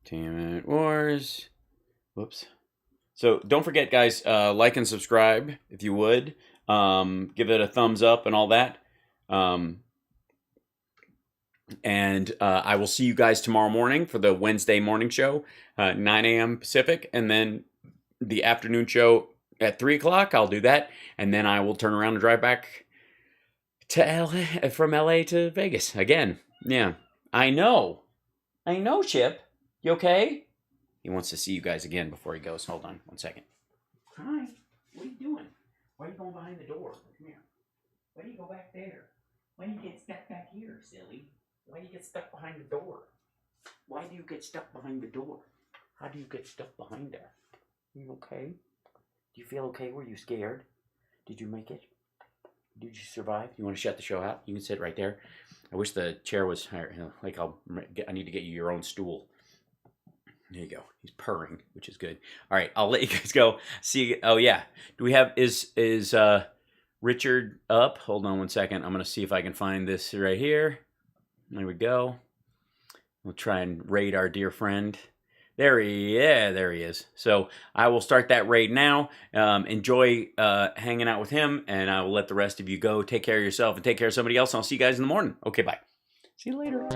10-minute wars. Whoops. So don't forget, guys, like and subscribe if you would. Give it a thumbs up and all that. And I will see you guys tomorrow morning for the Wednesday morning show, 9 a.m. Pacific, and then the afternoon show at 3 o'clock. I'll do that, and then I will turn around and drive back to LA, from LA to Vegas again. Yeah, I know, Chip. You okay? He wants to see you guys again before he goes. Hold on 1 second. Hi. What are you doing? Why are you going behind the door? Come here. Why do you go back there? Why do you get stuck back here, silly? Why do you get stuck behind the door? Why do you get stuck behind the door? How do you get stuck behind there? Are you okay? Do you feel okay? Were you scared? Did you make it? Did you survive? You want to shut the show out? You can sit right there. I wish the chair was higher. Like I need to get you your own stool. There you go. He's purring, which is good. All right, I'll let you guys go. See you. Oh yeah. Do we have is Richard up? Hold on 1 second. I'm gonna see if I can find this right here. There we go. We'll try and raid our dear friend. There he is. So I will start that raid now. Enjoy hanging out with him, and I will let the rest of you go. Take care of yourself and take care of somebody else. I'll see you guys in the morning. Okay, bye. See you later.